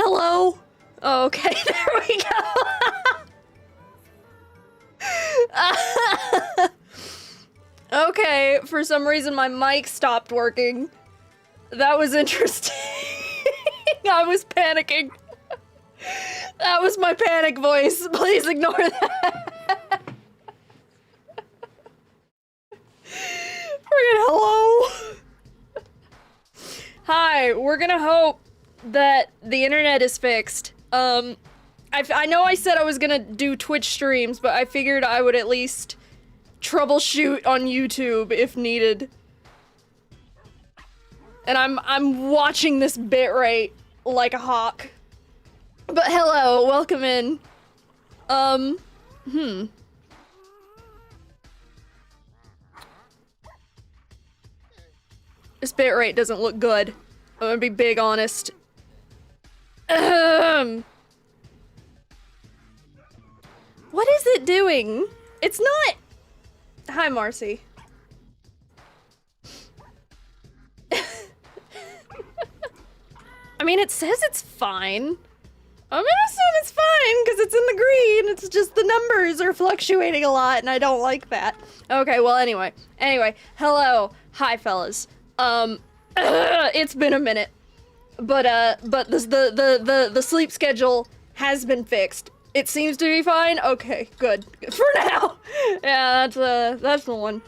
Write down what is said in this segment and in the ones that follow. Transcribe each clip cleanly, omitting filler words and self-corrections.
hello? Oh, okay, there we go. Okay, for some reason my mic stopped working. That was interesting. I was panicking. That was my panic voice. Please ignore that. Friggin' hello. Hi, we're gonna hope that the internet is fixed. I know I said I was gonna do Twitch streams, but I figured I would at least troubleshoot on YouTube if needed. And I'm watching this bitrate like a hawk. But hello, welcome in. This bitrate doesn't look good. I'm gonna be big honest. What is it doing? It's not... Hi, Marcy. I mean, it says it's fine. I'm gonna assume it's fine, because it's in the green. It's just the numbers are fluctuating a lot, and I don't like that. Okay, well, anyway. Hello. Hi, fellas. It's been a minute. But the sleep schedule has been fixed. It seems to be fine? Okay, good. For now! Yeah, that's the one.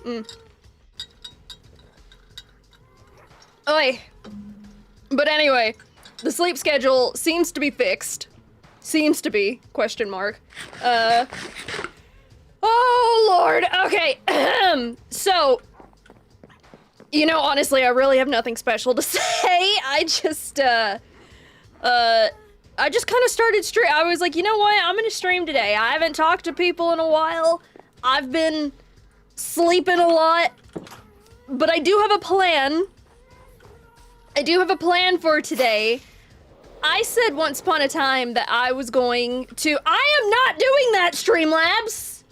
Oi. But anyway, the sleep schedule seems to be fixed. Seems to be, question mark. Oh lord, okay. So, you know, honestly, I really have nothing special to say. I just kind of started stream. I was like, you know what? I'm gonna stream today. I haven't talked to people in a while. I've been sleeping a lot, but I do have a plan. I do have a plan for today. I said once upon a time that I was going to. I am not doing that, Streamlabs.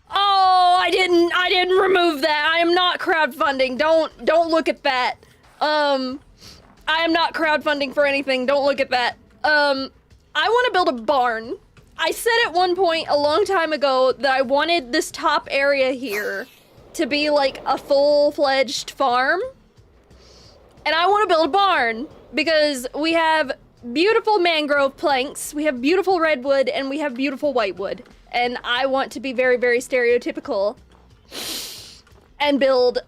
Oh, I didn't remove that. I am not crowdfunding. Don't look at that. I am not crowdfunding for anything. Don't look at that. I want to build a barn. I said at one point a long time ago that I wanted this top area here to be like a full-fledged farm. And I want to build a barn because we have beautiful mangrove planks, we have beautiful redwood, and we have beautiful whitewood. And I want to be very, very stereotypical and build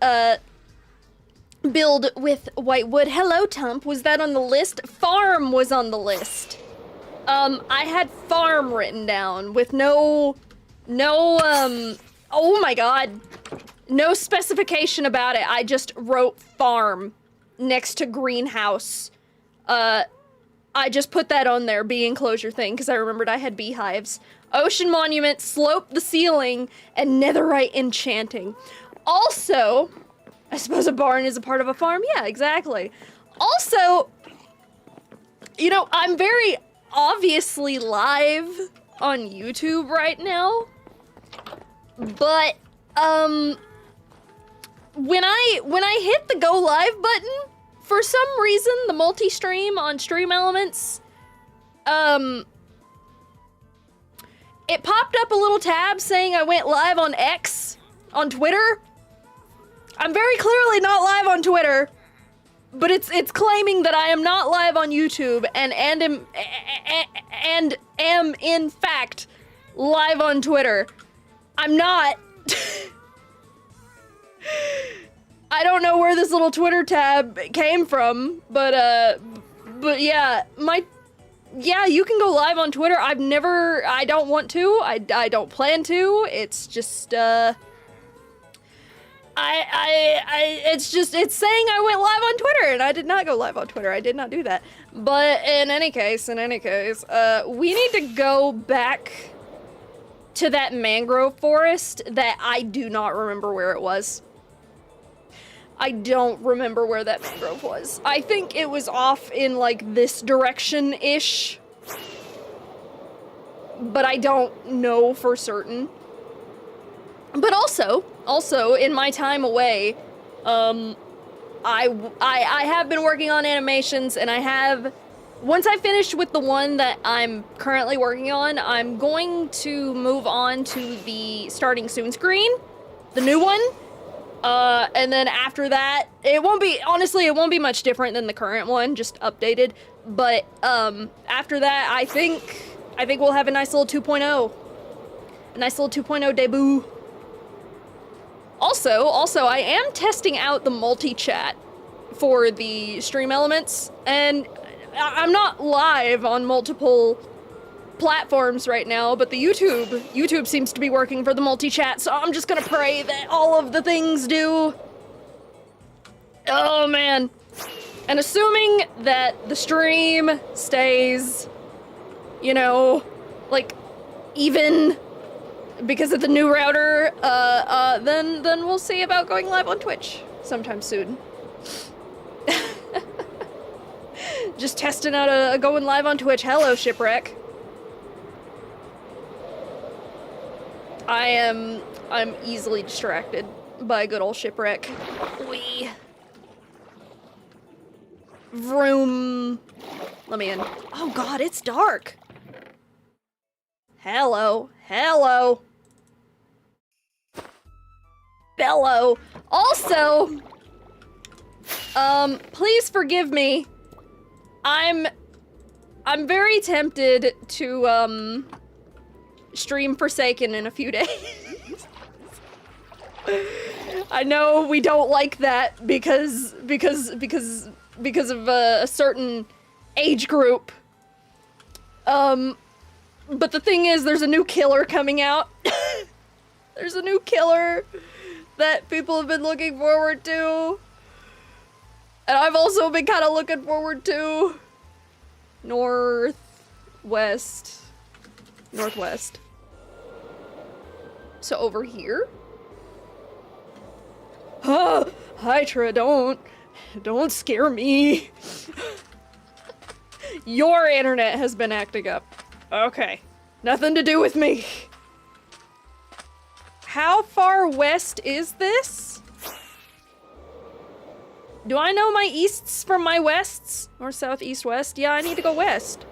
with whitewood. Hello, Tump. Was that on the list? Farm was on the list. I had farm written down with no, oh my god. No specification about it. I just wrote farm next to greenhouse. I just put that on there, bee enclosure thing, because I remembered I had beehives. Ocean monument, slope the ceiling, and netherite enchanting. Also, I suppose a barn is a part of a farm. Yeah, exactly. Also, you know, I'm very obviously live on YouTube right now, but when I hit the go live button, for some reason the multi-stream on Stream Elements, it popped up a little tab saying I went live on X, on Twitter. I'm very clearly not live on Twitter, but it's claiming that I am not live on YouTube and am in fact live on Twitter. I'm not. I don't know where this little Twitter tab came from, but yeah, yeah, you can go live on Twitter. I don't want to, I don't plan to, it's just, it's saying I went live on Twitter, and I did not go live on Twitter, I did not do that. But in any case, we need to go back to that mangrove forest that I do not remember where it was. I don't remember where that mangrove was. I think it was off in, like, this direction-ish. But I don't know for certain. But also, in my time away, I have been working on animations, and I have once I finish with the one that I'm currently working on, I'm going to move on to the starting soon screen, the new one. And then after that, it won't be, honestly, it won't be much different than the current one, just updated. But, after that, I think we'll have a nice little 2.0. A nice little 2.0 debut. Also, I am testing out the multi-chat for the stream elements, and I'm not live on multiple platforms right now, but the YouTube seems to be working for the multi-chat, so I'm just gonna pray that all of the things do. Oh man. And assuming that the stream stays, you know, like, even because of the new router, then we'll see about going live on Twitch sometime soon. Just testing out a going live on Twitch. Hello, Shipwreck. I'm easily distracted by good old Shipwreck. Vroom. Let me in. Oh god, it's dark. Hello. Hello. Bellow. Also, please forgive me. I'm very tempted to, stream Forsaken in a few days. I know we don't like that because of a certain age group. But the thing is, there's a new killer coming out. There's a new killer that people have been looking forward to. And I've also been kind of looking forward to. Northwest. So over here? Oh, Hydra, don't scare me. Your internet has been acting up. Okay, nothing to do with me. How far west is this? Do I know my easts from my wests? North, south, east, west? Yeah, I need to go west.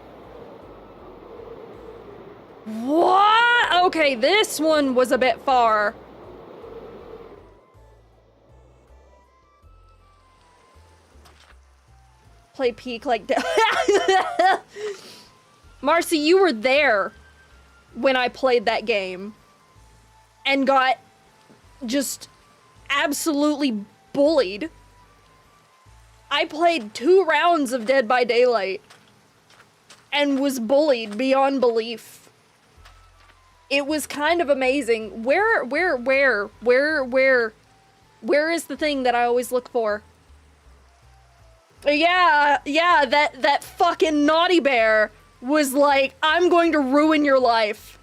What? Okay, this one was a bit far. Play peak like that. Marcy, you were there when I played that game and got just absolutely bullied. I played 2 rounds of Dead by Daylight and was bullied beyond belief. It was kind of amazing. Where is the thing that I always look for? Yeah, that fucking naughty bear was like, I'm going to ruin your life.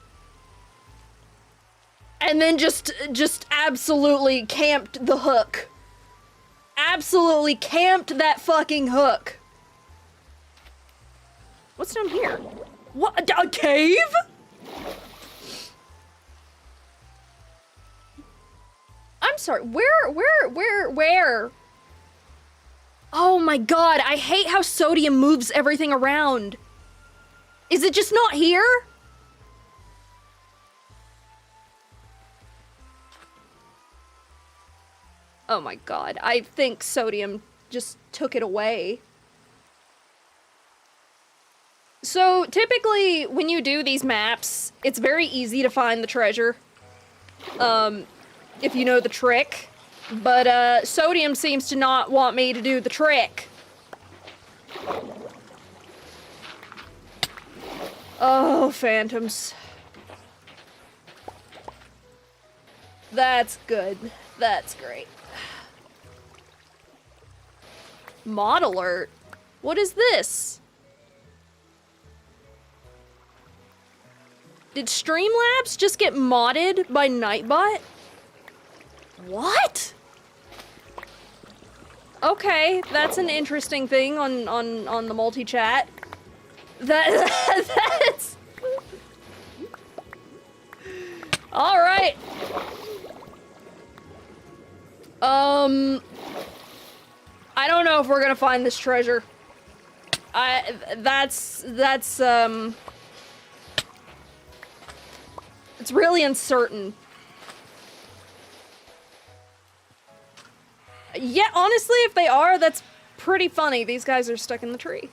And then just absolutely camped the hook. Absolutely camped that fucking hook. What's down here? What? A cave? I'm sorry, where? Oh my god, I hate how Sodium moves everything around. Is it just not here? Oh my god, I think Sodium just took it away. So typically when you do these maps, it's very easy to find the treasure. If you know the trick. But Sodium seems to not want me to do the trick. Oh, phantoms. That's good. That's great. Mod alert? What is this? Did Streamlabs just get modded by Nightbot? What? Okay, that's an interesting thing on the multi-chat. That's... Alright. I don't know if we're gonna find this treasure. That's, it's really uncertain. Yeah, honestly, if they are, that's pretty funny. These guys are stuck in the tree.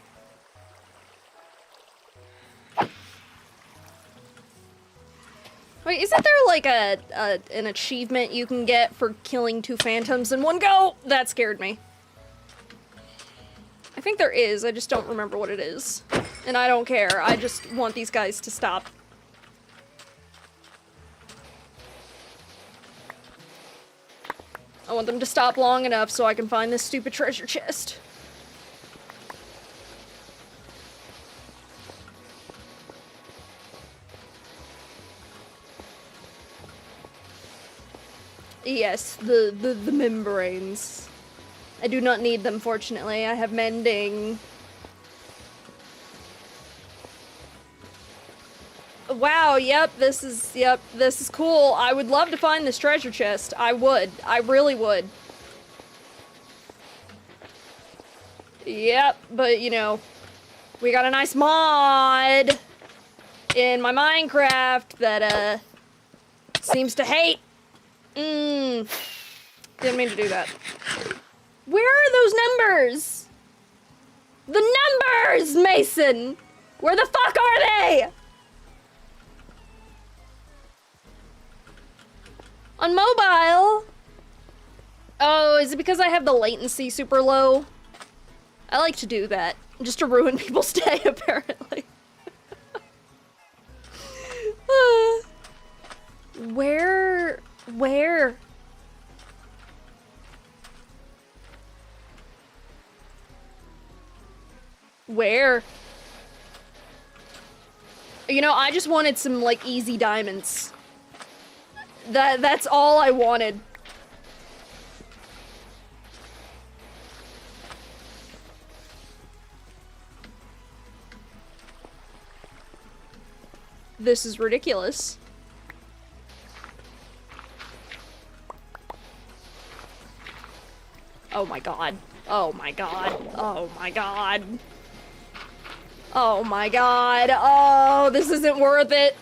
Wait, isn't there like an achievement you can get for killing 2 phantoms in one go? That scared me. I think there is, I just don't remember what it is. And I don't care, I just want these guys to stop. I want them to stop long enough so I can find this stupid treasure chest. Yes, the membranes. I do not need them, fortunately. I have mending. Wow, yep, this is cool. I would love to find this treasure chest. I would. I really would. Yep, but you know, we got a nice mod in my Minecraft that, seems to hate. Didn't mean to do that. Where are those numbers? The numbers, Mason! Where the fuck are they? On mobile? Oh, is it because I have the latency super low? I like to do that, just to ruin people's day, apparently. Where? Where? You know, I just wanted some, like, easy diamonds. That's all I wanted. This is ridiculous. Oh my god. Oh my god. Oh my god. Oh my god. Oh, this isn't worth it.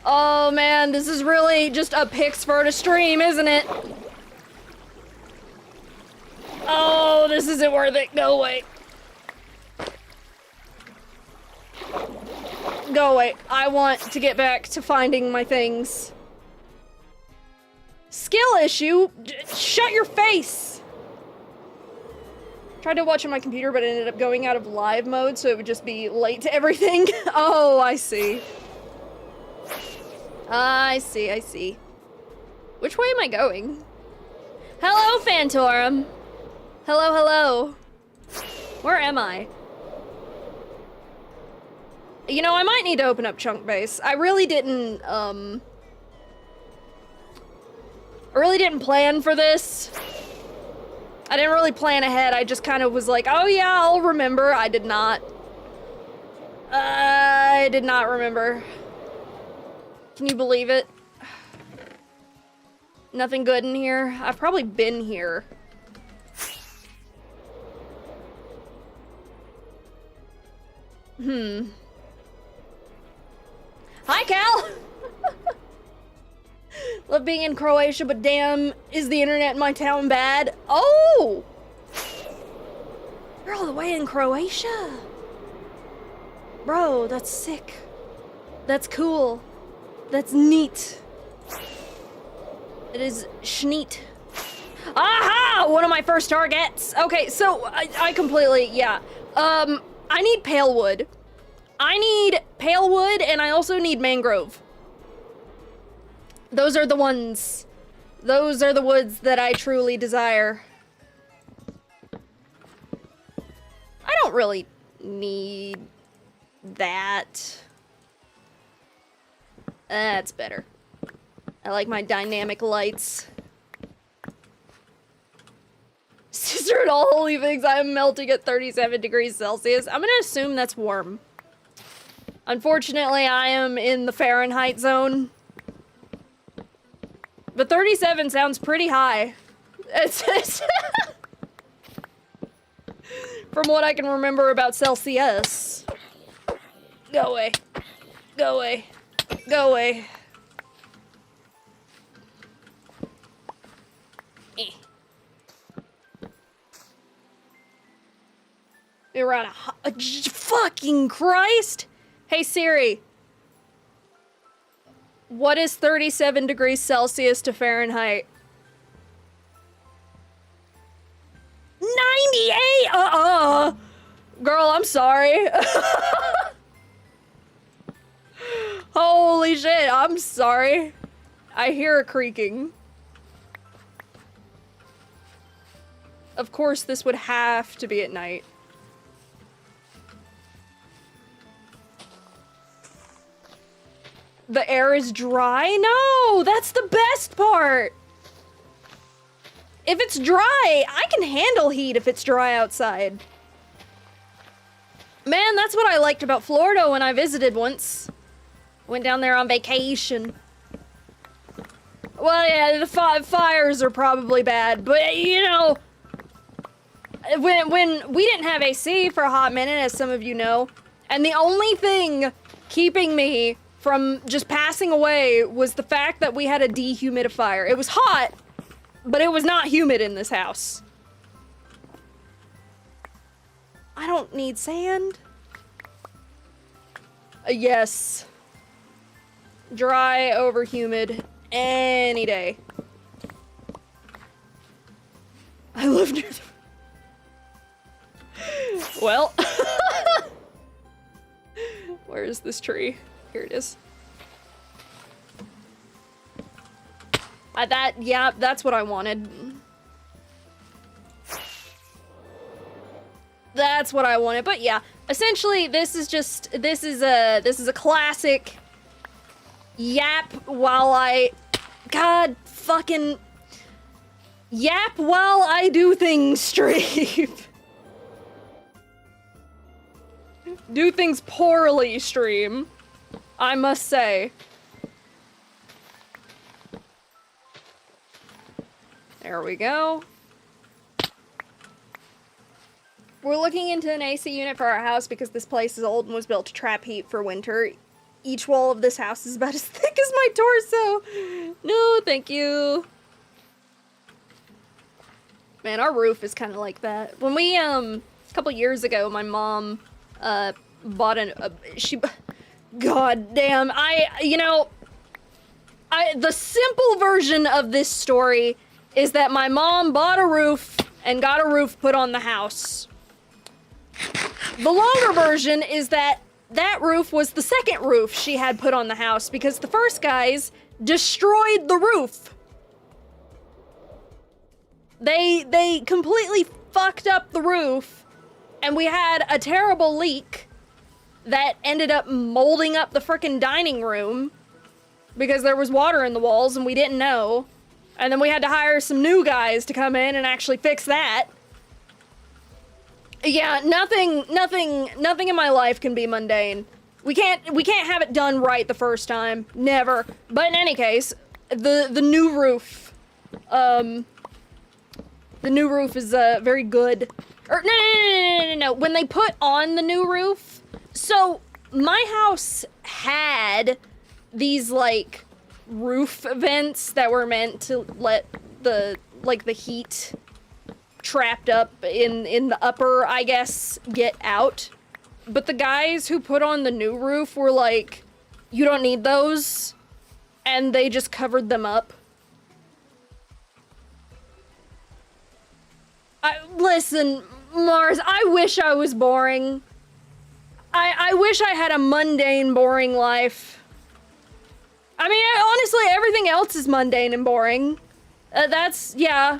Oh man, this is really just a pics for to stream, isn't it? Oh, this isn't worth it. Go away. Go away. I want to get back to finding my things. Skill issue? Shut your face! Tried to watch on my computer, but it ended up going out of live mode, so it would just be late to everything. Oh, I see. I see. Which way am I going? Hello, Phantorum. Hello. Where am I? You know, I might need to open up Chunk Base. I really didn't plan for this. I didn't really plan ahead. I just kind of was like, oh yeah, I'll remember. I did not. I did not remember. Can you believe it? Nothing good in here. I've probably been here. Hi, Cal! Love being in Croatia, but damn, is the internet in my town bad? Oh! You're all the way in Croatia? Bro, that's sick. That's cool. That's neat. It is schneet. Aha! One of my first targets. Okay, so I completely, yeah. I need pale wood. I need pale wood, and I also need mangrove. Those are the ones. Those are the woods that I truly desire. I don't really need that. That's better. I like my dynamic lights. Sister and all holy things, I am melting at 37 degrees Celsius. I'm gonna assume that's warm. Unfortunately, I am in the Fahrenheit zone. But 37 sounds pretty high. It's from what I can remember about Celsius. Go away. Go away. Go away. We're on a fucking Christ! Hey Siri. What is 37 degrees Celsius to Fahrenheit? 98! Girl, I'm sorry. Holy shit, I'm sorry. I hear a creaking. Of course, this would have to be at night. The air is dry? No, that's the best part. If it's dry, I can handle heat if it's dry outside. Man, that's what I liked about Florida when I visited once. Went down there on vacation. Well, yeah, the fires are probably bad, but you know, when we didn't have AC for a hot minute, as some of you know, and the only thing keeping me from just passing away was the fact that we had a dehumidifier. It was hot, but it was not humid in this house. I don't need sand. Yes. Dry over humid any day. I live near the... Well. Where is this tree? Here it is. Yeah, that's what I wanted. That's what I wanted, but yeah, essentially this is a classic yap while I, God fucking, yap while I do things stream. Do things poorly stream, I must say. There we go. We're looking into an AC unit for our house because this place is old and was built to trap heat for winter. Each wall of this house is about as thick as my torso. No, thank you. Man, our roof is kind of like that. When we, a couple years ago, my mom, bought God damn, the simple version of this story is that my mom bought a roof and got a roof put on the house. The longer version is that that roof was the second roof she had put on the house because the first guys destroyed the roof. They completely fucked up the roof, and we had a terrible leak that ended up molding up the frickin' dining room because there was water in the walls and we didn't know. And then we had to hire some new guys to come in and actually fix that. Yeah, nothing in my life can be mundane. We can't have it done right the first time. Never. But in any case, the new roof, the new roof is very good. Or no. When they put on the new roof, so my house had these like roof vents that were meant to let the heat trapped up in the upper, I guess, get out. But the guys who put on the new roof were like, you don't need those, and they just covered them up. Listen, Mars, I wish I was boring. I wish I had a mundane, boring life. I mean, honestly, everything else is mundane and boring. Yeah,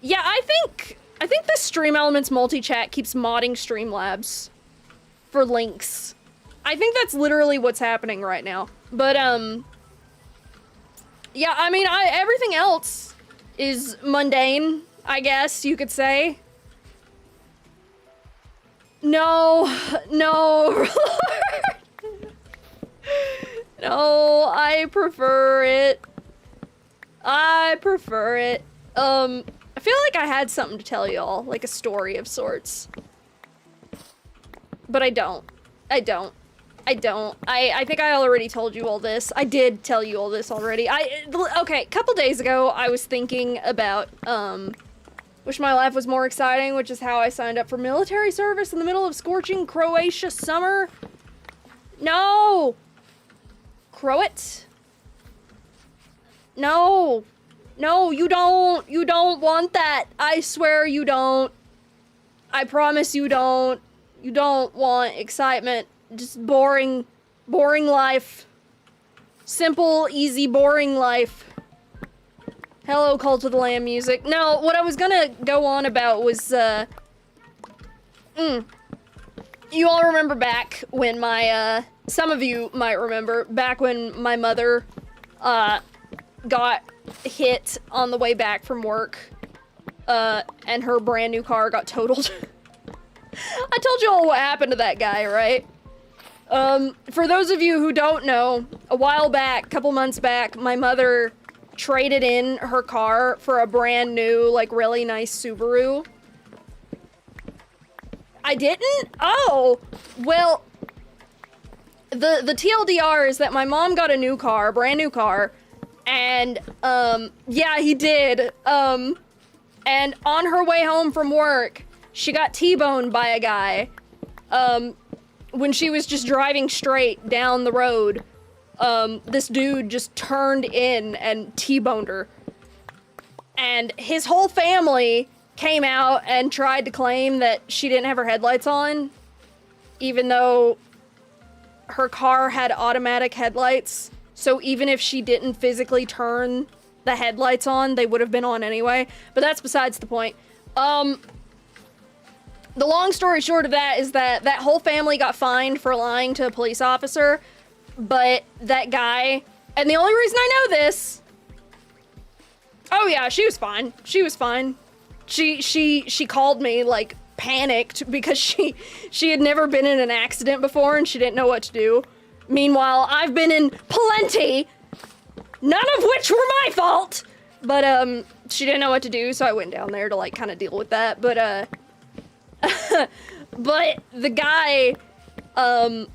I think the Stream Elements multi-chat keeps modding Streamlabs for links. I think that's literally what's happening right now. But, yeah, I mean, everything else is mundane, I guess you could say. No, no, I prefer it. I feel like I had something to tell y'all, like a story of sorts. But I don't. I don't. I don't. I think I already told you all this. I did tell you all this already. Okay, a couple days ago, I was thinking about, wish my life was more exciting, which is how I signed up for military service in the middle of scorching Croatia summer. No! Croat? No. No, you don't. You don't want that. I swear you don't. I promise you don't. You don't want excitement. Just boring life. Simple, easy, boring life. Hello, Cult of the Lamb music. No, what I was gonna go on about was, you all remember back when my, some of you might remember, back when my mother, got hit on the way back from work, and her brand new car got totaled. I told you all what happened to that guy, right? For those of you who don't know, a while back, couple months back, my mother traded in her car for a brand new, like, really nice Subaru. I didn't? Oh! Well, the TLDR is that my mom got a new car, a brand new car, and, yeah, he did. And on her way home from work, she got T-boned by a guy, when she was just driving straight down the road. This dude just turned in and T-boned her. And his whole family came out and tried to claim that she didn't have her headlights on, even though her car had automatic headlights. So even if she didn't physically turn the headlights on, they would have been on anyway. But that's besides the point. The long story short of that is that that whole family got fined for lying to a police officer, but that guy, and the only reason I know this, oh yeah, she was fine. She was fine. She called me, like, panicked because she had never been in an accident before and she didn't know what to do. Meanwhile, I've been in plenty, none of which were my fault, but, she didn't know what to do, so I went down there to, like, kind of deal with that, but, but the guy, and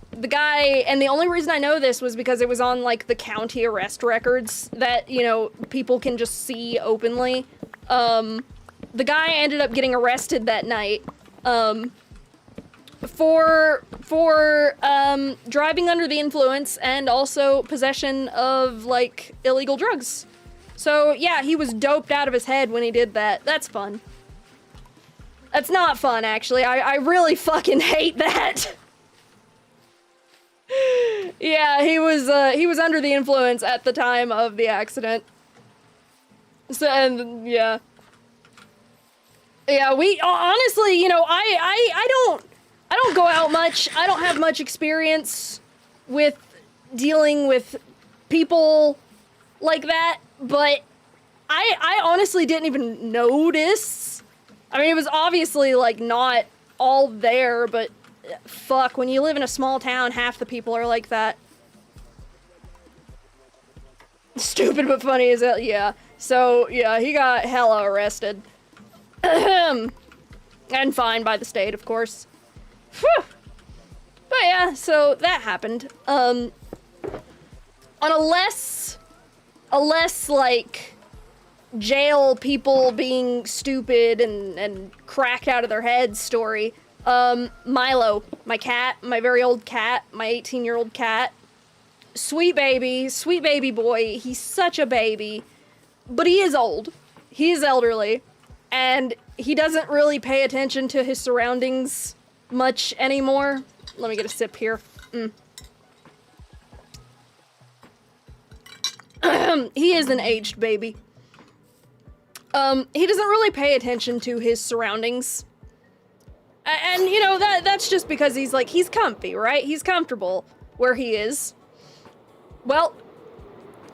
the only reason I know this was because it was on, like, the county arrest records that, you know, people can just see openly. The guy ended up getting arrested that night, for driving under the influence and also possession of, like, illegal drugs. So, yeah, he was doped out of his head when he did that. That's fun. That's not fun, actually. I really fucking hate that. Yeah, he was under the influence at the time of the accident. So, and, yeah. Yeah, we, honestly, you know, I don't go out much. I don't have much experience with dealing with people like that, but I honestly didn't even notice. I mean, it was obviously, like, not all there, but fuck, when you live in a small town, half the people are like that. Stupid but funny as hell, yeah. So, yeah, he got hella arrested. And fined by the state, of course. Whew. But yeah, so that happened. On a less, like, jail people being stupid and cracked out of their heads story. Milo, my cat, my very old cat, my 18-year-old cat. Sweet baby boy. He's such a baby. But he is old. He is elderly. And he doesn't really pay attention to his surroundings much anymore. Let me get a sip here. He is an aged baby. He doesn't really pay attention to his surroundings. And, you know, that's just because he's, like, he's comfy, right? He's comfortable where he is. Well,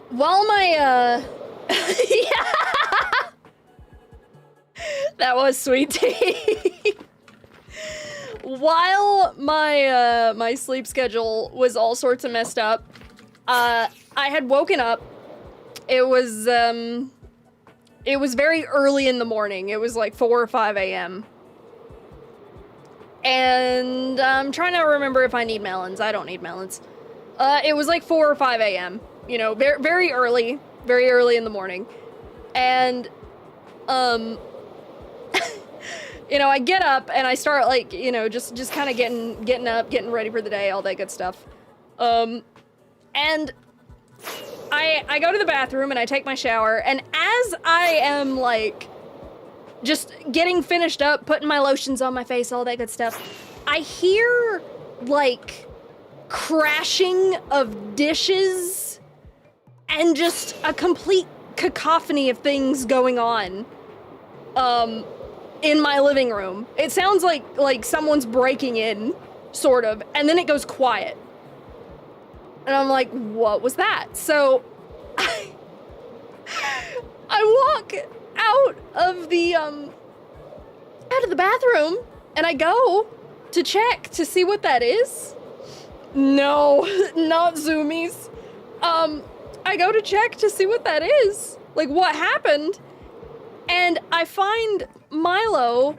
while my, yeah. That was sweet tea. While my, my sleep schedule was all sorts of messed up, I had woken up. It was very early in the morning. It was like 4 or 5 a.m. And I'm trying to remember if I need melons. I don't need melons. It was like 4 or 5 a.m. You know, very early in the morning. And, you know, I get up and I start like, you know, just kind of getting up, getting ready for the day, all that good stuff. And I go to the bathroom and I take my shower, and as I am like just getting finished up, putting my lotions on my face, all that good stuff, I hear like crashing of dishes and just a complete cacophony of things going on in my living room. It sounds like someone's breaking in, sort of, and then it goes quiet. And I'm like, what was that? So I walk out of the bathroom and I go to check to see what that is. No, not zoomies. I go to check to see what that is. Like, what happened? And I find Milo,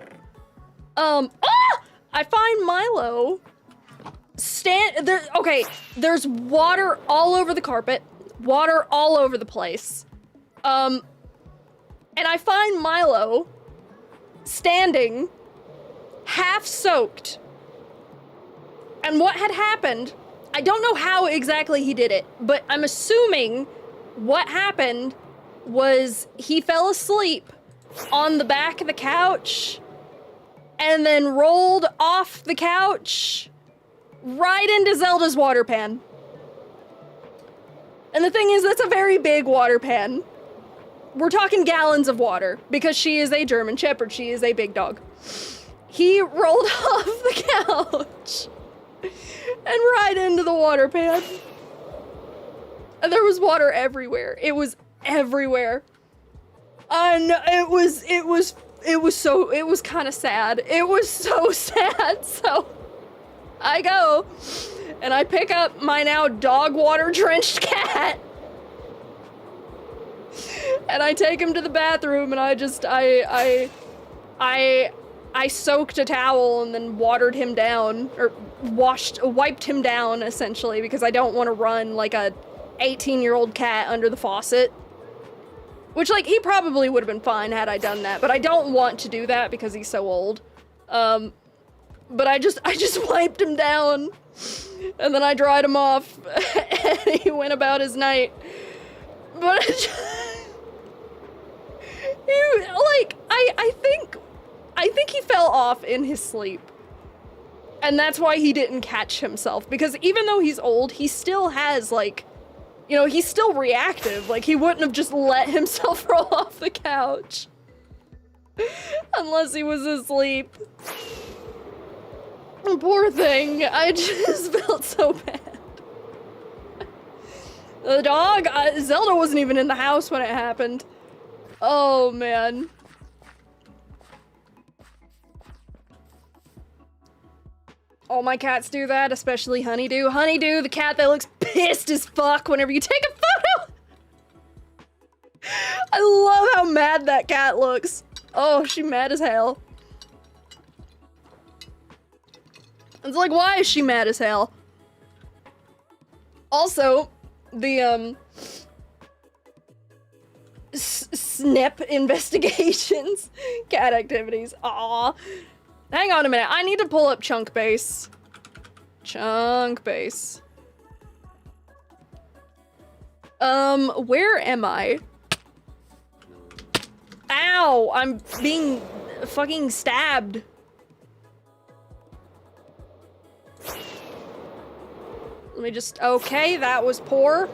I find Milo okay, there's water all over the carpet, water all over the place. And I find Milo standing, half soaked. And what had happened, I don't know how exactly he did it, but I'm assuming what happened was he fell asleep on the back of the couch and then rolled off the couch right into Zelda's water pan. And the thing is, that's a very big water pan. We're talking gallons of water because she is a German Shepherd. She is a big dog. He rolled off the couch and right into the water pan. And there was water everywhere. It was everywhere. And it was kind of sad. It was so sad. So I go and I pick up my now dog water drenched cat. And I take him to the bathroom and I soaked a towel and then watered him down, or wiped him down essentially, because I don't want to run like a 18-year-old cat under the faucet. Which, like, he probably would have been fine had I done that, but I don't want to do that because he's so old. But I just wiped him down and then I dried him off and he went about his night. But I think he fell off in his sleep. And that's why he didn't catch himself, because even though he's old, he still has, like, you know, he's still reactive. Like, he wouldn't have just let himself roll off the couch unless he was asleep. Poor thing. I just felt so bad. The dog, Zelda wasn't even in the house when it happened. Oh, man. All my cats do that, especially Honeydew. Honeydew, the cat that looks pissed as fuck whenever you take a photo. I love how mad that cat looks. Oh, she mad as hell. It's like, why is she mad as hell? Also, the, snip investigations. Cat activities. Aw. Hang on a minute. I need to pull up Chunk Base. Chunk Base. Where am I? Ow! I'm being fucking stabbed. Let me just... Okay, that was poor.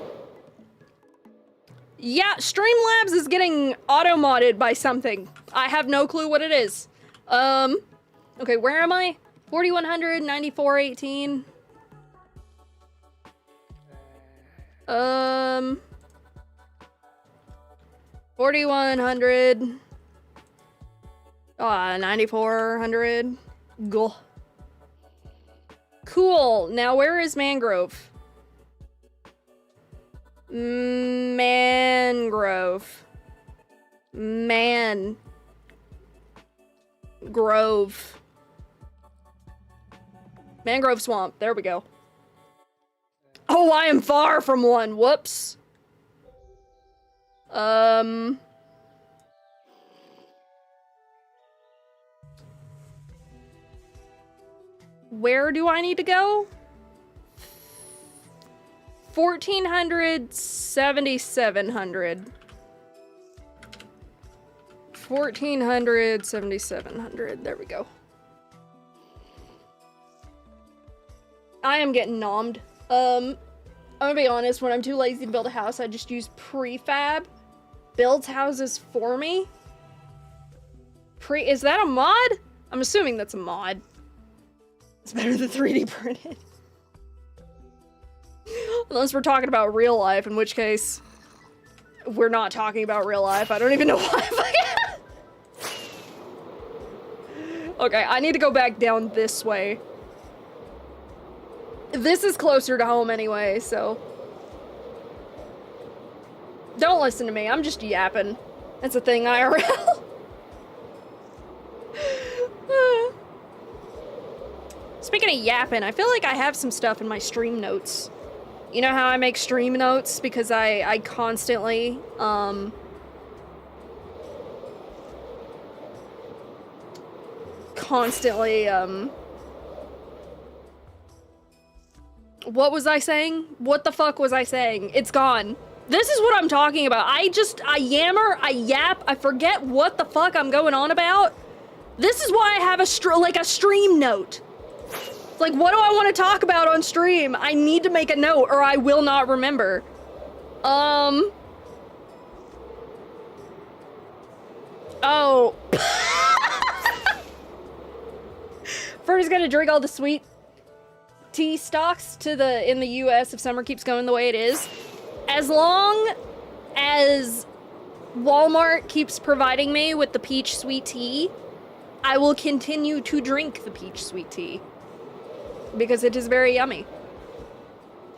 Yeah, Streamlabs is getting auto-modded by something. I have no clue what it is. Okay, where am I? 4100, 9418. 4100. 9400. Go. Cool. Now where is Mangrove? Mangrove. Grove. Mangrove swamp. There we go. Oh, I am far from one. Whoops. Where do I need to go? 1400, 7700. 1400, 7700. There we go. I am getting nommed. I'm gonna be honest, when I'm too lazy to build a house, I just use prefab. Builds houses for me. Is that a mod? I'm assuming that's a mod. It's better than 3D printed. Unless we're talking about real life, in which case we're not talking about real life. I don't even know why. Okay, I need to go back down this way. This is closer to home anyway, so. Don't listen to me, I'm just yapping. That's a thing, IRL. Speaking of yapping, I feel like I have some stuff in my stream notes. You know how I make stream notes? Because I constantly, what was I saying? What the fuck was I saying? It's gone. This is what I'm talking about. I yammer, I yap, I forget what the fuck I'm going on about. This is why I have a stream note. Like, what do I want to talk about on stream? I need to make a note or I will not remember. Oh. Ferdy's gonna drink all the sweet tea stocks in the US if summer keeps going the way it is. As long as Walmart keeps providing me with the peach sweet tea, I will continue to drink the peach sweet tea. Because it is very yummy.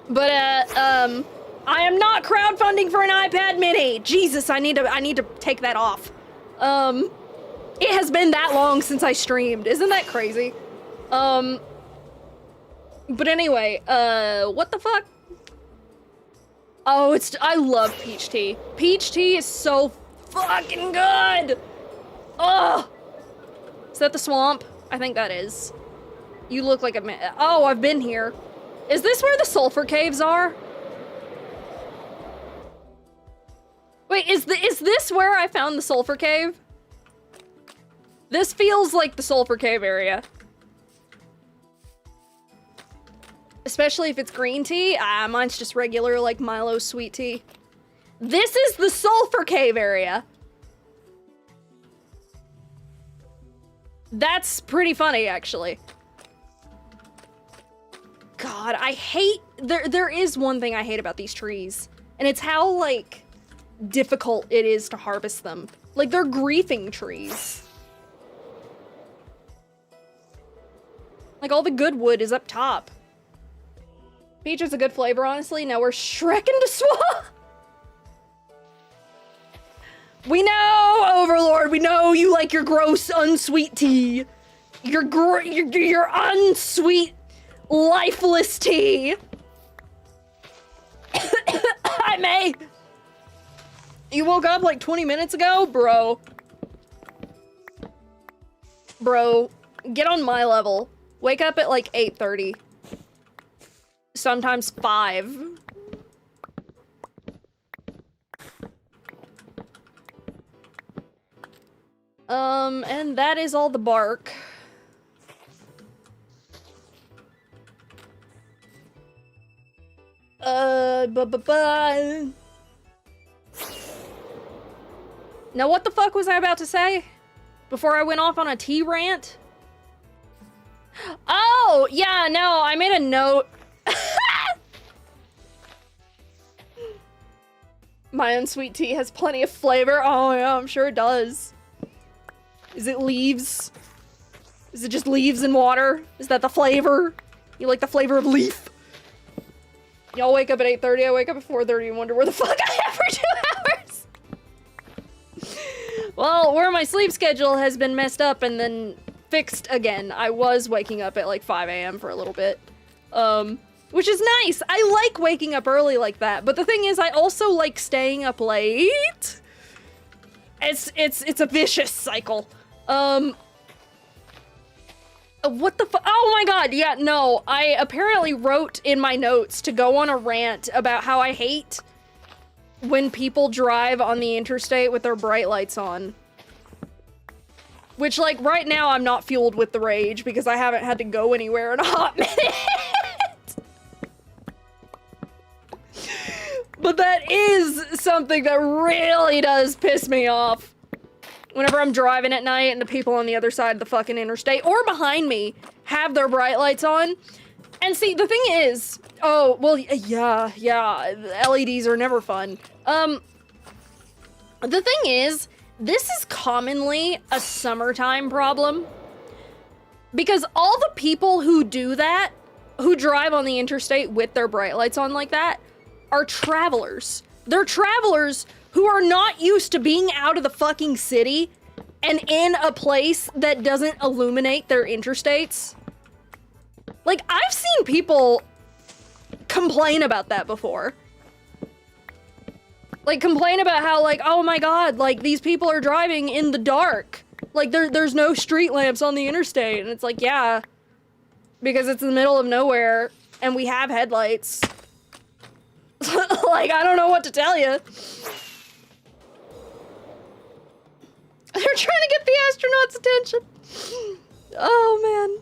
But, I am not crowdfunding for an iPad mini! Jesus, I need to take that off. It has been that long since I streamed. Isn't that crazy? But anyway, what the fuck? Oh, I love peach tea. Peach tea is so fucking good! Ugh! Is that the swamp? I think that is. You look like a man. Oh, I've been here. Is this where the sulfur caves are? Wait, is this where I found the sulfur cave? This feels like the sulfur cave area. Especially if it's green tea. Mine's just regular, like, Milo sweet tea. This is the sulfur cave area. That's pretty funny, actually. God, I hate... There is one thing I hate about these trees. And it's how, like, difficult it is to harvest them. Like, they're griefing trees. Like, all the good wood is up top. Peach is a good flavor, honestly. Now we're shrekking to swamp. We know, Overlord. We know you like your gross, unsweet tea. Your unsweet, lifeless tea. Hi, May. You woke up like 20 minutes ago? Bro. Bro, get on my level. Wake up at like 8:30. Sometimes 5. And that is all the bark. Now what the fuck was I about to say? Before I went off on a tea rant? Oh, yeah, no, I made a note. My unsweet tea has plenty of flavor. Oh yeah, I'm sure it does. Is it leaves? Is it just leaves and water? Is that the flavor? You like the flavor of leaf? Y'all wake up at 8:30, I wake up at 4:30 and wonder where the fuck I am for 2 hours. Well, where my sleep schedule has been messed up and then fixed again. I was waking up at like 5 a.m. for a little bit. Which is nice. I like waking up early like that. But the thing is, I also like staying up late. It's a vicious cycle. What the oh my god, yeah, no. I apparently wrote in my notes to go on a rant about how I hate when people drive on the interstate with their bright lights on. Which, like, right now I'm not fueled with the rage because I haven't had to go anywhere in a hot minute. But that is something that really does piss me off. Whenever I'm driving at night and the people on the other side of the fucking interstate or behind me have their bright lights on. And see, the thing is, oh, well, yeah, LEDs are never fun. The thing is, this is commonly a summertime problem. Because all the people who do that, who drive on the interstate with their bright lights on like that, are travelers. They're travelers who are not used to being out of the fucking city and in a place that doesn't illuminate their interstates. Like, I've seen people complain about that before. Like, complain about how, like, oh my god, like, these people are driving in the dark. Like, there's no street lamps on the interstate. And it's like, yeah, because it's in the middle of nowhere and we have headlights. Like, I don't know what to tell you. They're trying to get the astronauts' attention. Oh,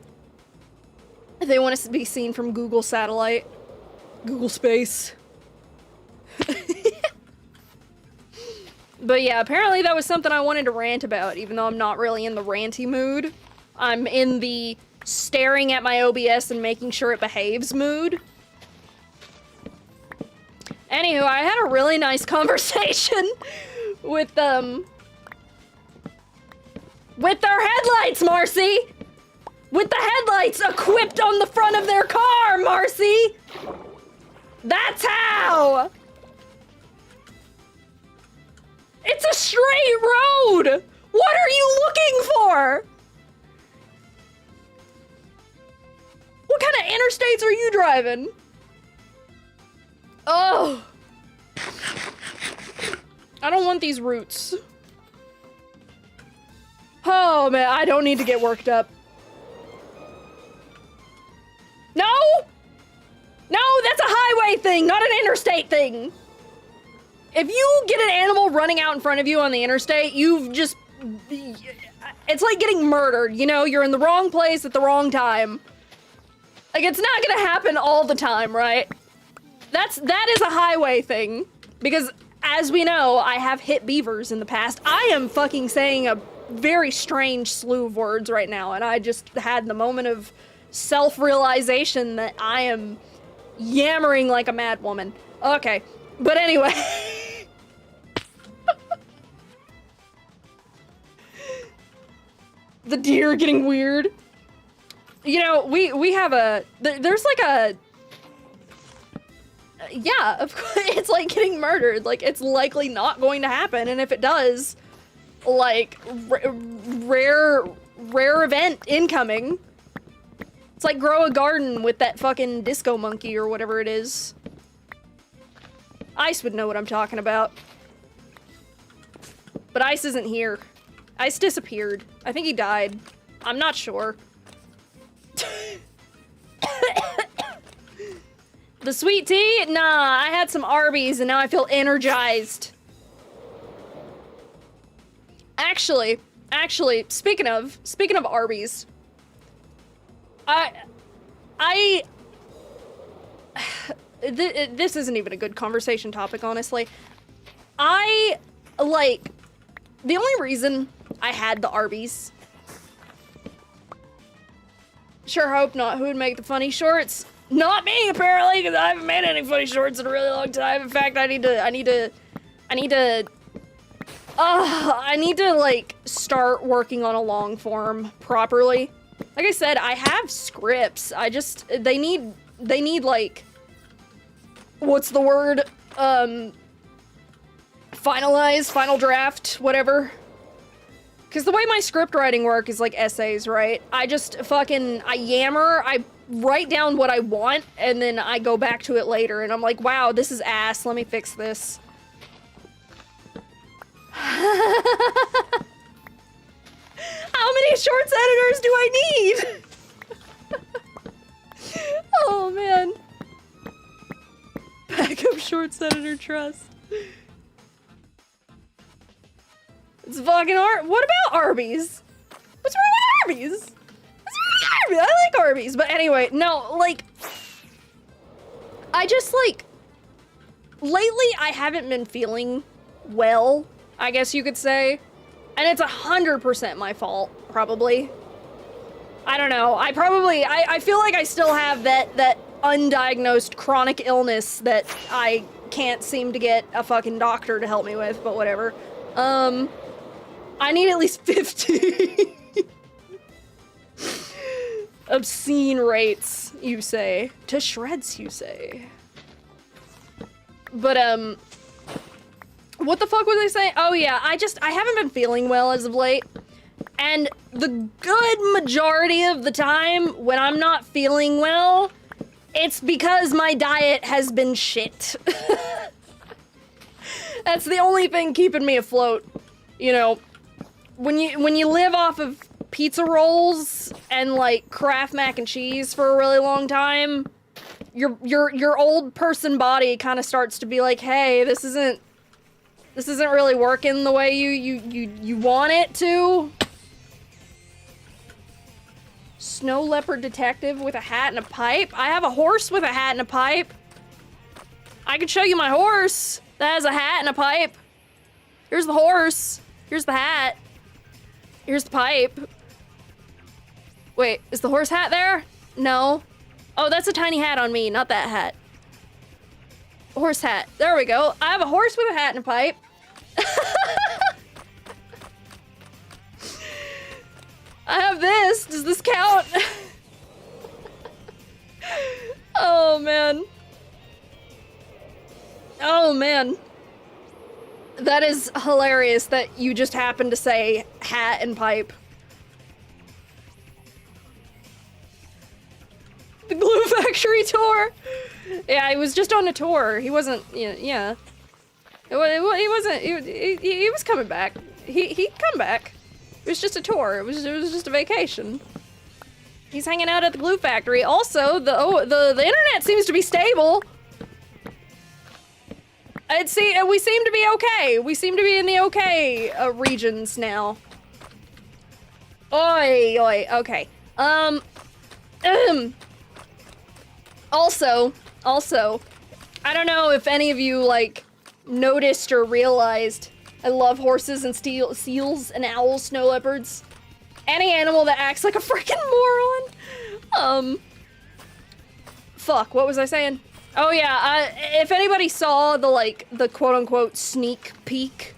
man. They want to be seen from Google satellite. Google space. But yeah, apparently that was something I wanted to rant about, even though I'm not really in the ranty mood. I'm in the staring at my OBS and making sure it behaves mood. Anywho, I had a really nice conversation with their headlights, Marcy! With the headlights equipped on the front of their car, Marcy! That's how! It's a straight road! What are you looking for? What kind of interstates are you driving? Oh! I don't want these roots. Oh man, I don't need to get worked up. No! No, that's a highway thing, not an interstate thing. If you get an animal running out in front of you on the interstate, you've just... It's like getting murdered, you know? You're in the wrong place at the wrong time. Like, it's not gonna happen all the time, right? That is a highway thing. Because, as we know, I have hit beavers in the past. I am fucking saying a very strange slew of words right now, and I just had the moment of self-realization that I am yammering like a mad woman. Okay, but anyway. The deer getting weird. You know, we have a... There's like a... Yeah, of course, it's like getting murdered. Like, it's likely not going to happen, and if it does, like, rare event incoming. It's like grow a garden with that fucking disco monkey or whatever it is. Ice would know what I'm talking about. But Ice isn't here. Ice disappeared. I think he died. I'm not sure. The sweet tea? Nah, I had some Arby's and now I feel energized. Actually, speaking of Arby's, this isn't even a good conversation topic, honestly. The only reason I had the Arby's, sure hope not, who would make the funny shorts? Not me, apparently, because I haven't made any funny shorts in a really long time. In fact, I need to, like, start working on a long form properly. Like I said, I have scripts. They need, like, what's the word? Finalize, final draft, whatever. Because the way my script writing work is like essays, right? I just fucking, I yammer, I write down what I want, and then I go back to it later, and I'm like, wow, this is ass, let me fix this. How many shorts editors do I need? Oh, man. Backup shorts editor trust. It's fucking what about Arby's? What's wrong with Arby's? What's wrong with Arby's? I like Arby's, but anyway, no, like, I just, like, lately I haven't been feeling well, I guess you could say, and it's 100% my fault, probably. I don't know, I feel like I still have that undiagnosed chronic illness that I can't seem to get a fucking doctor to help me with, but whatever. I need at least 50. Obscene rates, you say. To shreds, you say. But, what the fuck was I saying? Oh yeah, I haven't been feeling well as of late. And the good majority of the time, when I'm not feeling well, it's because my diet has been shit. That's the only thing keeping me afloat. You know, when you live off of pizza rolls and like Kraft mac and cheese for a really long time, your old person body kind of starts to be like, hey, this isn't really working the way you want it to. Snow leopard detective with a hat and a pipe? I have a horse with a hat and a pipe. I could show you my horse that has a hat and a pipe. Here's the horse. Here's the hat. Here's the pipe. Wait, is the horse hat there? No. Oh, that's a tiny hat on me, not that hat. Horse hat. There we go. I have a horse with a hat and a pipe. I have this. Does this count? Oh, man. Oh, man. That is hilarious that you just happened to say hat and pipe. The Glue Factory tour? Yeah, he was just on a tour. He wasn't, yeah. He wasn't, he was coming back. He'd come back. It was just a tour. It was just a vacation. He's hanging out at the Glue Factory. Also, the internet seems to be stable. We seem to be okay. We seem to be in the okay regions now. Oi, okay. Also, I don't know if any of you, like, noticed or realized I love horses and seals and owls, snow leopards. Any animal that acts like a freaking moron. Fuck, what was I saying? Oh yeah, if anybody saw the quote-unquote sneak peek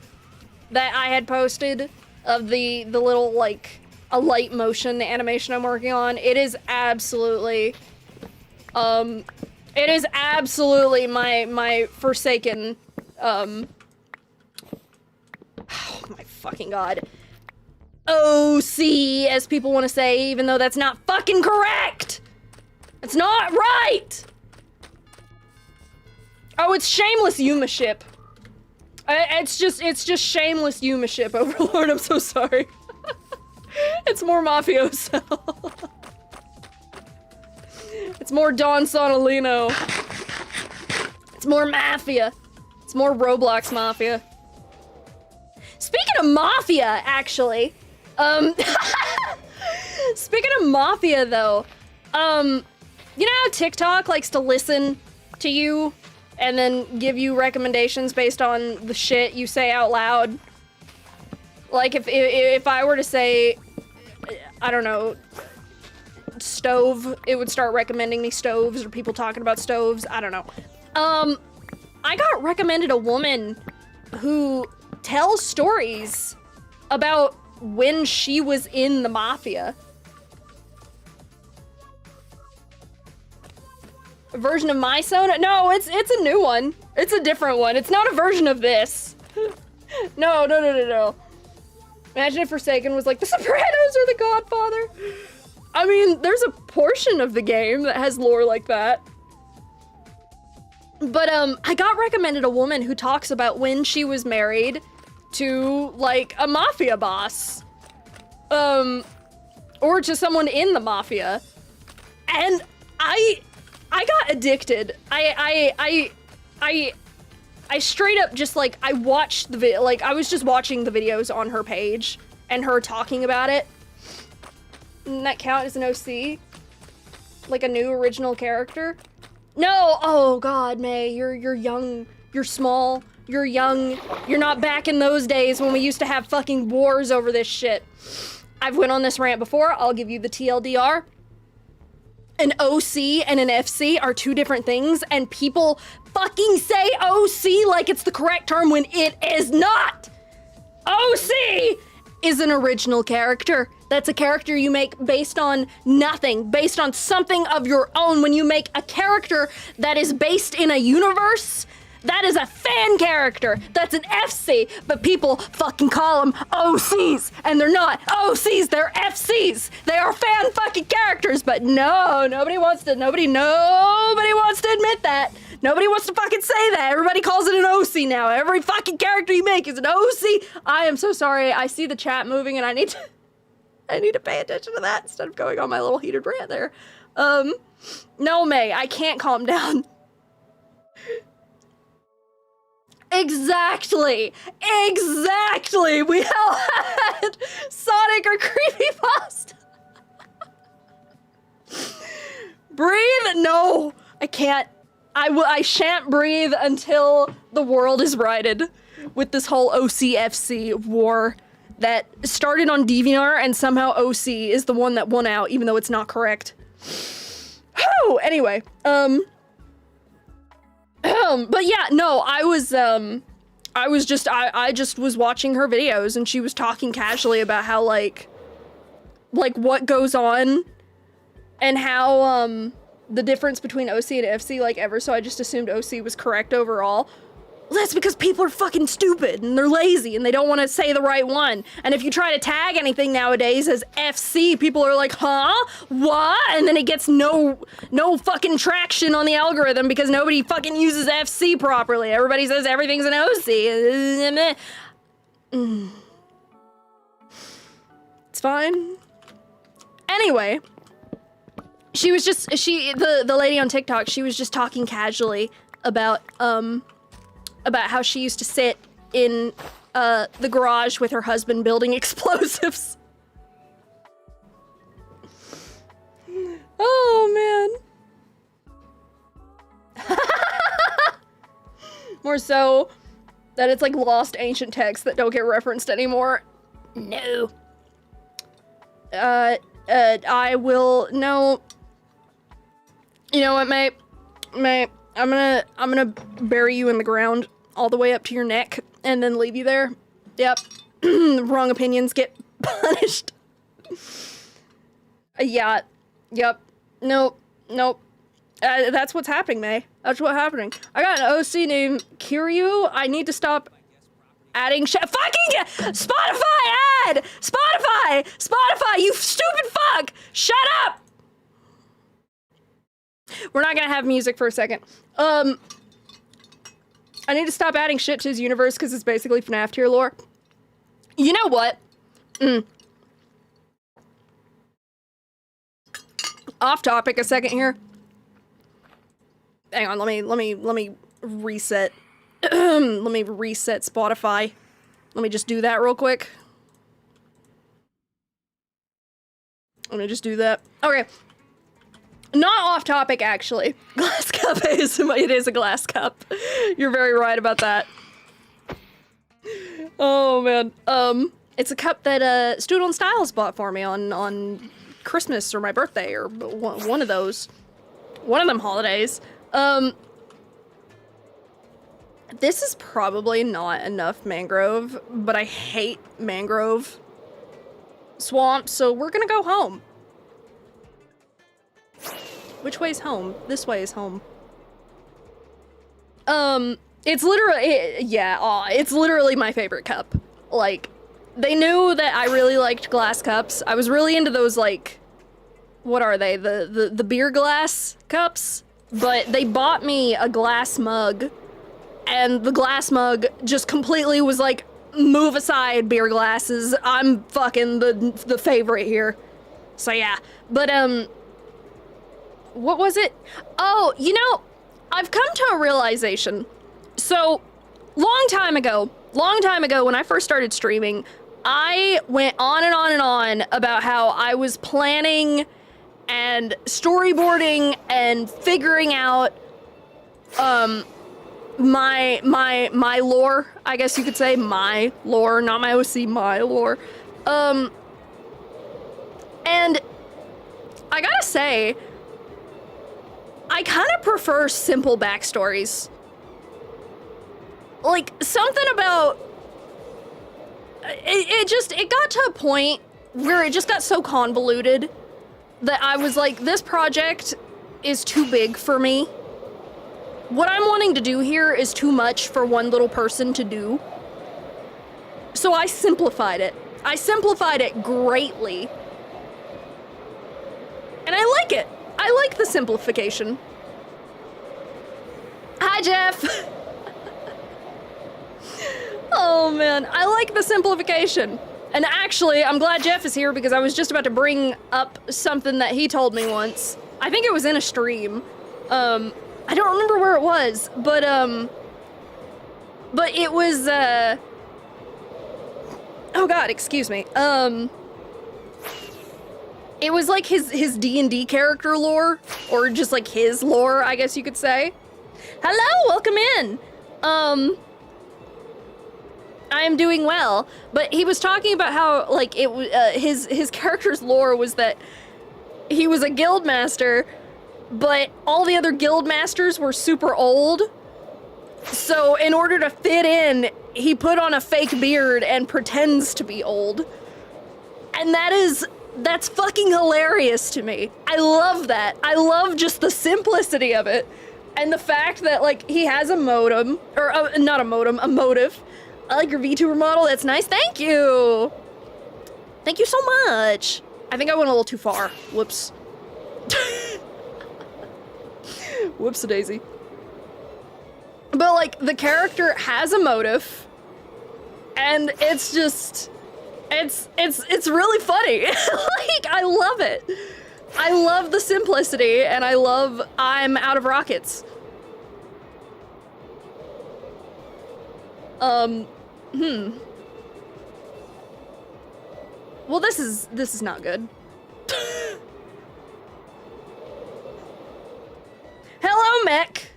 that I had posted of the little, like, a light motion animation I'm working on, it is absolutely, my forsaken, oh my fucking god. OC, as people want to say, even though that's not fucking correct! It's not right! Oh, it's shameless Yumaship. It's just shameless Yumaship, Overlord, I'm so sorry. It's more mafioso. It's more Don Sonolino. It's more mafia. It's more Roblox mafia. Speaking of mafia, actually, speaking of mafia, though, you know how TikTok likes to listen to you and then give you recommendations based on the shit you say out loud? Like, if I were to say, I don't know, stove, it would start recommending me stoves or people talking about stoves, I don't know. I got recommended a woman who tells stories about when she was in the mafia. A version of my Sona? No, it's a new one. It's a different one. It's not a version of this. No. Imagine if Forsaken was like, The Sopranos are the Godfather. I mean, there's a portion of the game that has lore like that. But, I got recommended a woman who talks about when she was married to, like, a mafia boss. Or to someone in the mafia. And I got addicted. I straight up just, like, I watched the video, like, I was just watching the videos on her page and her talking about it. Doesn't that count as an OC? Like a new original character? No! Oh god, May, you're young, you're small, you're young, you're not back in those days when we used to have fucking wars over this shit. I've went on this rant before, I'll give you the TLDR. An OC and an FC are two different things, and people fucking say OC like it's the correct term when it is not! OC is an original character. That's a character you make based on nothing, based on something of your own. When you make a character that is based in a universe, that is a fan character. That's an FC, but people fucking call them OCs, and they're not OCs, they're FCs. They are fan fucking characters, but no, nobody wants to admit that. Nobody wants to fucking say that. Everybody calls it an OC now. Every fucking character you make is an OC. I am so sorry. I see the chat moving and I need to pay attention to that instead of going on my little heated rant there. No, May, I can't calm down. Exactly! We all had Sonic or Creepypasta. Breathe? No, I can't. I shan't breathe until the world is righted with this whole OCFC war that started on DeviantArt, and somehow OC is the one that won out, even though it's not correct. Oh, anyway, but yeah, no, I just was watching her videos, and she was talking casually about how, like what goes on, and how, the difference between OC and FC, like, ever so I just assumed OC was correct overall. Well, that's because people are fucking stupid, and they're lazy, and they don't want to say the right one. And if you try to tag anything nowadays as FC, people are like, huh? What? And then it gets no fucking traction on the algorithm because nobody fucking uses FC properly. Everybody says everything's an OC. It's fine. Anyway, the lady on TikTok, she was just talking casually about how she used to sit in the garage with her husband building explosives. Oh man. More so that it's like lost ancient texts that don't get referenced anymore. No. I will, no. You know what, mate? Mate, I'm gonna bury you in the ground all the way up to your neck and then leave you there. Yep. Wrong opinions get punished. Yeah. Yep. Nope. That's what's happening, May. That's what's happening. I got an OC named Kiryu. I need to stop adding fucking Spotify ad! Spotify, you stupid fuck! Shut up! We're not gonna have music for a second. I need to stop adding shit to his universe because it's basically FNAF tier lore. You know what? Off topic a second here. Hang on, let me reset. Let me reset Spotify. Let me just do that real quick. Let me just do that. Okay. Not off topic, actually. Glass cup it is a glass cup. You're very right about that. Oh, man. It's a cup that, Student on Styles bought for me on Christmas or my birthday or one of those. One of them holidays. This is probably not enough mangrove, but I hate mangrove swamp, so we're gonna go home. Which way's home? This way is home. It's literally, it's literally my favorite cup. Like, they knew that I really liked glass cups. I was really into those, like, what are they? The beer glass cups? But they bought me a glass mug, and the glass mug just completely was like, move aside, beer glasses. I'm fucking the favorite here. So yeah, but what was it? Oh, you know, I've come to a realization. So, long time ago, when I first started streaming, I went on and on and on about how I was planning and storyboarding and figuring out my lore, I guess you could say. My lore, not my OC, my lore. And I gotta say, I kind of prefer simple backstories. Like, something about it got to a point where it just got so convoluted that I was like, this project is too big for me. What I'm wanting to do here is too much for one little person to do. So I simplified it. I simplified it greatly. And I like it. I like the simplification. Hi, Jeff. Oh man, I like the simplification. And actually, I'm glad Jeff is here because I was just about to bring up something that he told me once. I think it was in a stream. I don't remember where it was, but it was, oh god, excuse me. It was like his D&D character lore, or just like his lore, I guess you could say. Hello, welcome in. I am doing well, but he was talking about how, like, it his character's lore was that he was a guild master, but all the other guild masters were super old. So in order to fit in, he put on a fake beard and pretends to be old. And that's fucking hilarious to me. I love that. I love just the simplicity of it. And the fact that, like, he has a modem, or not a modem, a motive. I like your VTuber model, that's nice, thank you! Thank you so much! I think I went a little too far, whoops. Whoops-a-daisy. But, like, the character has a motive, and it's just, it's really funny. Like, I love it. I love the simplicity, and I love I'm out of rockets. Well, this is not good. Hello, mech.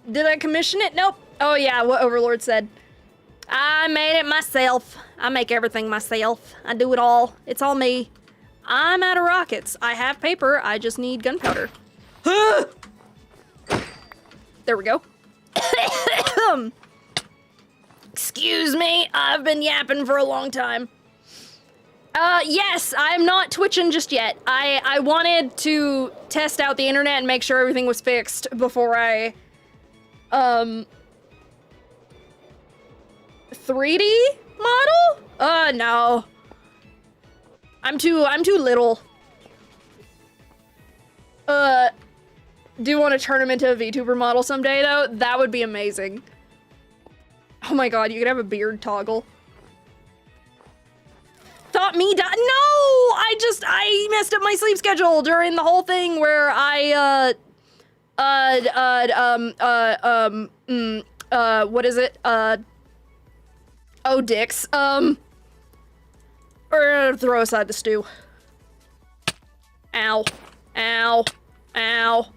Did I commission it? Nope. Oh yeah, what Overlord said. I made it myself. I make everything myself. I do it all. It's all me. I'm out of rockets. I have paper. I just need gunpowder. There we go. Excuse me, I've been yapping for a long time. Yes, I'm not twitching just yet. I wanted to test out the internet and make sure everything was fixed before I, 3D model? No. I'm too little. Do you want to turn him into a VTuber model someday, though? That would be amazing. Oh my god, you could have a beard toggle. Thought me die- No! I messed up my sleep schedule during the whole thing where what is it? Oh, dicks. Or throw aside the stew. Ow. Ow. Ow.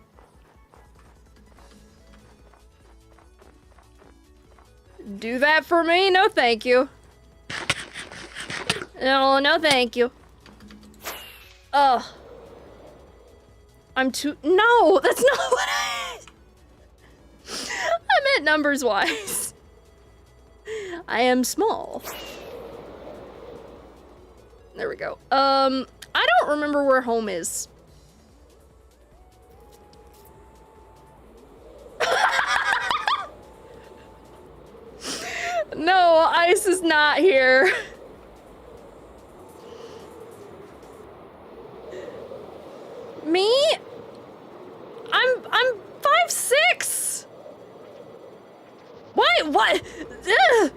Do that for me? No, thank you. No, no, thank you. Ugh. I'm too- No, that's not what I meant numbers-wise. I am small. There we go. I don't remember where home is. No, Ice is not here. Me? I'm 5'6". What? Ugh.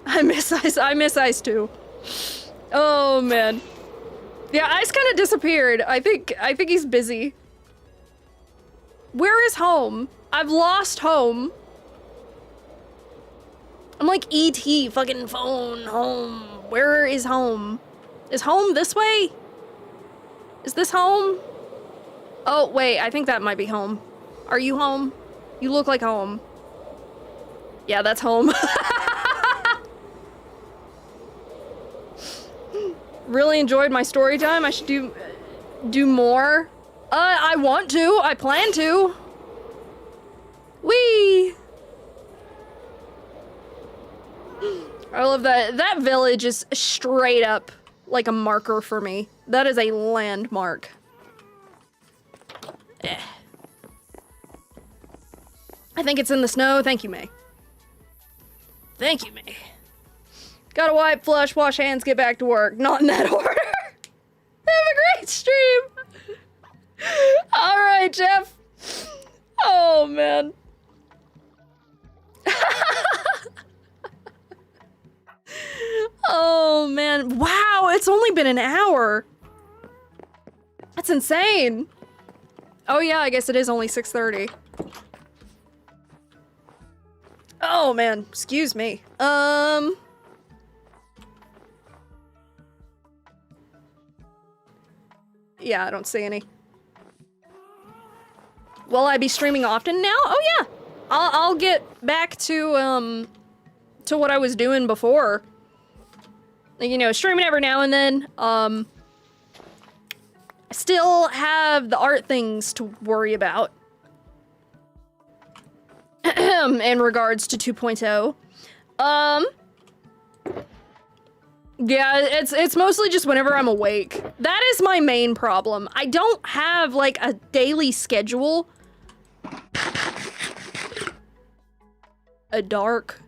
I miss Ice too. Oh man. Yeah, Ice kind of disappeared. I think he's busy. Where is home? I've lost home. I'm like E.T. fucking phone home. Where is home? Is home this way? Is this home? Oh, wait, I think that might be home. Are you home? You look like home. Yeah, that's home. Really enjoyed my story time. I should do more. I want to. I plan to. Whee! I love that. That village is straight up like a marker for me. That is a landmark. Eh. I think it's in the snow. Thank you, May. Thank you, May. Gotta wipe, flush, wash hands, get back to work. Not in that order. Have a great stream. All right, Jeff. Oh, man. Oh, man. Wow, it's only been an hour. That's insane. Oh, yeah, I guess it is only 6:30. Oh, man. Excuse me. Yeah, I don't see any. Will I be streaming often now? Oh, yeah. I'll get back to what I was doing before. You know, streaming every now and then. I still have the art things to worry about. In regards to 2.0. Yeah, it's mostly just whenever I'm awake. That is my main problem. I don't have, like, a daily schedule. A dark.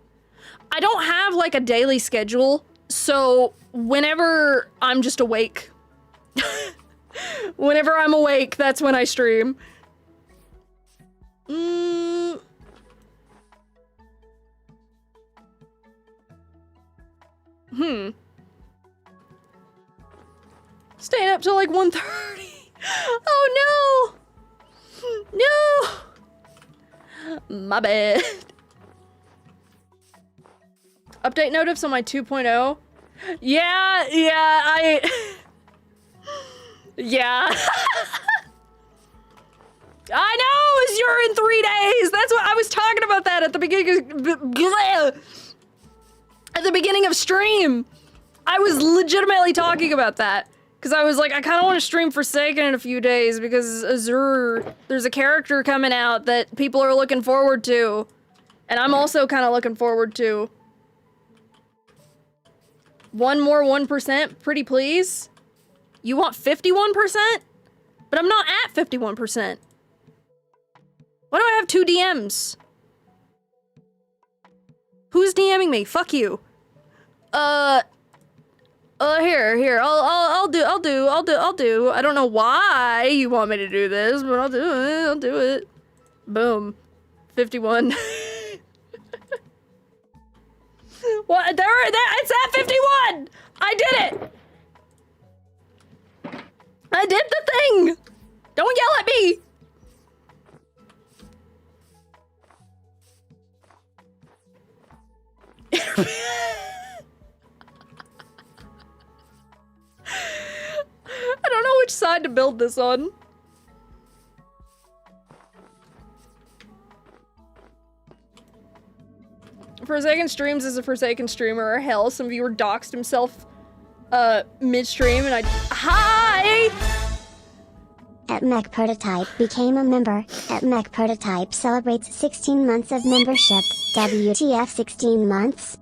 I don't have, like, a daily schedule, so whenever I'm just awake. Whenever I'm awake, that's when I stream. Staying up till like 1:30. Oh no! No! My bad. Update notifs on my 2.0. Yeah, yeah. I know, it's you're in 3 days. That's what I was talking about that at the beginning of stream. I was legitimately talking about that. Because I was like, I kind of want to stream Forsaken in a few days because Azure, there's a character coming out that people are looking forward to. And I'm also kind of looking forward to. One more 1%, pretty please. You want 51%? But I'm not at 51%. Why do I have 2 DMs? Who's DMing me? Fuck you. Here. I'll do. I don't know why you want me to do this, but I'll do it. Boom. 51. What? It's at 51! I did it! I did the thing! Don't yell at me! I don't know which side to build this on. Forsaken streams as a Forsaken streamer are hell. Some viewer doxed himself mid-stream and Hi! Mech Prototype became a member. Mech Prototype celebrates 16 months of membership. WTF 16 months?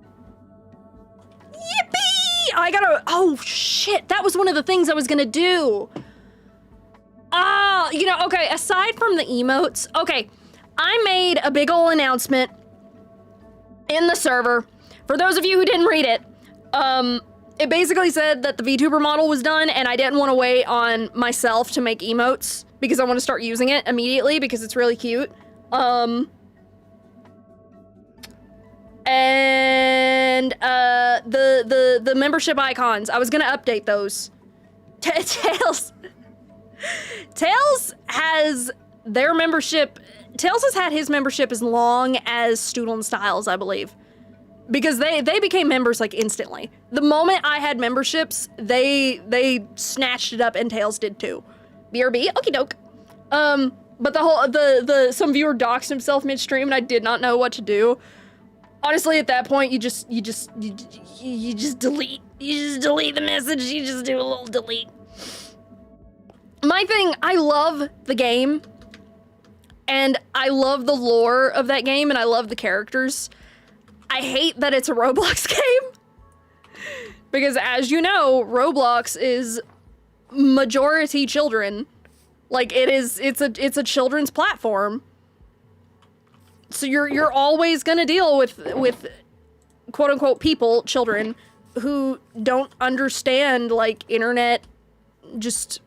Yippee! Oh shit, that was one of the things I was gonna do. You know, okay, aside from the emotes, okay, I made a big ol' announcement in the server For those of you who didn't read it, it basically said that the VTuber model was done and I didn't want to wait on myself to make emotes because I want to start using it immediately because it's really cute. And the membership icons, I was gonna update those. Tails has their membership. Tails has had his membership as long as Student Styles, I believe. Because they became members like instantly. The moment I had memberships, they snatched it up and Tails did too. BRB, okie doke. But some viewer doxed himself midstream and I did not know what to do. Honestly, at that point, you just delete. You just delete the message. You just do a little delete. My thing, I love the game, and I love the lore of that game, and I love the characters. I hate that it's a Roblox game, because as you know, Roblox is majority children. Like it's a children's platform. So you're always gonna deal with quote unquote people, children, who don't understand like internet, just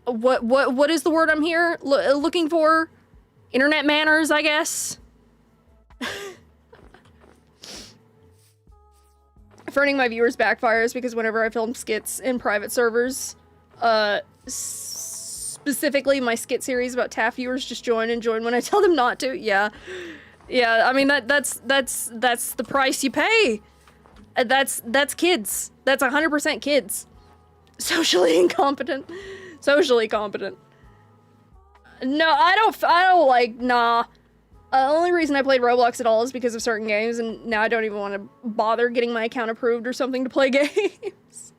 what is the word I'm here looking for? Internet manners, I guess. Ferning my viewers backfires because whenever I film skits in private servers, specifically my skit series about TAF viewers just join when I tell them not to. Yeah, I mean that's the price you pay. That's kids. That's 100% kids. Socially incompetent. Socially competent. No, I don't like, nah. The only reason I played Roblox at all is because of certain games, and now I don't even want to bother getting my account approved or something to play games.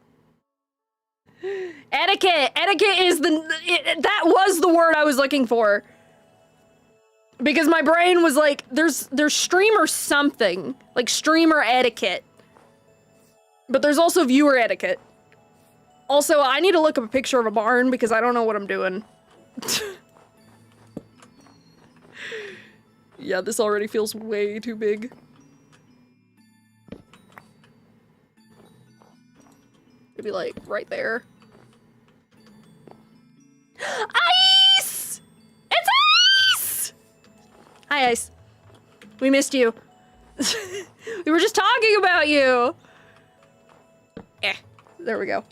Etiquette! Etiquette is that was the word I was looking for. Because my brain was like, there's streamer something. Like streamer etiquette. But there's also viewer etiquette. Also, I need to look up a picture of a barn because I don't know what I'm doing. Yeah, this already feels way too big. It'd be like right there. Ice! It's Ice! Hi, Ice. We missed you. We were just talking about you. There we go.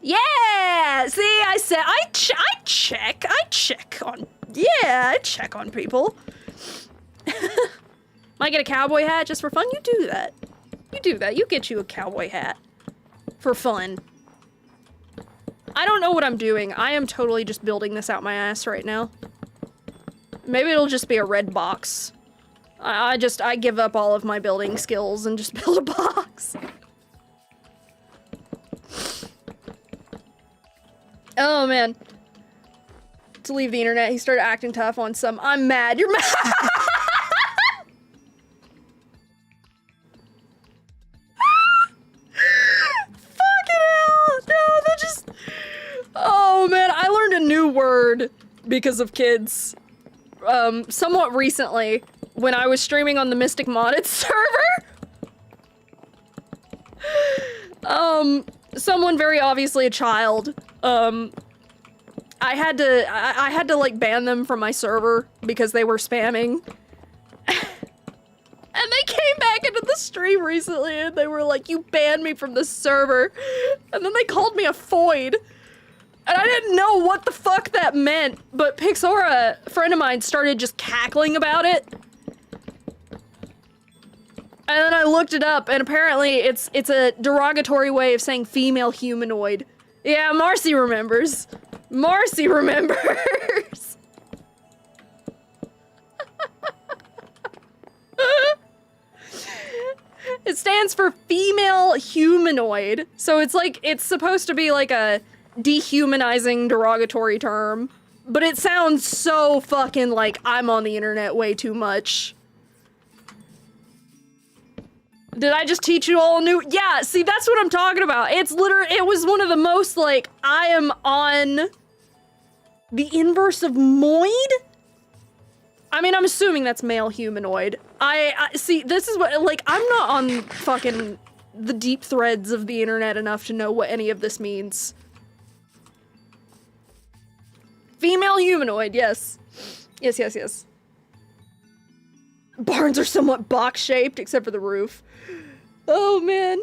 Yeah! See, I said, I check on people. Might get a cowboy hat just for fun? You do that. You do that. You get you a cowboy hat. For fun. I don't know what I'm doing. I am totally just building this out my ass right now. Maybe it'll just be a red box. I give up all of my building skills and just build a box. Oh man. To leave the internet, he started acting tough on some. I'm mad. You're mad. Fucking hell. No, that just. Oh man, I learned a new word because of kids. Somewhat recently when I was streaming on the Mystic Modded server. Someone very obviously a child. I had to like ban them from my server because they were spamming. And they came back into the stream recently and they were like, you banned me from the server. And then they called me a foid. And I didn't know what the fuck that meant, but Pixora, a friend of mine, started just cackling about it. And then I looked it up and apparently it's a derogatory way of saying female humanoid. Yeah, Marcy remembers. Marcy remembers. It stands for female humanoid. So it's like, it's supposed to be like a dehumanizing derogatory term. But it sounds so fucking like I'm on the internet way too much. Did I just teach you all new? Yeah, see, that's what I'm talking about. It's literally, it was one of the most like, I am on the inverse of moid? I mean, I'm assuming that's male humanoid. I see, this is what, like, I'm not on fucking the deep threads of the internet enough to know what any of this means. Female humanoid, yes. Yes, yes, yes. Barns are somewhat box-shaped, except for the roof. Oh, man.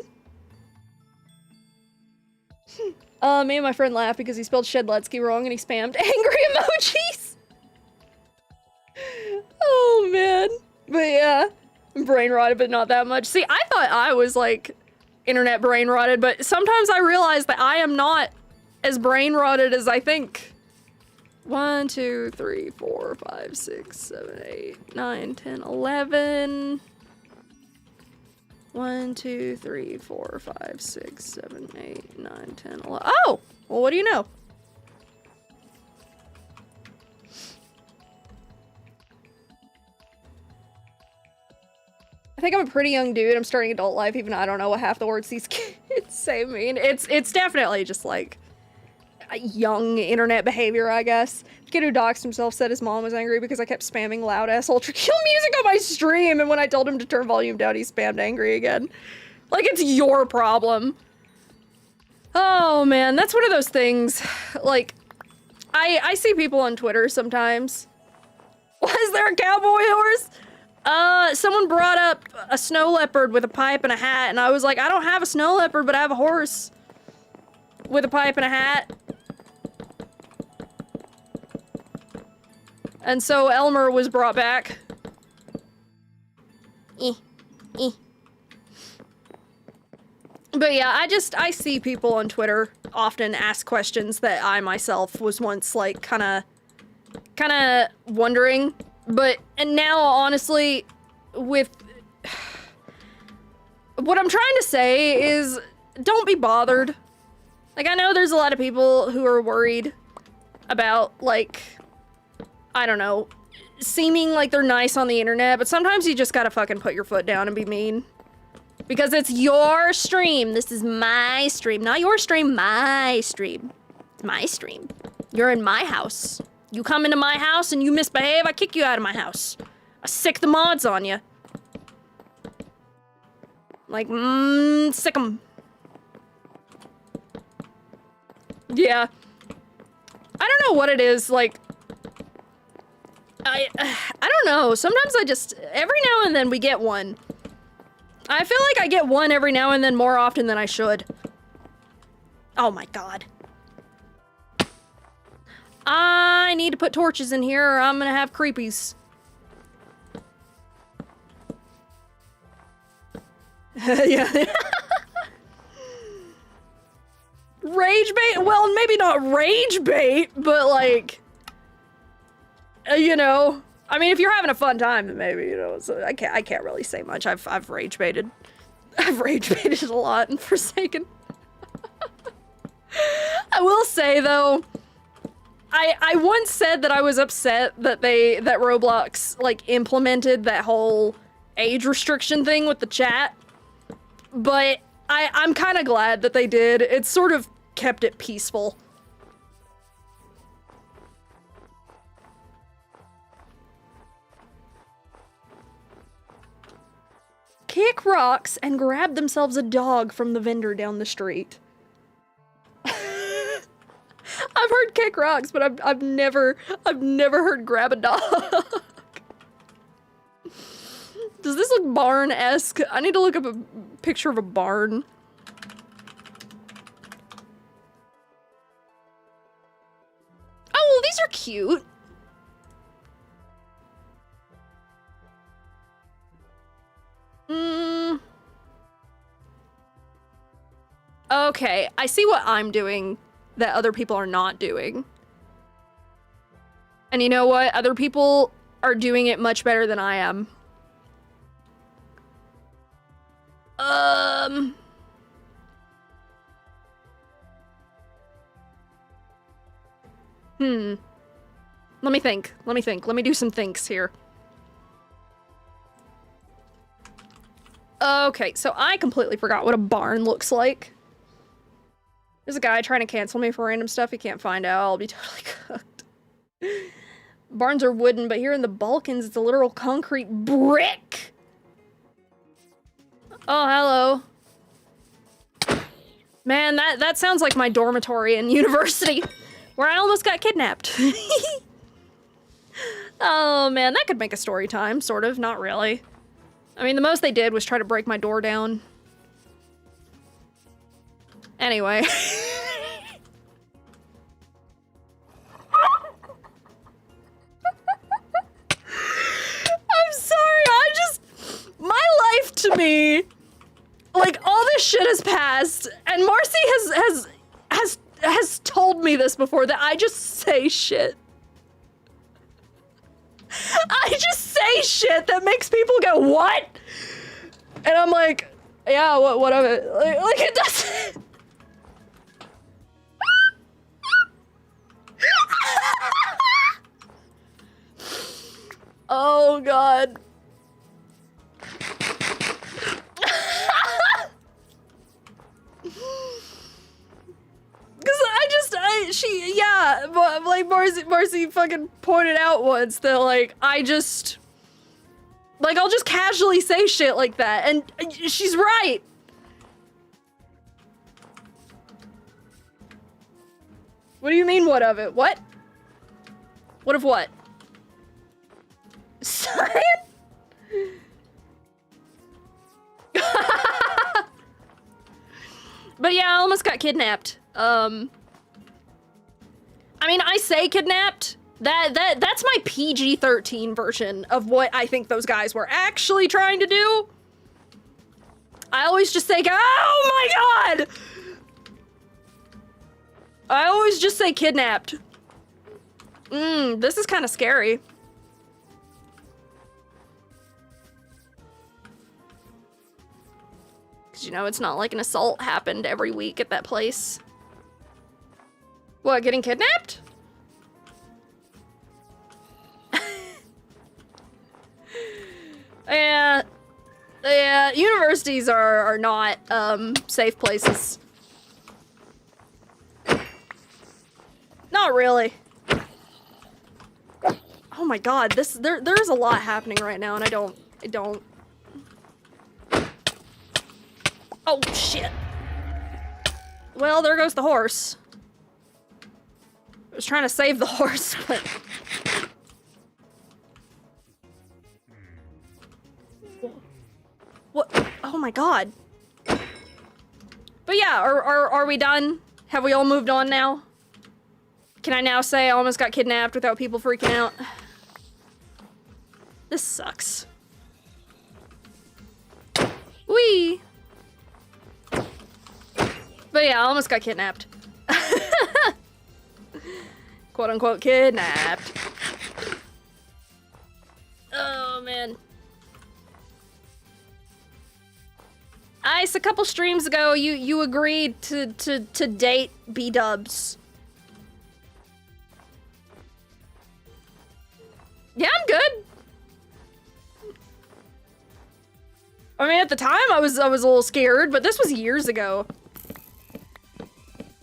Me and my friend laughed because he spelled Shedletsky wrong and he spammed angry emojis. Oh, man. But yeah, I'm brain rotted, but not that much. See, I thought I was, like, internet brain rotted, but sometimes I realize that I am not as brain rotted as I think. 1, 2, 3, 4, 5, 6, 7, 8, 9, 10, 11. 1, 2, 3, 4, 5, 6, 7, 8, 9, 10, 11. Oh! Well, what do you know? I think I'm a pretty young dude. I'm starting adult life, even though I don't know what half the words these kids say mean. It's definitely just like a young internet behavior, I guess. The kid who doxed himself said his mom was angry because I kept spamming loud-ass Ultra Kill music on my stream, and when I told him to turn volume down, he spammed angry again. Like, it's your problem. Oh, man, that's one of those things. Like, I see people on Twitter sometimes. Why is there a cowboy horse? Someone brought up a snow leopard with a pipe and a hat, and I was like, I don't have a snow leopard, but I have a horse with a pipe and a hat. And so Elmer was brought back. But yeah, I see people on Twitter often ask questions that I myself was once like kinda wondering. And now honestly, with what I'm trying to say is don't be bothered. Like, I know there's a lot of people who are worried about, like, I don't know, seeming like they're nice on the internet, but sometimes you just gotta fucking put your foot down and be mean. Because it's your stream. This is my stream. Not your stream, my stream. It's my stream. You're in my house. You come into my house and you misbehave, I kick you out of my house. I sick the mods on you. Like, sick 'em. Yeah. I don't know what it is, like, I don't know. Sometimes I just, every now and then we get one. I feel like I get one every now and then more often than I should. Oh my god. I need to put torches in here or I'm gonna have creepies. Yeah. Rage bait? Well, maybe not rage bait, but like, you know, I mean, if you're having a fun time, then maybe, you know, so I can't really say much. I've rage baited. I've rage baited a lot in Forsaken. I will say though, I once said that I was upset that that Roblox like implemented that whole age restriction thing with the chat, but I'm kind of glad that they did. It sort of kept it peaceful. Kick rocks and grab themselves a dog from the vendor down the street. I've heard kick rocks, but I've never heard grab a dog. Does this look barn-esque? I need to look up a picture of a barn. Oh, well, these are cute. Okay, I see what I'm doing that other people are not doing. And you know what? Other people are doing it much better than I am. Let me think. Let me do some thinks here. Okay, so I completely forgot what a barn looks like. There's a guy trying to cancel me for random stuff he can't find out. I'll be totally cooked. Barns are wooden, but here in the Balkans, it's a literal concrete brick. Oh, hello. Man, that sounds like my dormitory in university, where I almost got kidnapped. Oh man, that could make a story time, sort of, not really. I mean, the most they did was try to break my door down. Anyway. I'm sorry, my life to me, like, all this shit has passed, and Marcy has told me this before, that I just say shit. I just say shit that makes people go, what? And I'm like, yeah, what of it? Like it doesn't. Oh, God. Yeah, but like Marcy fucking pointed out once that like I'll just casually say shit like that, and she's right. What do you mean, what of it? What? What of what? Son? But yeah, I almost got kidnapped. I mean, I say kidnapped. That's my PG-13 version of what I think those guys were actually trying to do. I always just say, oh my God! I always just say kidnapped. This is kind of scary. Cause you know, it's not like an assault happened every week at that place. What, getting kidnapped? Yeah, universities are not, safe places. Not really. Oh my God, there's a lot happening right now, and I don't. Oh, shit. Well, there goes the horse. I was trying to save the horse, but... What? Oh my God. But yeah, are we done? Have we all moved on now? Can I now say I almost got kidnapped without people freaking out? This sucks. Whee! But yeah, I almost got kidnapped. Quote unquote kidnapped. Oh man. Ice, a couple streams ago, you agreed to date B-dubs. Yeah, I'm good. I mean, at the time, I was a little scared, but this was years ago.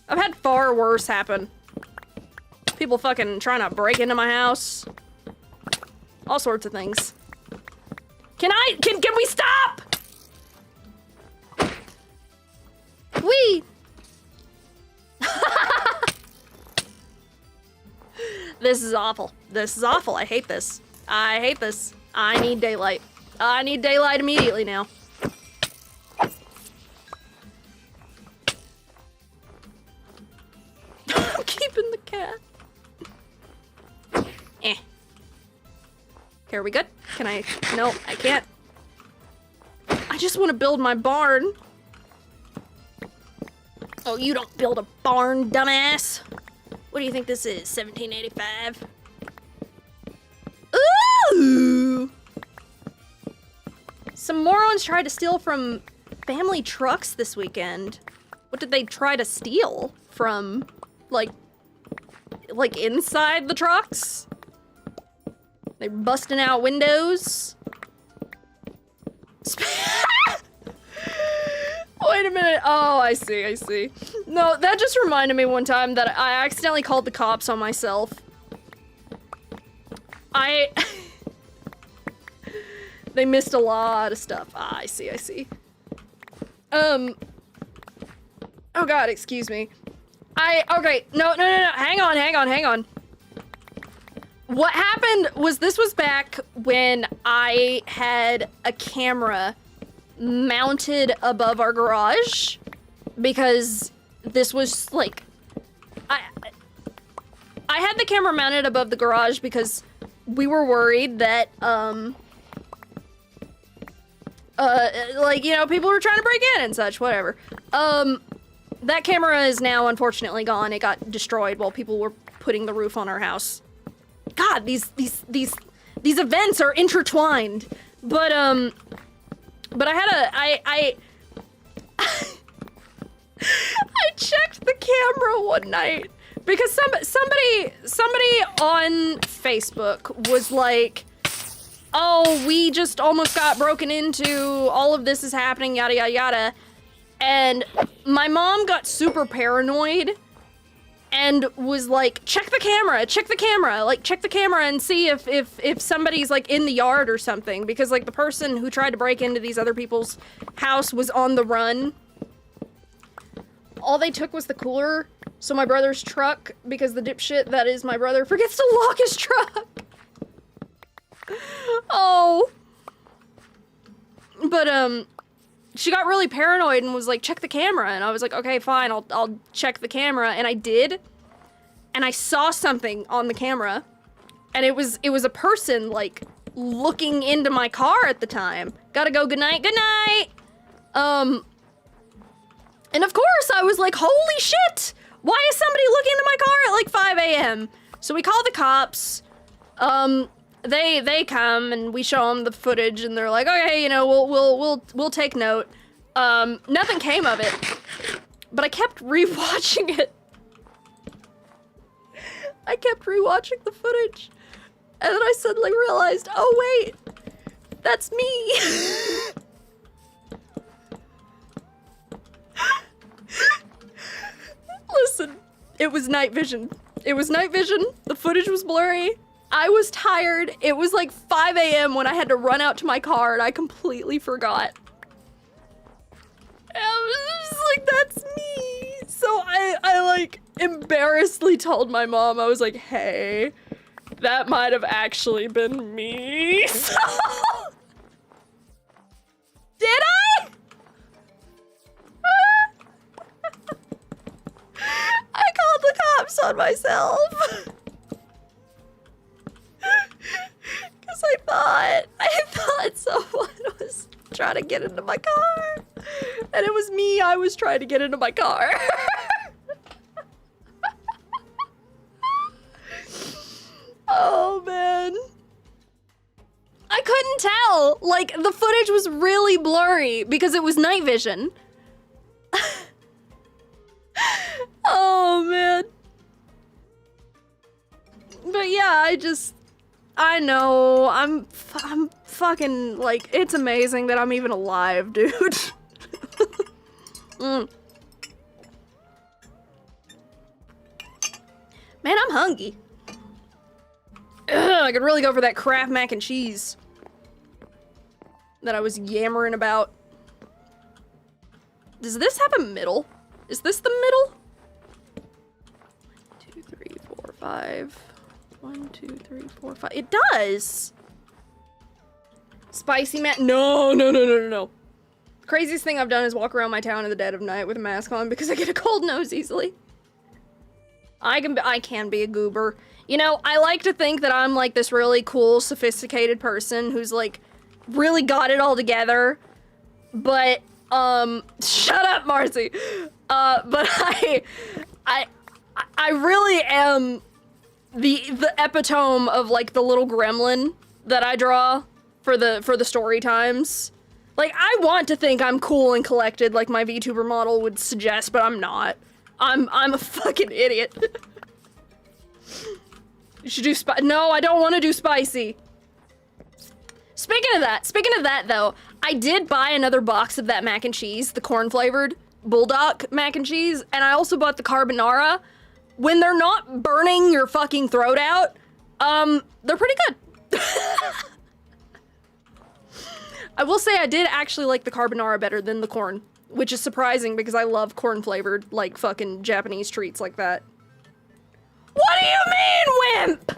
I've had far worse happen. People fucking trying to break into my house. All sorts of things. Can we stop? Wee! This is awful. This is awful. I hate this. I hate this. I need daylight. I need daylight immediately now. I'm keeping the cat. Eh. Okay, are we good? Can I? No, I can't. I just want to build my barn. Oh, you don't build a barn, dumbass. What do you think this is, 1785? Ooh! Some morons tried to steal from family trucks this weekend. What did they try to steal from? Like inside the trucks? They busting out windows? Wait a minute. Oh, I see. No, that just reminded me one time that I accidentally called the cops on myself. They missed a lot of stuff. Ah, I see. Oh god, excuse me. Okay, no, hang on. What happened was this was back when I had a camera mounted above our garage, because this was like, I had the camera mounted above the garage because we were worried that, like, you know, people were trying to break in and such, whatever. That camera is now unfortunately gone. It got destroyed while people were putting the roof on our house. God, these events are intertwined. But I had I checked the camera one night because somebody on Facebook was like, oh, we just almost got broken into, all of this is happening, yada yada yada. And my mom got super paranoid and was like, check the camera, like check the camera and see if somebody's like in the yard or something, because like the person who tried to break into these other people's house was on the run. All they took was the cooler, so my brother's truck, because the dipshit that is my brother forgets to lock his truck. Oh. But she got really paranoid and was like, check the camera, and I was like, okay, fine, I'll check the camera, and I did, and I saw something on the camera, and it was a person like looking into my car at the time. Gotta go, good night. And of course I was like, holy shit, why is somebody looking into my car at like 5 a.m? So we call the cops. They come and we show them the footage and they're like, okay, you know, we'll take note. Nothing came of it, but I kept rewatching it. I kept rewatching the footage, and then I suddenly realized, oh wait, that's me. Listen, it was night vision. The footage was blurry. I was tired. It was like 5 a.m. when I had to run out to my car, and I completely forgot. And I was just like, that's me. So I like embarrassedly told my mom, I was like, hey, that might have actually been me. So did I? I called the cops on myself. Because I thought someone was trying to get into my car. And it was me, I was trying to get into my car. Oh, man. I couldn't tell. Like, the footage was really blurry because it was night vision. Oh, man. But yeah, I know, I'm fucking, like, it's amazing that I'm even alive, dude. Man, I'm hungry. Ugh, I could really go for that Kraft mac and cheese that I was yammering about. Does this have a middle? Is this the middle? 1, 2, 3, 4, 5. 1, 2, 3, 4, 5. It does! Spicy mac. No. The craziest thing I've done is walk around my town in the dead of night with a mask on because I get a cold nose easily. I can be a goober. You know, I like to think that I'm like this really cool, sophisticated person who's like really got it all together. But, shut up, Marcy. But I really am the epitome of like the little gremlin that I draw for the story times. Like, I want to think I'm cool and collected like my VTuber model would suggest, but I'm not. I'm a fucking idiot. You should do no, I don't want to do spicy. Speaking of that though, I did buy another box of that mac and cheese, the corn flavored bulldog mac and cheese, and I also bought the carbonara. When they're not burning your fucking throat out, They're pretty good. I will say I did actually like the carbonara better than the corn, which is surprising because I love corn flavored, like, fucking Japanese treats like that. What do you mean, wimp?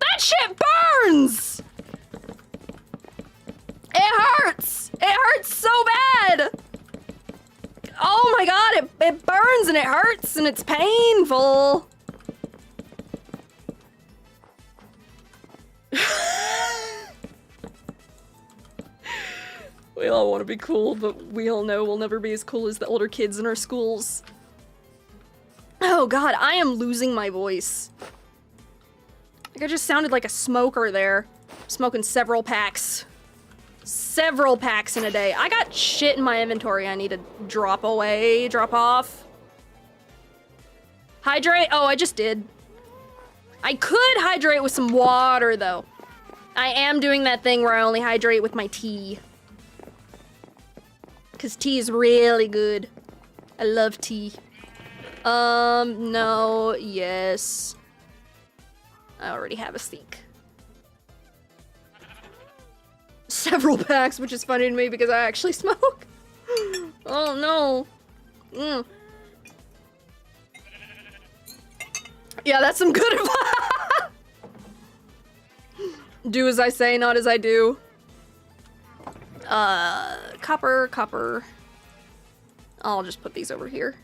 That shit burns! It hurts! It hurts so bad! Oh my god, it burns and it hurts and it's painful. We all want to be cool, but we all know we'll never be as cool as the older kids in our schools. Oh god, I am losing my voice. Like I just sounded like a smoker there. Smoking several packs. Several packs in a day. I got shit in my inventory I need to drop away, drop off. Hydrate? Oh, I just did. I could hydrate with some water, though. I am doing that thing where I only hydrate with my tea. Because tea is really good. I love tea. No, yes. I already have a steak. Several packs, which is funny to me because I actually smoke. Oh no. Yeah, that's some good advice. Do as I say, not as I do. Copper. I'll just put these over here.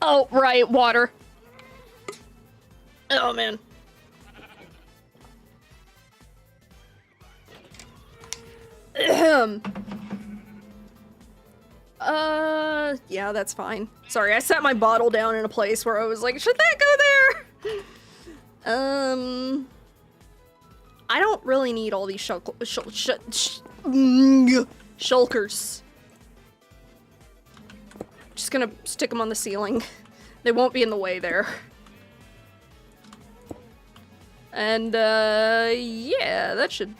Oh, right, water. Oh, man. Yeah, that's fine. Sorry, I set my bottle down in a place where I was like, should that go there? I don't really need all these shulkers. Just gonna stick them on the ceiling. They won't be in the way there. And, yeah, that should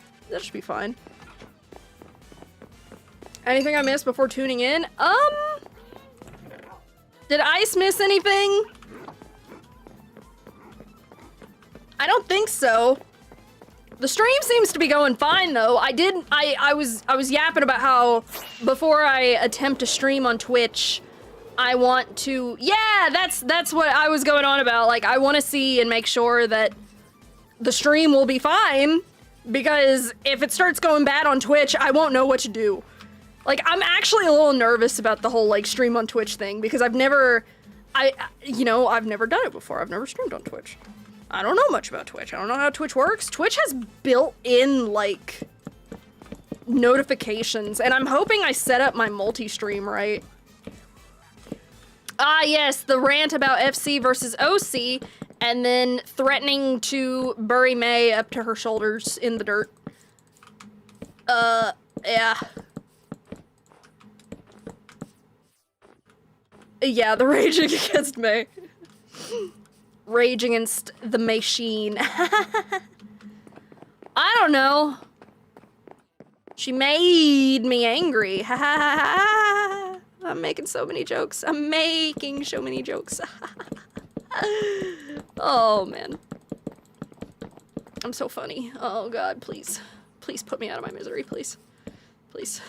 be fine. Anything I missed before tuning in? Did Ice miss anything? I don't think so. The stream seems to be going fine though. I was yapping about how before I attempt to stream on Twitch, I want to, yeah, that's what I was going on about. Like, I want to see and make sure that the stream will be fine, because if it starts going bad on Twitch, I won't know what to do. Like, I'm actually a little nervous about the whole, like, stream on Twitch thing, because I've never done it before. I've never streamed on Twitch. I don't know much about Twitch. I don't know how Twitch works. Twitch has built-in, like, notifications, and I'm hoping I set up my multi-stream right. Ah, yes, the rant about FC versus OC, and then threatening to bury May up to her shoulders in the dirt. Yeah. Yeah, the raging against May. Raging against the machine. I don't know. She made me angry. Ha ha ha ha. I'm making so many jokes. I'm making so many jokes. Oh, man. I'm so funny. Oh, God, please. Please put me out of my misery, please. Please.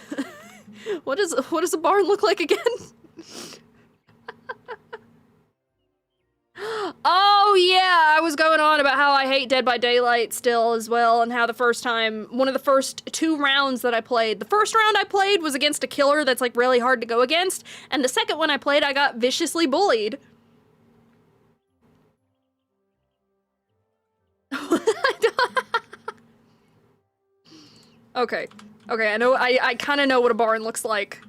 What does a barn look like again? Oh, yeah, I was going on about how I hate Dead by Daylight still as well, and how one of the first 2 rounds that I played, the first round I played was against a killer that's, like, really hard to go against, and the second one I played, I got viciously bullied. Okay, I know, I kind of know what a barn looks like.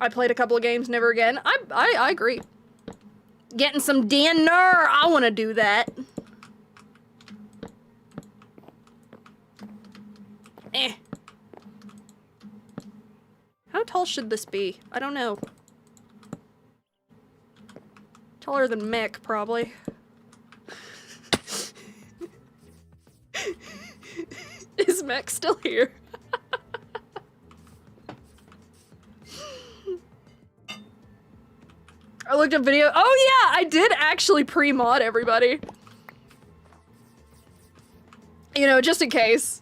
I played a couple of games, never again. I agree. Getting some dinner, I want to do that. How tall should this be? I don't know. Taller than Mick, probably. Is Mick still here? I looked up video. Oh yeah, I did actually pre-mod everybody. You know, just in case.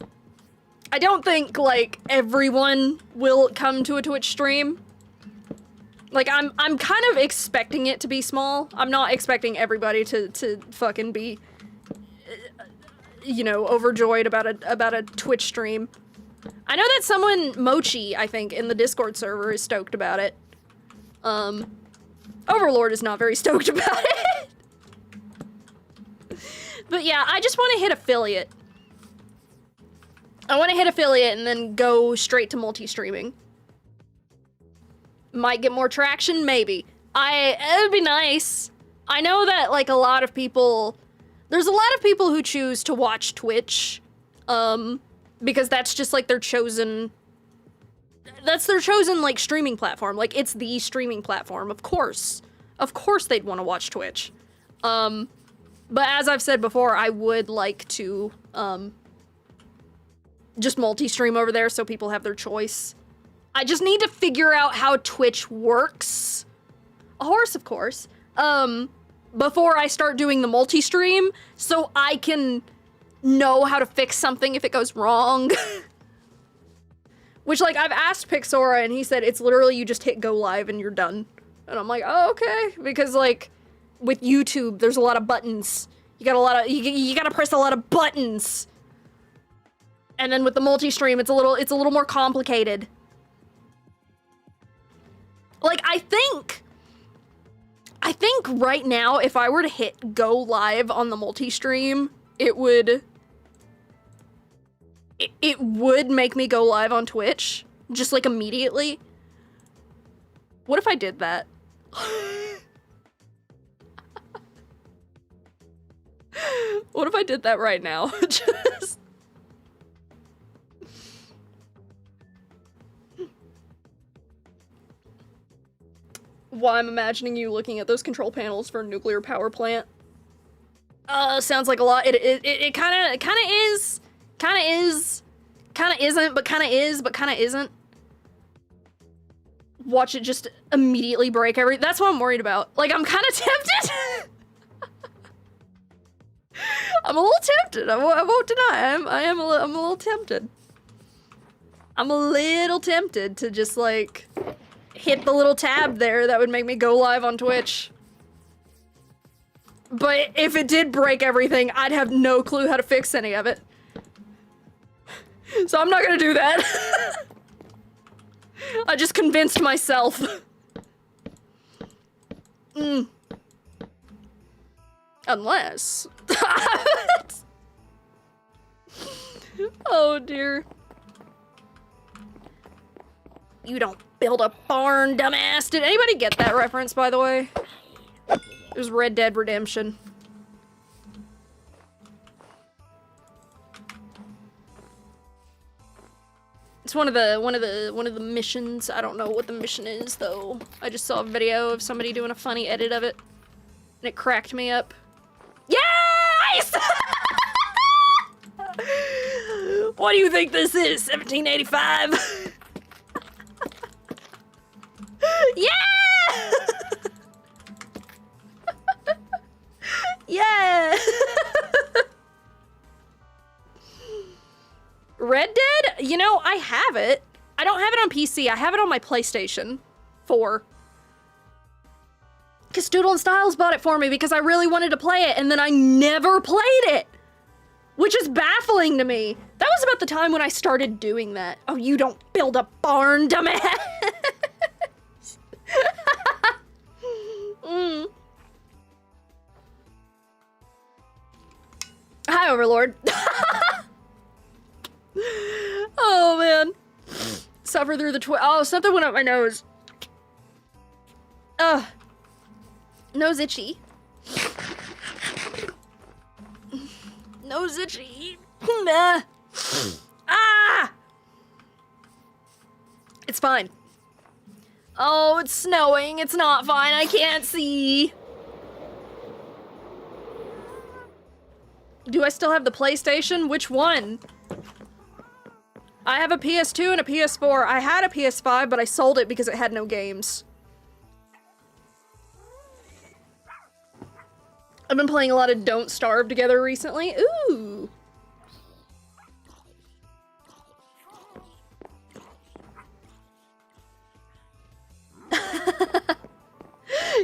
I don't think, like, everyone will come to a Twitch stream. Like, I'm kind of expecting it to be small. I'm not expecting everybody to fucking be, you know, overjoyed about a Twitch stream. I know that someone, Mochi, I think, in the Discord server is stoked about it. Overlord is not very stoked about it. But yeah, I just want to hit affiliate. I want to hit affiliate and then go straight to multi-streaming. Might get more traction, maybe. It would be nice. I know that, like, a lot of people, there's a lot of people who choose to watch Twitch, because that's just, like, their chosen, like, streaming platform. Like, it's the streaming platform, of course. Of course they'd want to watch Twitch. But as I've said before, I would like to, just multi-stream over there so people have their choice. I just need to figure out how Twitch works. A horse, of course. Before I start doing the multi-stream, so I can know how to fix something if it goes wrong. Which, like, I've asked Pixora and he said it's literally you just hit go live and you're done. And I'm like, oh, okay. Because, like, with YouTube, there's a lot of buttons. You gotta press a lot of buttons. And then with the multi-stream, it's a little more complicated. Like, I think right now, if I were to hit go live on the multi-stream, it would make me go live on Twitch, just like immediately. What if I did that? What if I did that right now? Just... Why I'm imagining you looking at those control panels for a nuclear power plant. Sounds like a lot. It kinda is, kinda isn't, but kinda is, but kinda isn't. Watch it just immediately break that's what I'm worried about. Like, I'm kinda tempted. I'm a little tempted, I won't deny, I'm a little tempted. I'm a little tempted to just, like, hit the little tab there that would make me go live on Twitch. But if it did break everything, I'd have no clue how to fix any of it. So I'm not gonna do that. I just convinced myself. Unless... Oh dear. You don't build a barn, dumbass. Did anybody get that reference, by the way? It was Red Dead Redemption. It's one of the missions. I don't know what the mission is though. I just saw a video of somebody doing a funny edit of it, and it cracked me up. Yes! What do you think this is? 1785? Yeah! Yeah! Red Dead? You know, I have it. I don't have it on PC. I have it on my PlayStation 4. Because Doodle and Styles bought it for me because I really wanted to play it, and then I never played it! Which is baffling to me. That was about the time when I started doing that. Oh, you don't build a barn, dumbass! Hi, Overlord. Oh, man. Suffer through the oh, something went up my nose. Ugh. Nose itchy. Nose itchy. Ah! It's fine. Oh, it's snowing. It's not fine. I can't see. Do I still have the PlayStation? Which one? I have a PS2 and a PS4. I had a PS5, but I sold it because it had no games. I've been playing a lot of Don't Starve together recently. Ooh.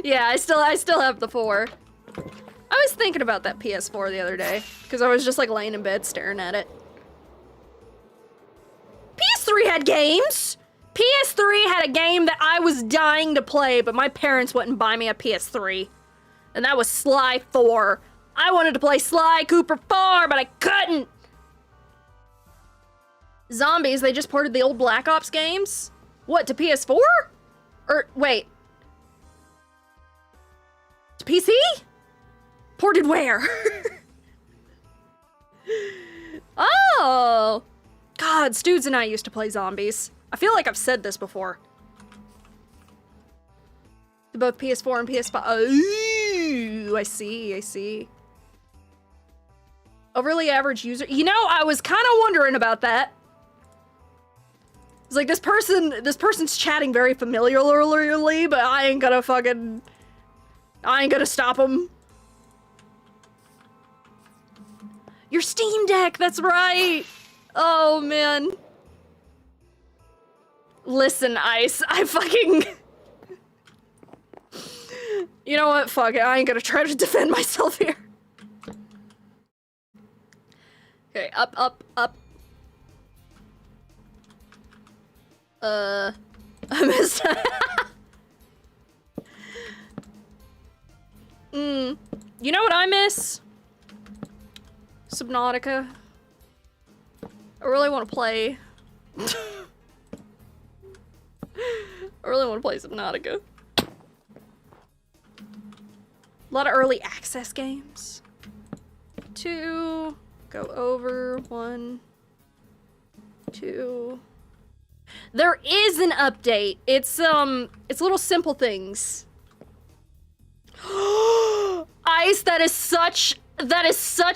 Yeah, I still have the 4. I was thinking about that PS4 the other day because I was just like laying in bed staring at it. PS3 had games. PS3 had a game that I was dying to play, but my parents wouldn't buy me a PS3. And that was Sly 4. I wanted to play Sly Cooper 4, but I couldn't. Zombies, they just ported the old Black Ops games? What, to PS4? Or, wait. To PC? Ported where? Oh! God, Studes and I used to play zombies. I feel like I've said this before. To both PS4 and PS5. Ooh, I see. Overly average user. You know, I was kind of wondering about that. It's like this person's chatting very familiarly, but I ain't gonna stop them. Your Steam Deck, that's right. Oh, man. Listen, Ice, I fucking... You know what? Fuck it. I ain't gonna try to defend myself here. Okay, up. I missed You know what I miss? Subnautica. I really want to play. I really want to play Subnautica. A lot of early access games. 2. Go over. 1. 2. There is an update. It's little simple things. Ice, that is such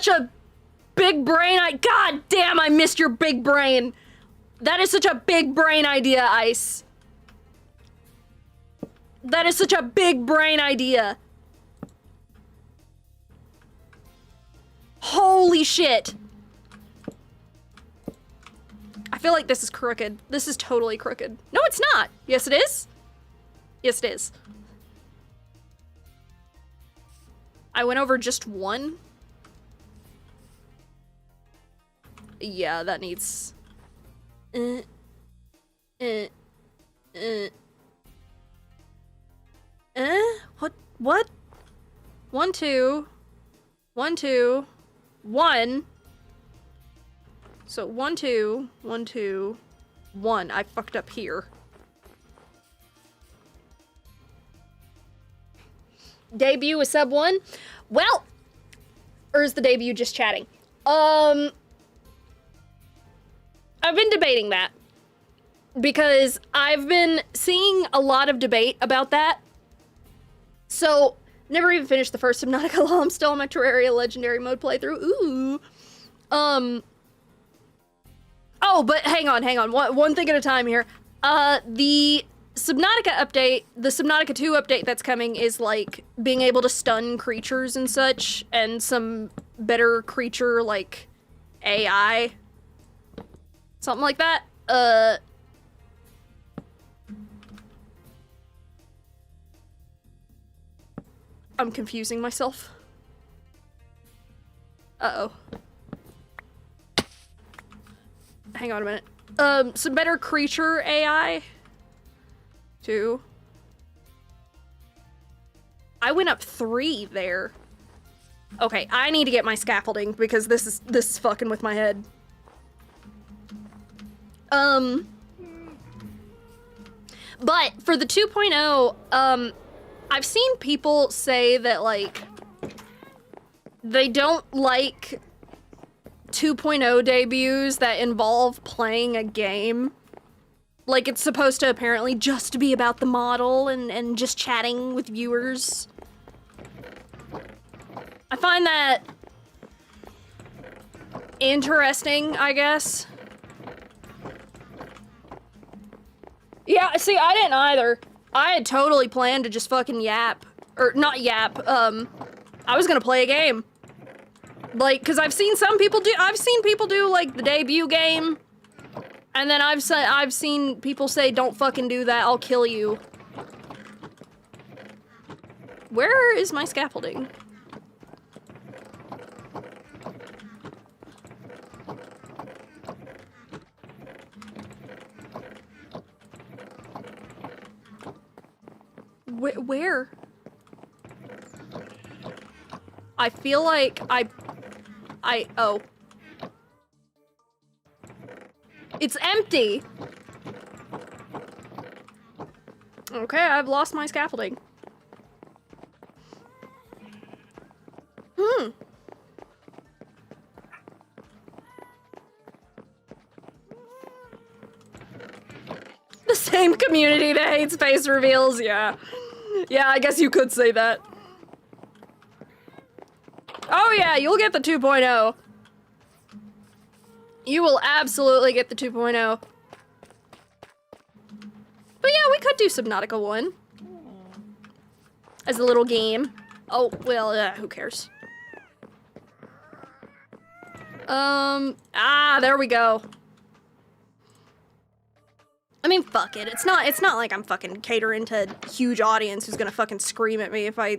a big brain. God damn, I missed your big brain. That is such a big brain idea, Ice. That is such a big brain idea. Holy shit. I feel like this is crooked. This is totally crooked. No, it's not. Yes, it is. Yes, it is. I went over just 1. Yeah, that needs... What? 1, 2. 1, 2. 1. So 1, 2. 1, 2. 1. I fucked up here. Debut is sub 1? Well, or is the debut just chatting? I've been debating that because I've been seeing a lot of debate about that. So, never even finished the first Subnautica while I'm still on my Terraria Legendary Mode playthrough. Ooh. Oh, but hang on. One thing at a time here. The Subnautica update, the Subnautica 2 update that's coming is like being able to stun creatures and such, and some better creature like AI. Something like that. I'm confusing myself. Uh-oh. Hang on a minute. Some better creature AI. 2. I went up 3 there. Okay, I need to get my scaffolding because this is fucking with my head. But for the 2.0, I've seen people say that, like, they don't like 2.0 debuts that involve playing a game. Like, it's supposed to apparently just be about the model and just chatting with viewers. I find that interesting, I guess. Yeah, see, I didn't either. I had totally planned to just fucking yap. Or, not yap, I I was gonna play a game. Like, cause I've seen people do like the debut game. And then I've seen people say, don't fucking do that, I'll kill you. Where is my scaffolding? Where? I feel like oh. It's empty. Okay, I've lost my scaffolding. The same community that hates face reveals, yeah. Yeah, I guess you could say that. Oh yeah, you'll get the 2.0. You will absolutely get the 2.0. But yeah, we could do Subnautica 1. As a little game. Oh, well, who cares? There we go. I mean, fuck it. It's not like I'm fucking catering to a huge audience who's gonna fucking scream at me if I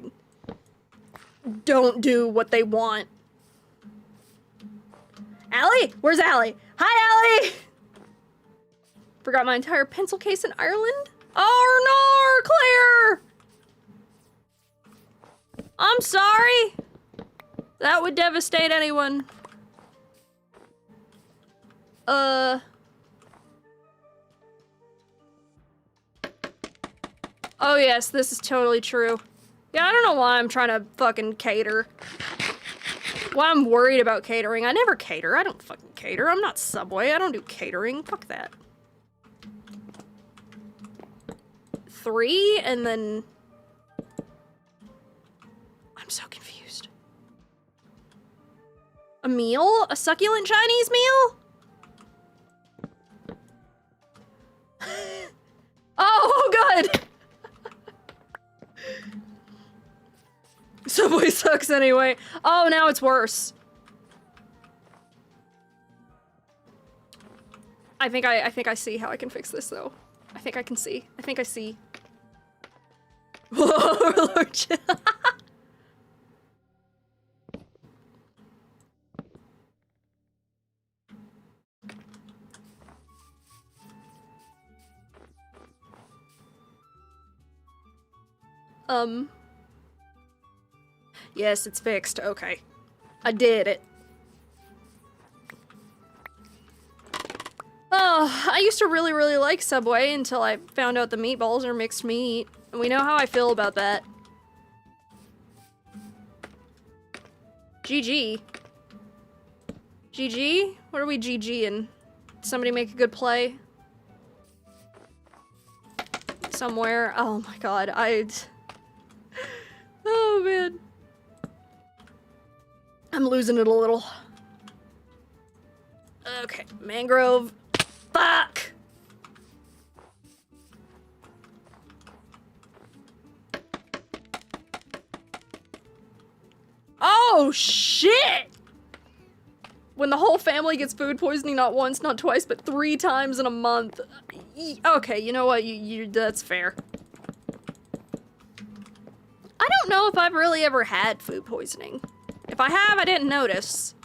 don't do what they want. Allie? Where's Allie? Hi, Allie! Forgot my entire pencil case in Ireland? Oh, no, Claire! I'm sorry. That would devastate anyone. Oh yes, this is totally true. Yeah, I don't know why I'm trying to fucking cater. Why I'm worried about catering. I never cater. I don't fucking cater. I'm not Subway. I don't do catering. Fuck that. 3 and then... I'm so confused. A meal? A succulent Chinese meal? Oh, good! Subway sucks anyway. Oh, now it's worse. I think I see how I can fix this though. I think I can see. I think I see. Overlord. Yes, it's fixed. Okay. I did it. Oh, I used to really, really like Subway until I found out the meatballs are mixed meat. And we know how I feel about that. GG. GG? What are we GG-ing? Somebody make a good play? Somewhere. Oh my god, oh man. I'm losing it a little. Okay, mangrove. Fuck! Oh shit! When the whole family gets food poisoning not once, not twice, but 3 times in a month. Okay, you know what? That's fair. I don't know if I've really ever had food poisoning. If I have, I didn't notice.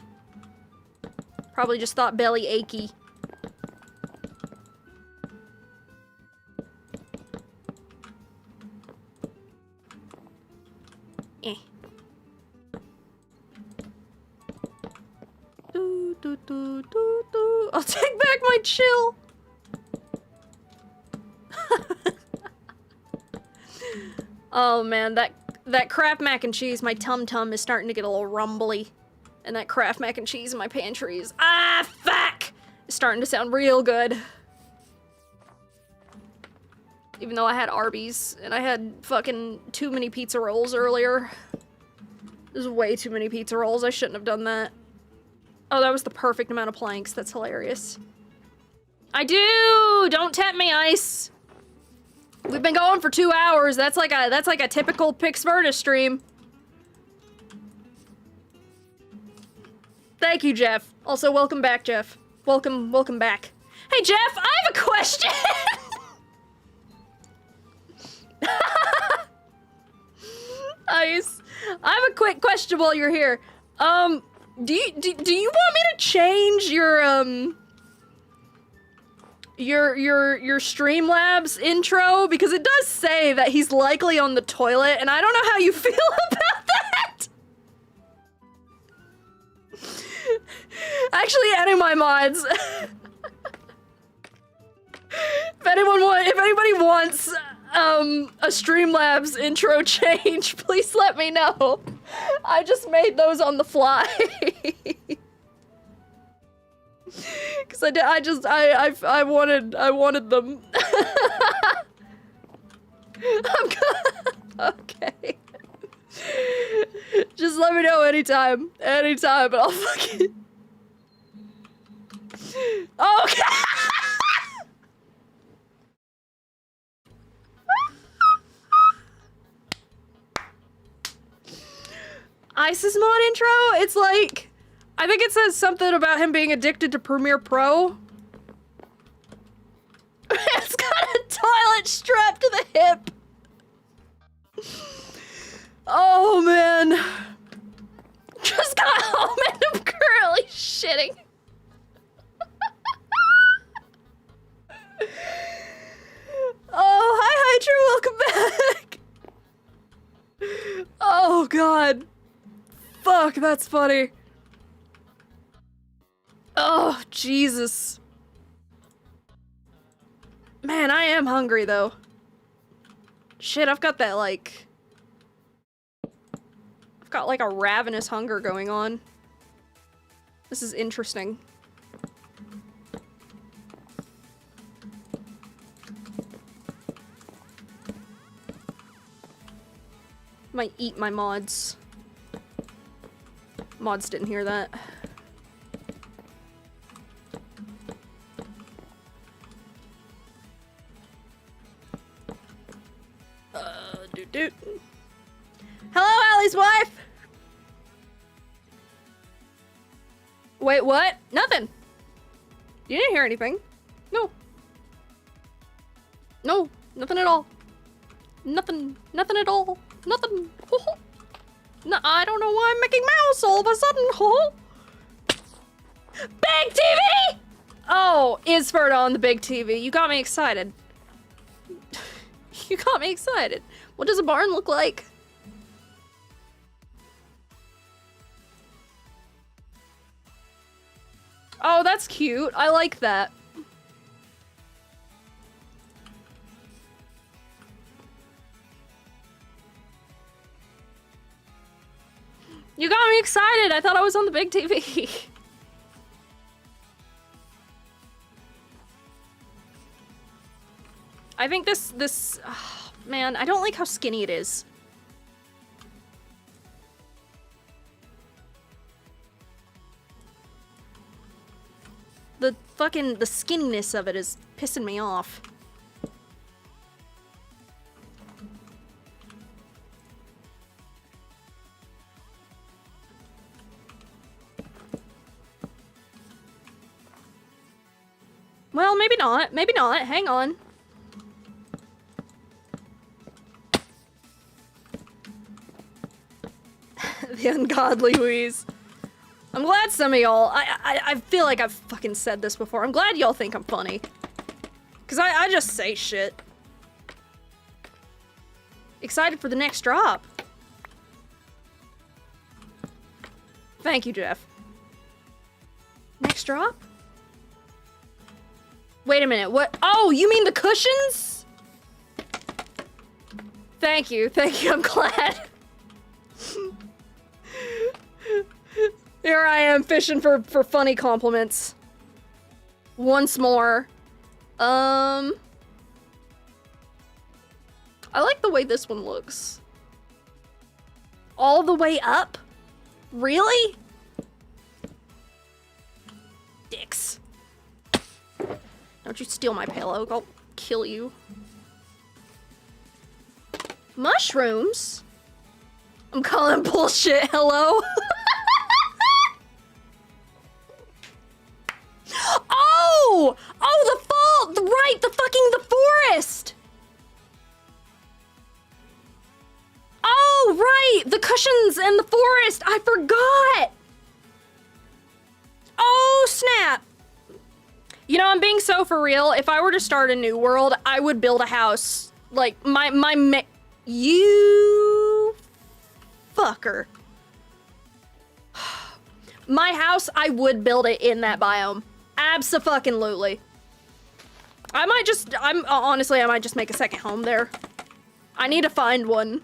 Probably just thought belly achy. Eh. I'll take back my chill. Oh man, that Kraft mac and cheese, my tum-tum is starting to get a little rumbly. And that Kraft mac and cheese in my pantry is, fuck! It's starting to sound real good. Even though I had Arby's, and I had fucking too many pizza rolls earlier. There's way too many pizza rolls, I shouldn't have done that. Oh, that was the perfect amount of planks, that's hilarious. I do! Don't tempt me, Ice! We've been going for 2 hours, that's like a typical Pixverta stream. Thank you, Jeff. Also, welcome back, Jeff. Welcome back. Hey, Jeff, I have a question! Nice. I have a quick question while you're here. Do you want me to change your Streamlabs intro? Because it does say that he's likely on the toilet, and I don't know how you feel about that! Actually, adding my mods. If anybody wants a Streamlabs intro change, please let me know. I just made those on the fly. Cause I wanted them. I'm good. Okay. Just let me know anytime, and I'll fucking. Okay. ISIS mod intro? It's like, I think it says something about him being addicted to Premiere Pro. It's got a toilet strapped to the hip. Oh man. Just got home and I'm currently shitting. Oh, hi Hydra, welcome back. Oh god. Fuck, that's funny. Oh, Jesus. Man, I am hungry, though. Shit, I've got that, like... I've got, like, a ravenous hunger going on. This is interesting. Might eat my mods. Mods didn't hear that. Doot. Hello, Allie's wife! Wait, what? Nothing. You didn't hear anything. No. No, nothing at all. Nothing at all. Nothing. No, I don't know why I'm making mouse all of a sudden. Big TV! Oh, Isford on the big TV. You got me excited. You got me excited. What does a barn look like? Oh, that's cute. I like that. You got me excited. I thought I was on the big TV. I think this, oh, man, I don't like how skinny it is. The skinniness of it is pissing me off. Well, maybe not. Maybe not. Hang on. The ungodly wheeze. I'm glad some of y'all, I feel like I've fucking said this before. I'm glad y'all think I'm funny. Cause I just say shit. Excited for the next drop. Thank you, Jeff. Next drop? Wait a minute, what? Oh, you mean the cushions? Thank you, I'm glad. Here I am fishing for funny compliments. Once more. I like the way this one looks. All the way up? Really? Dicks. Don't you steal my pillow, I'll kill you. Mushrooms? I'm calling bullshit, hello? discussions in the forest. I forgot. Oh, snap. You know, I'm being so for real. If I were to start a new world, I would build a house. Like, you fucker. My house, I would build it in that biome. Abso-fucking-lutely. Honestly, I might just make a second home there. I need to find one.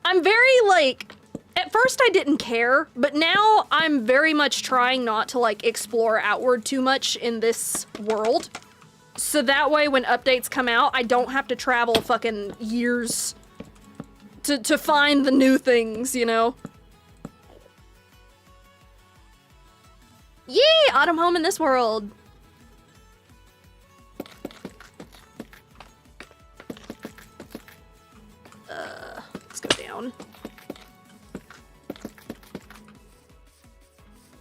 I'm very, like, at first I didn't care, but now I'm very much trying not to, like, explore outward too much in this world. So that way when updates come out, I don't have to travel fucking years to find the new things, you know? Yay! Autumn home in this world. Let's go down.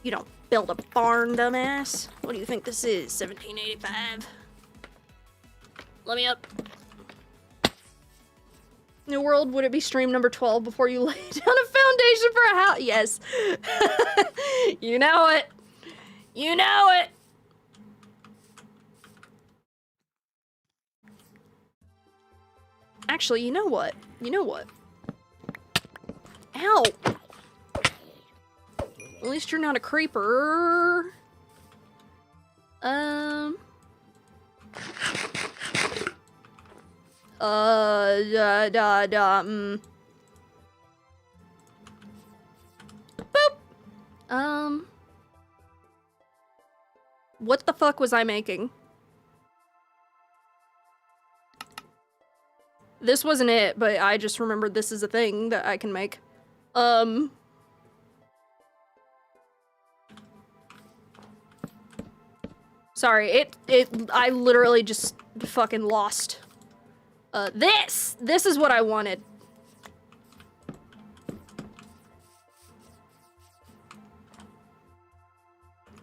You don't build a barn, dumbass. What do you think this is, 1785? Let me up. New World, would it be stream number 12 before you lay down a foundation for a house? Yes. You know it. You know it. Actually, you know what? You know what? Ow. At least you're not a creeper. Boop. What the fuck was I making? This wasn't it, but I just remembered this is a thing that I can make. Sorry, I literally just fucking lost. This is what I wanted.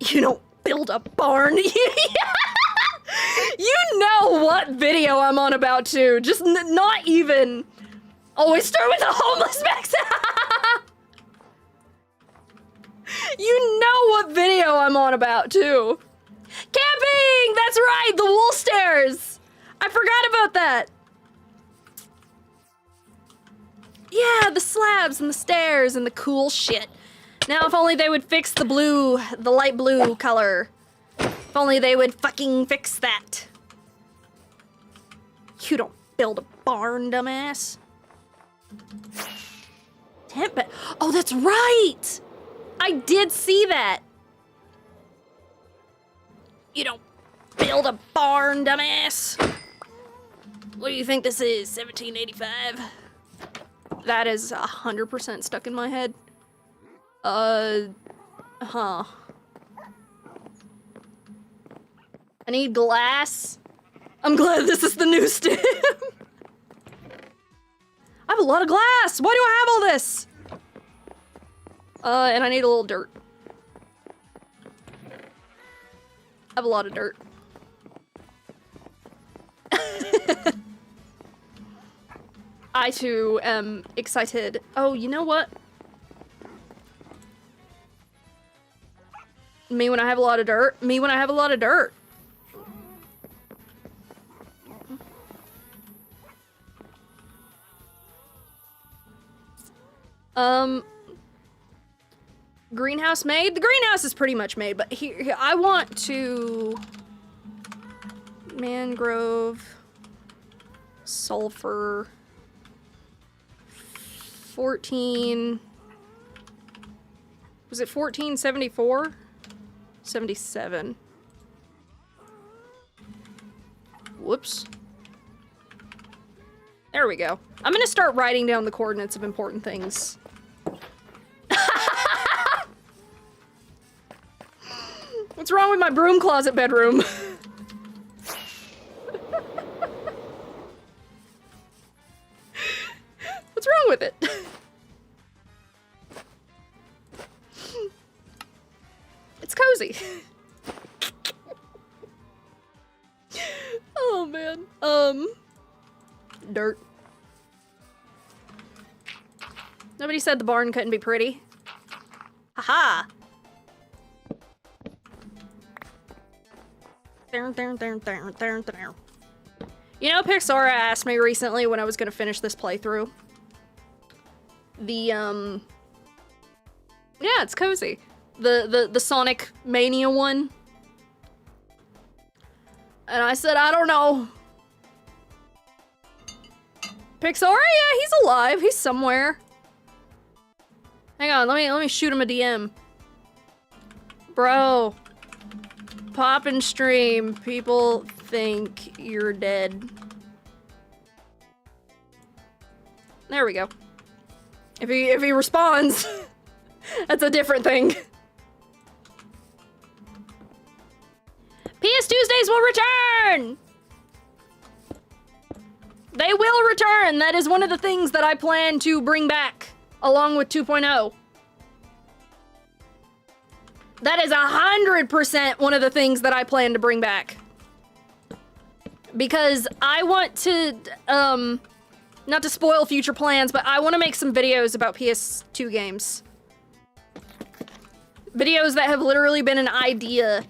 You don't build a barn. You know what video I'm on about too. Just not even. Always start with a homeless max. You know what video I'm on about too. Camping! That's right, the wool stairs. I forgot about that. Yeah, the slabs and the stairs and the cool shit. Now if only they would fix the blue, the light blue color. If only they would fucking fix that. You don't build a barn, dumbass. Tent bed. Oh, that's right! I did see that. You don't build a barn, dumbass. What do you think this is, 1785? That is 100% stuck in my head. Huh. I need glass. I'm glad this is the new stem. I have a lot of glass. Why do I have all this? And I need a little dirt. I have a lot of dirt. I too am excited. Oh, you know what? Me when I have a lot of dirt. Me when I have a lot of dirt. Greenhouse made? The greenhouse is pretty much made, but here I want to mangrove, sulfur, 14, was it 1474? 77. Whoops. There we go. I'm gonna start writing down the coordinates of important things. What's wrong with my broom closet bedroom? What's wrong with it? It's cozy. Oh man. Dirt. Nobody said the barn couldn't be pretty. Haha. You know, Pixara asked me recently when I was gonna finish this playthrough. Yeah, it's cozy. The Sonic Mania one. And I said, I don't know. Pixara? Yeah, he's alive. He's somewhere. Hang on, let me shoot him a DM. Bro. Pop and stream. People think you're dead. There we go. If he responds, that's a different thing. PS Tuesdays will return! They will return! That is one of the things that I plan to bring back, along with 2.0. That is 100% one of the things that I plan to bring back. Because I want to, not to spoil future plans, but I want to make some videos about PS2 games. Videos that have literally been an idea.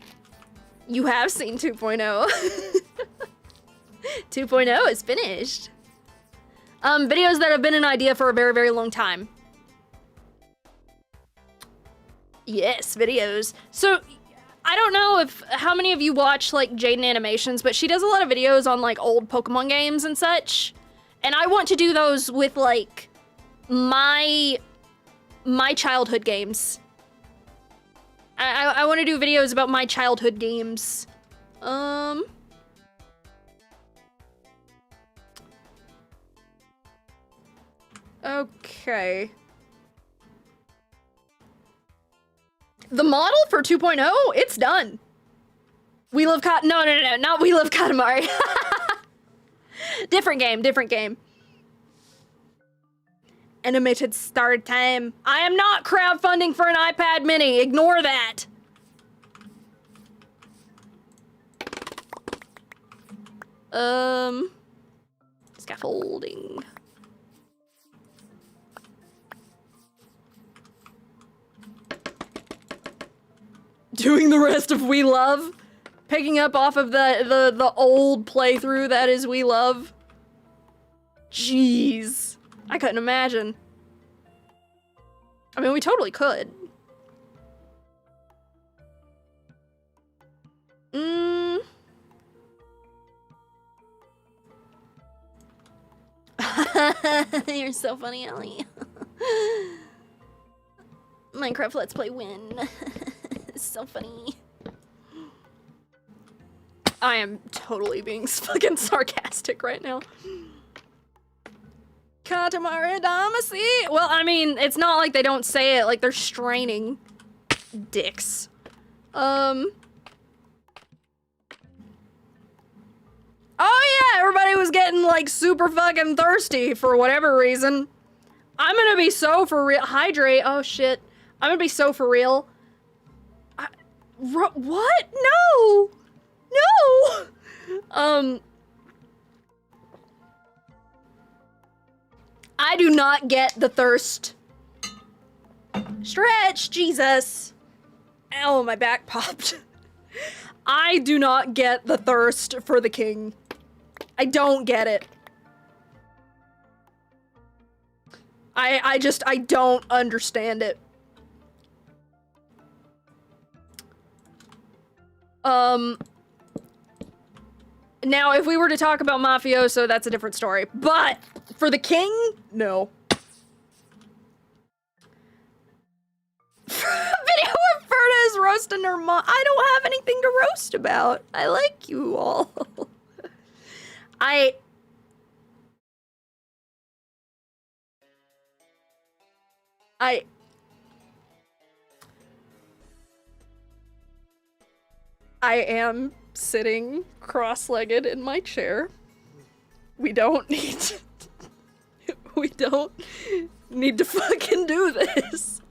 You have seen 2.0. 2.0 is finished. Videos that have been an idea for a very, very long time. Yes, videos. So, I don't know how many of you watch, like, Jaden Animations, but she does a lot of videos on, like, old Pokemon games and such. And I want to do those with, like, my childhood games. I want to do videos about my childhood games. Okay. The model for 2.0, it's done. We Love no, not We Love Katamari. Different game. Animated start time. I am not crowdfunding for an iPad mini. Ignore that. Scaffolding. Doing the rest of We Love. Picking up off of the old playthrough that is We Love. Jeez. I couldn't imagine. I mean, we totally could. You're so funny, Ellie. Minecraft Let's Play win. It's so funny. I am totally being fucking sarcastic right now. Katamari Damacy. Well, I mean, it's not like they don't say it, like they're straining. Dicks. Oh yeah, everybody was getting like super fucking thirsty for whatever reason. I'm gonna be so for real. Hydrate. Oh shit. I'm gonna be so for real. What? No! No! I do not get the thirst. Stretch, Jesus. Ow, my back popped. I do not get the thirst for the king. I don't get it. I don't understand it. Now, if we were to talk about Mafioso, that's a different story. But, for the king, no. Video of Ferda's roasting her mom. I don't have anything to roast about. I like you all. I am sitting cross-legged in my chair. We don't need to fucking do this.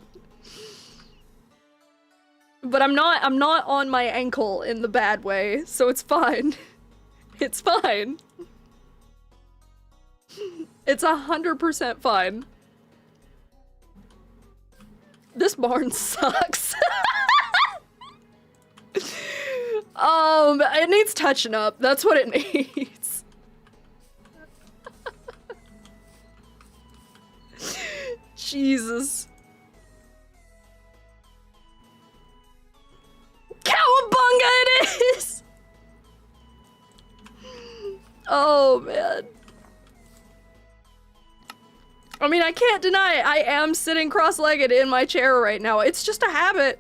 But I'm not on my ankle in the bad way, so it's fine. It's fine. It's 100% fine. This barn sucks. It needs touching up. That's what it needs. Jesus. Cowabunga it is! Oh, man. I mean, I can't deny it. I am sitting cross-legged in my chair right now. It's just a habit.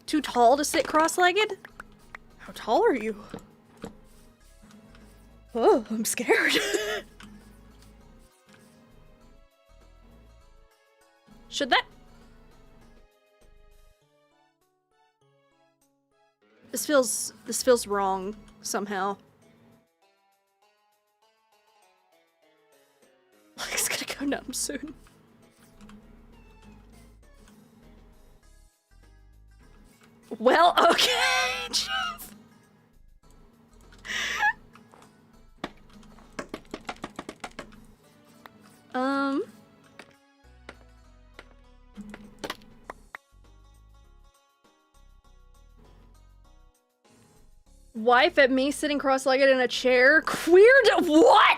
Too tall to sit cross-legged? How tall are you? Oh, I'm scared. Should that... This feels wrong somehow. It's gonna go numb soon. Well, okay. Jeez. Wife at me sitting cross-legged in a chair. Queer what?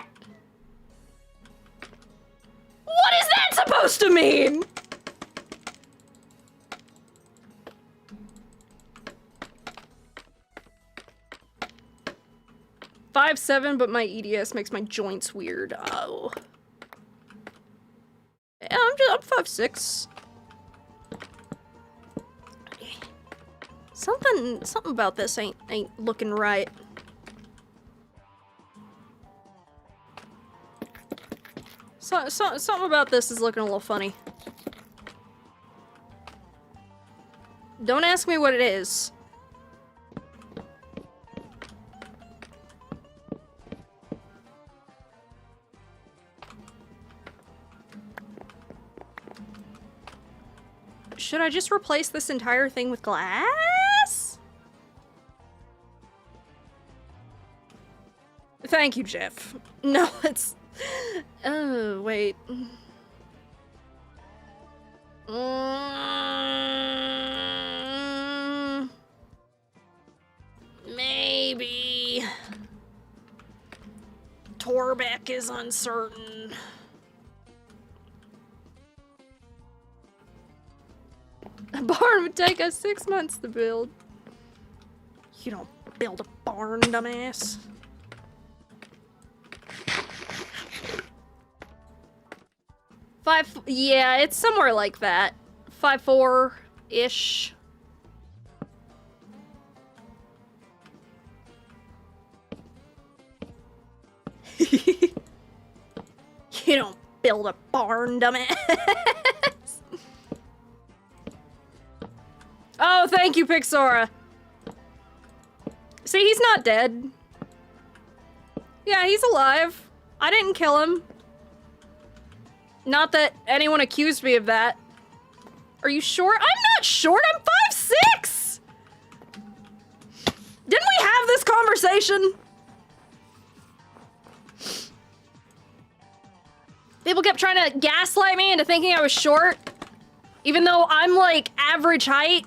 What is that supposed to mean? I'm 5'7", but my EDS makes my joints weird. Oh. Yeah, I'm 5'6". Something about this ain't looking right. Something about this is looking a little funny. Don't ask me what it is. Should I just replace this entire thing with glass? Thank you, Jeff. No, it's... Oh, wait. Maybe... Torbeck is uncertain. A barn would take us 6 months to build. You don't build a barn, dumbass. Yeah, it's somewhere like that. 5'4"-ish. You don't build a barn, dumbass. Oh, thank you, Pixora. See, he's not dead. Yeah, he's alive. I didn't kill him. Not that anyone accused me of that. Are you short? I'm not short, I'm 5'6". Didn't we have this conversation? People kept trying to gaslight me into thinking I was short, even though I'm like average height.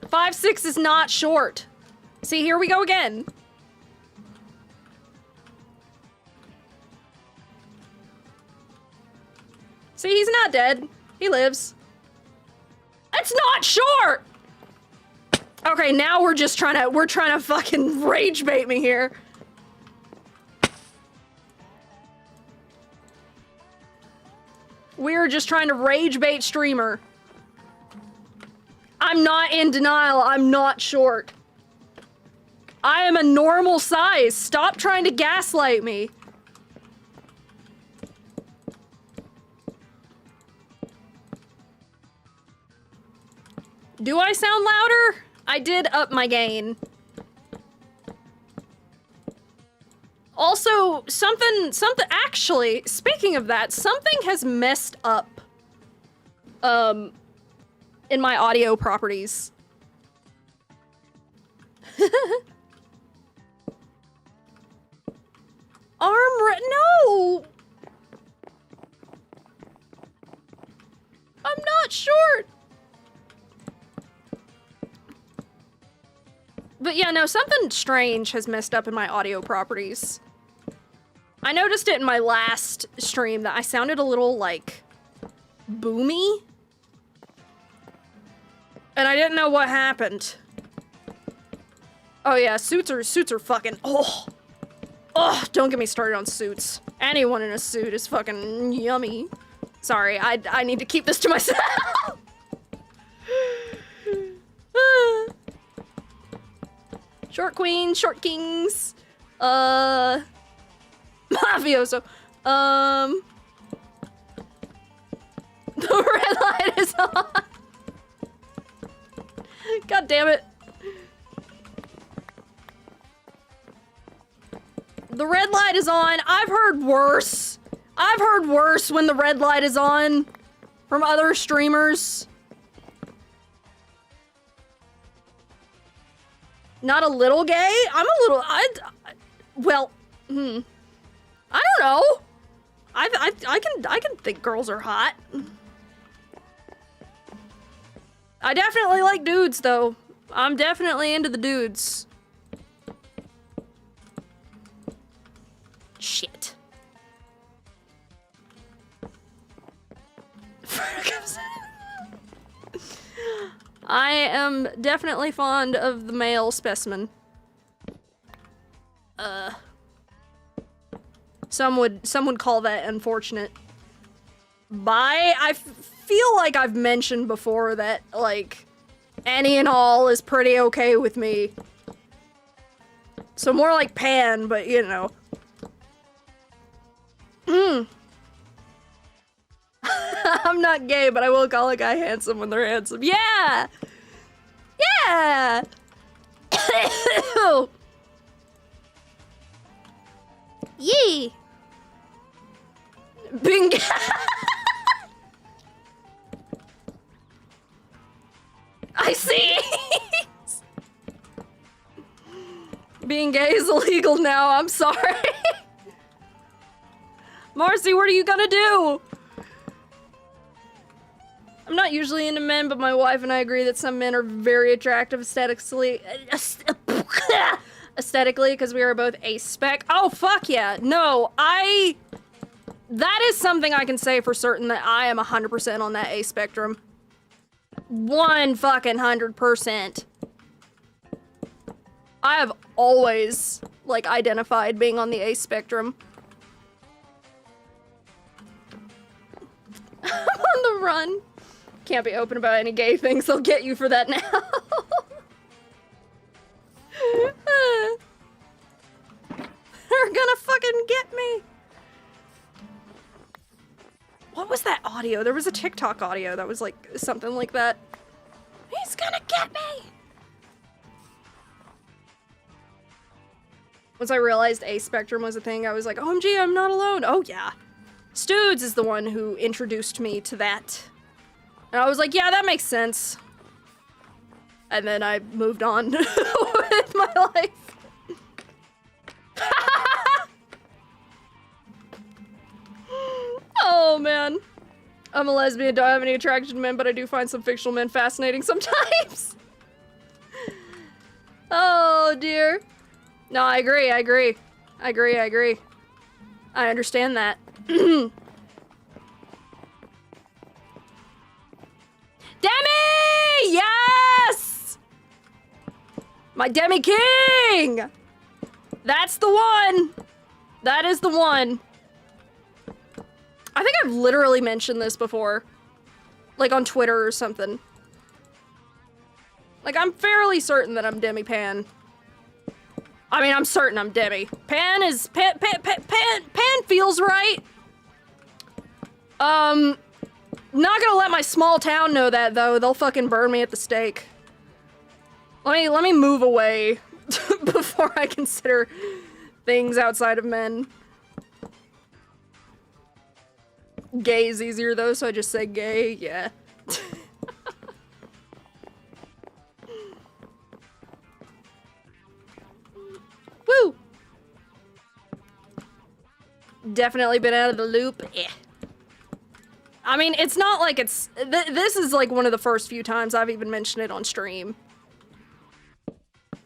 5'6" is not short. See, here we go again. See, he's not dead. He lives. That's not short! Okay, now we're trying to fucking rage bait me here. We're just trying to rage bait streamer. I'm not in denial, I'm not short. I am a normal size. Stop trying to gaslight me. Do I sound louder? I did up my gain. Also, actually, speaking of that, something has messed up, in my audio properties. No! I'm not short! But yeah, no, something strange has messed up in my audio properties. I noticed it in my last stream that I sounded a little, like, boomy. And I didn't know what happened. Oh yeah, suits are fucking, oh. Oh, don't get me started on suits. Anyone in a suit is fucking yummy. Sorry, I need to keep this to myself. Short queens, short kings. Mafioso. The red light is on. God damn it. The red light is on. I've heard worse. I've heard worse when the red light is on from other streamers. Not a little gay? I'm a little, well, I don't know. I can think girls are hot. I definitely like dudes, though. I'm definitely into the dudes. Shit. I am definitely fond of the male specimen. Some would call that unfortunate. I feel like I've mentioned before that, like, any and all is pretty okay with me. So more like pan, but you know. I'm not gay, but I will call a guy handsome when they're handsome. Yeah! Yeah! Yee! Bing. I see! Being gay is illegal now, I'm sorry. Marcy, what are you gonna do? I'm not usually into men, but my wife and I agree that some men are very attractive aesthetically, because we are both a-spec. Oh, fuck yeah. No, that is something I can say for certain that I am 100% on that A-spectrum. 100%. I have always, like, identified being on the A-spectrum. I'm on the run. Can't be open about any gay things, they'll get you for that now. They're gonna fucking get me. What was that audio? There was a TikTok audio that was like something like that. He's gonna get me. Once I realized A-spectrum was a thing, I was like, OMG, I'm not alone. Oh yeah. Studes is the one who introduced me to that. And I was like, yeah, that makes sense. And then I moved on with my life. Oh, man. I'm a lesbian, don't have any attraction to men, but I do find some fictional men fascinating sometimes. Oh, dear. No, I agree. I understand that. Demi! Yes! My Demi King! That's the one! That is the one. I think I've literally mentioned this before. Like on Twitter or something. Like, I'm fairly certain that I'm Demi Pan. I mean, I'm certain I'm Demi. Pan feels right. Not gonna let my small town know that, though. They'll fucking burn me at the stake. Let me move away before I consider things outside of men. Gay is easier, though, so I just say gay. Yeah. definitely been out of the loop. Eh. I mean, it's not like it's... this is like one of the first few times I've even mentioned it on stream.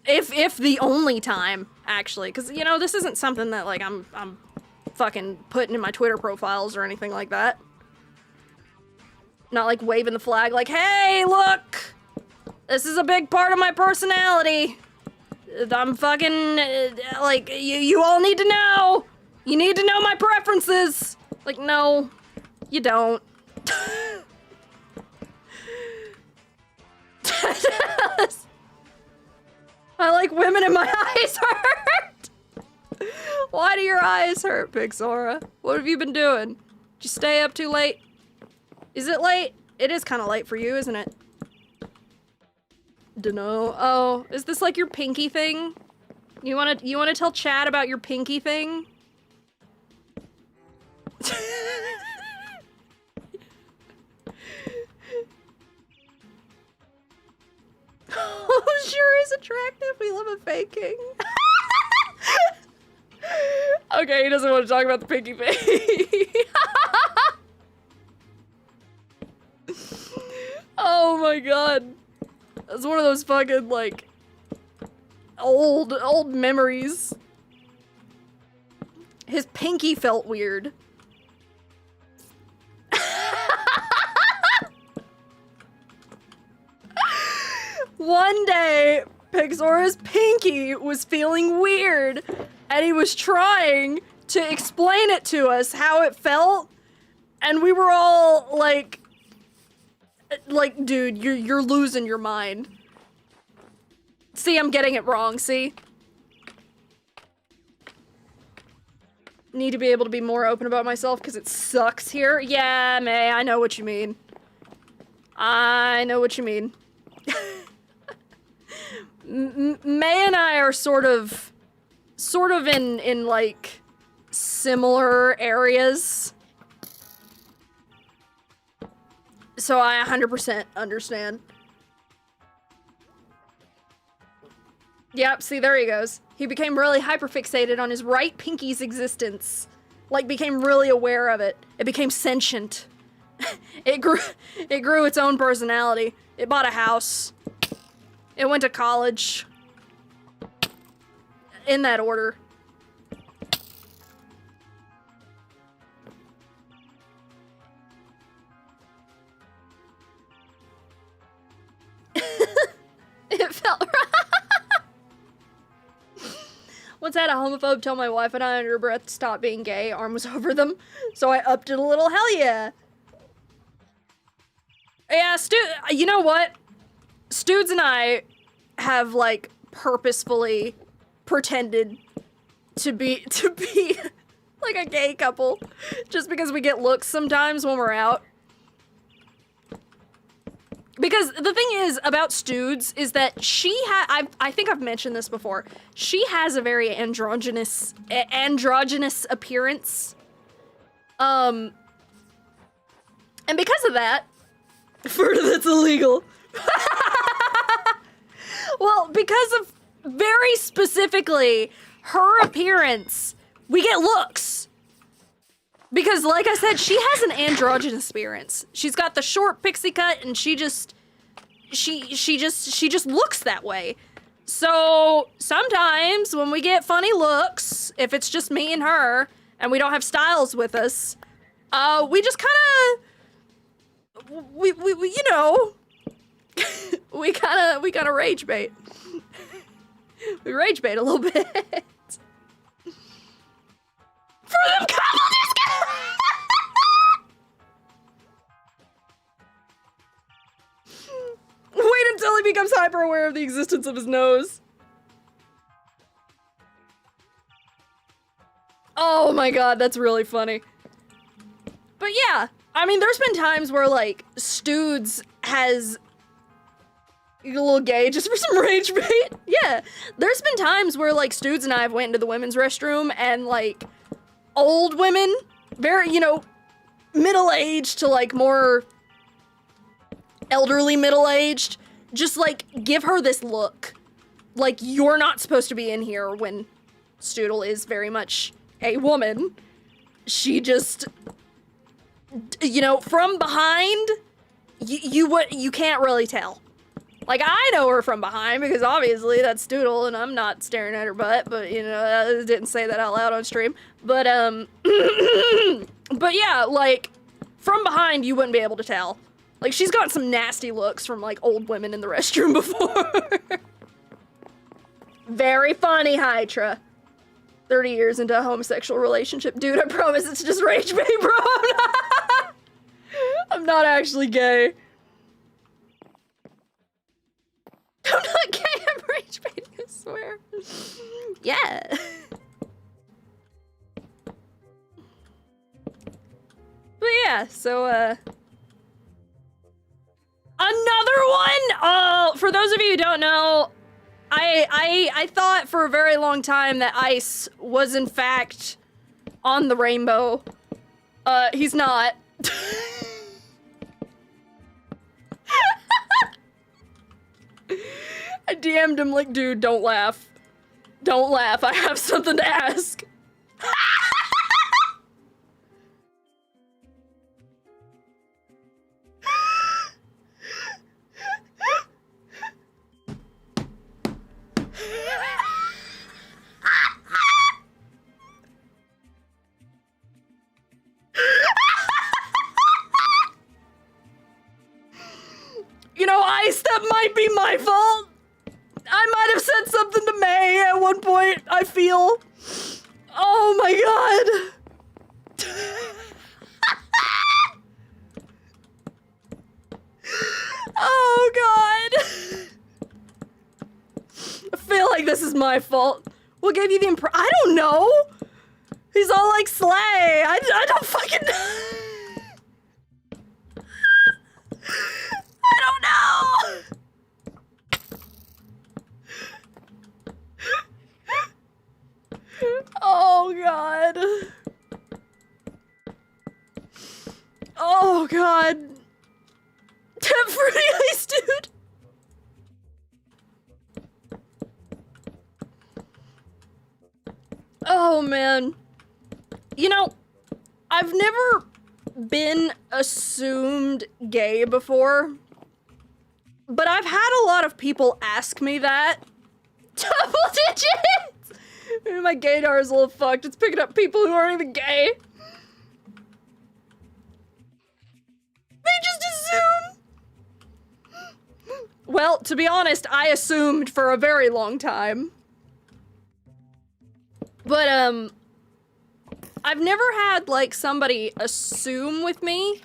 If the only time, actually. Because, you know, this isn't something that, like, I'm fucking putting in my Twitter profiles or anything like that. Not, like, waving the flag like, hey, look! This is a big part of my personality. I'm fucking... like, you all need to know! You need to know my preferences! Like, no, you don't. I like women and my eyes hurt! Why do your eyes hurt, Pixora? What have you been doing? Did you stay up too late? Is it late? It is kind of late for you, isn't it? Dunno. Oh, is this like your pinky thing? You wanna tell Chad about your pinky thing? Oh, sure is attractive. We love a fake king. Okay, he doesn't want to talk about the pinky thing. Oh my god. That's one of those fucking, like, old memories. His pinky felt weird. One day, Pixora's pinky was feeling weird, and he was trying to explain it to us how it felt, and we were all like, dude, you're losing your mind. See, I'm getting it wrong, see? Need to be able to be more open about myself because it sucks here. Yeah, May, I know what you mean. I know what you mean. May and I are sort of in like similar areas. So I 100% understand. Yep, see, there he goes. He became really hyperfixated on his right pinky's existence. Like, became really aware of it. It became sentient. It grew its own personality. It bought a house. It went to college. In that order. It felt right. Once I had a homophobe tell my wife and I under her breath to stop being gay, arm was over them. So I upped it a little, hell yeah. Yeah, you know what? Studes and I have, like, purposefully pretended to be like a gay couple just because we get looks sometimes when we're out. Because the thing is about Studes is that I think I've mentioned this before. She has a very androgynous appearance. And because of that, that's illegal. Well, because of very specifically her appearance, we get looks. Because, like I said, she has an androgynous appearance. She's got the short pixie cut, and she just looks that way. So sometimes when we get funny looks, if it's just me and her, and we don't have Styles with us, we just kind of, we you know, we kind of rage bait. We rage bait a little bit. For them couple discounts! Wait until he becomes hyper aware of the existence of his nose. Oh my god, that's really funny. But yeah, I mean, there's been times where, like, Studes has a little gay just for some rage bait. Yeah, there's been times where, like, Studes and I have went into the women's restroom and, like, old women, very, you know, middle-aged to, like, more elderly middle-aged, just, like, give her this look. Like, you're not supposed to be in here when Stoodle is very much a woman. she just, you know, from behind, you can't really tell. Like, I know her from behind because obviously that's Doodle and I'm not staring at her butt, but you know, I didn't say that out loud on stream. But, but yeah, like, from behind you wouldn't be able to tell. Like, she's got some nasty looks from, like, old women in the restroom before. Very funny, Hydra. 30 years into a homosexual relationship. Dude, I promise it's just rage bait, bro. I'm not actually gay. I'm not gay, I'm rage baiting, I swear. Yeah. But yeah, so, another one! For those of you who don't know, I thought for a very long time that Ice was in fact on the rainbow. He's not. I DM'd him like, dude, don't laugh. Don't laugh, I have something to ask. You know, Ice, that might be my fault. I might have said something to May at one point, I feel. Oh my god. Oh god. I feel like this is my fault. What gave you the I don't know. He's all like, slay. I don't fucking know. I don't know. Oh god. Oh god. Fruity Ice, dude. Oh man. You know, I've never been assumed gay before, but I've had a lot of people ask me that. Double digits! My gaydar is a little fucked. It's picking up people who aren't even gay. They just assume. Well, to be honest, I assumed for a very long time. But, I've never had, like, somebody assume with me,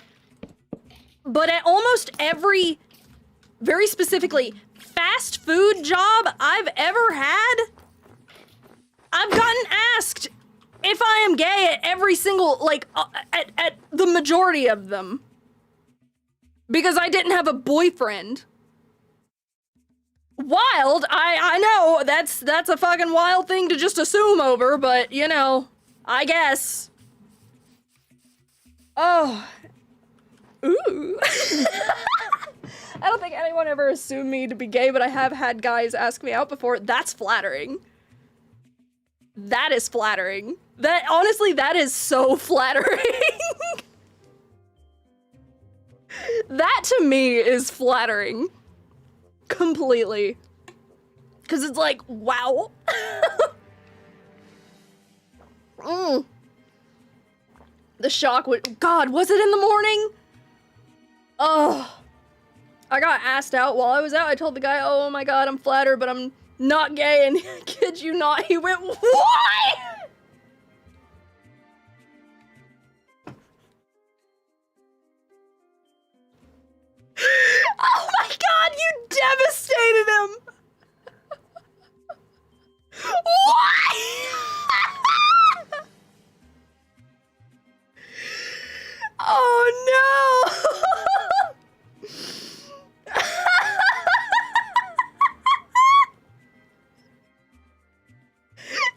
but at almost every, very specifically, fast food job I've ever had, I've gotten asked if I am gay at every single, like, at the majority of them. Because I didn't have a boyfriend. Wild, I know, that's a fucking wild thing to just assume over, but, you know, I guess. Oh. Ooh. I don't think anyone ever assumed me to be gay, but I have had guys ask me out before. That's flattering. That is flattering. That, honestly, that is so flattering. That, to me, is flattering. Completely. Because it's like, wow. The shock would, God, was it in the morning? Oh. I got asked out while I was out. I told the guy, oh my god, I'm flattered, but I'm not gay, and kid you not, he went, what? Oh my god, you devastated him! What? Oh no!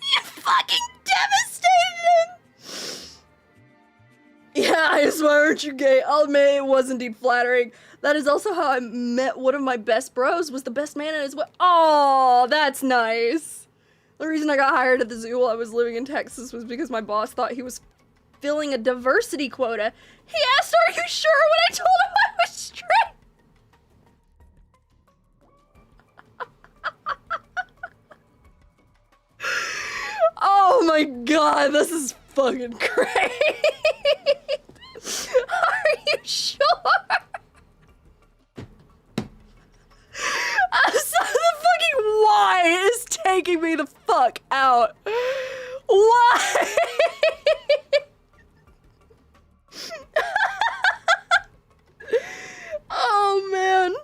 You fucking devastated him! Yeah, I swear, aren't you gay? I'll admit it was indeed flattering. That is also how I met one of my best bros, was the best man in his way. Oh, that's nice. The reason I got hired at the zoo while I was living in Texas was because my boss thought he was filling a diversity quota. He asked, "Are you sure?" when I told him I was straight. Oh my god, this is fucking great. Are you sure? So the fucking why is taking me the fuck out. Why? Oh man.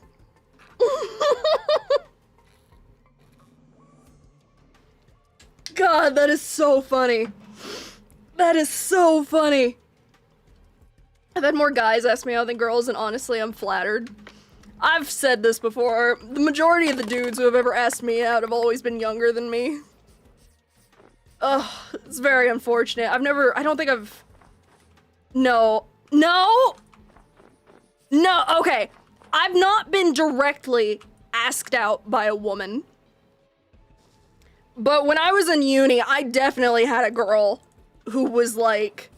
God, that is so funny. That is so funny. I've had more guys ask me out than girls, and honestly, I'm flattered. I've said this before. The majority of the dudes who have ever asked me out have always been younger than me. Ugh, it's very unfortunate. I don't think I've... No, okay. I've not been directly asked out by a woman. But when I was in uni, I definitely had a girl who was like...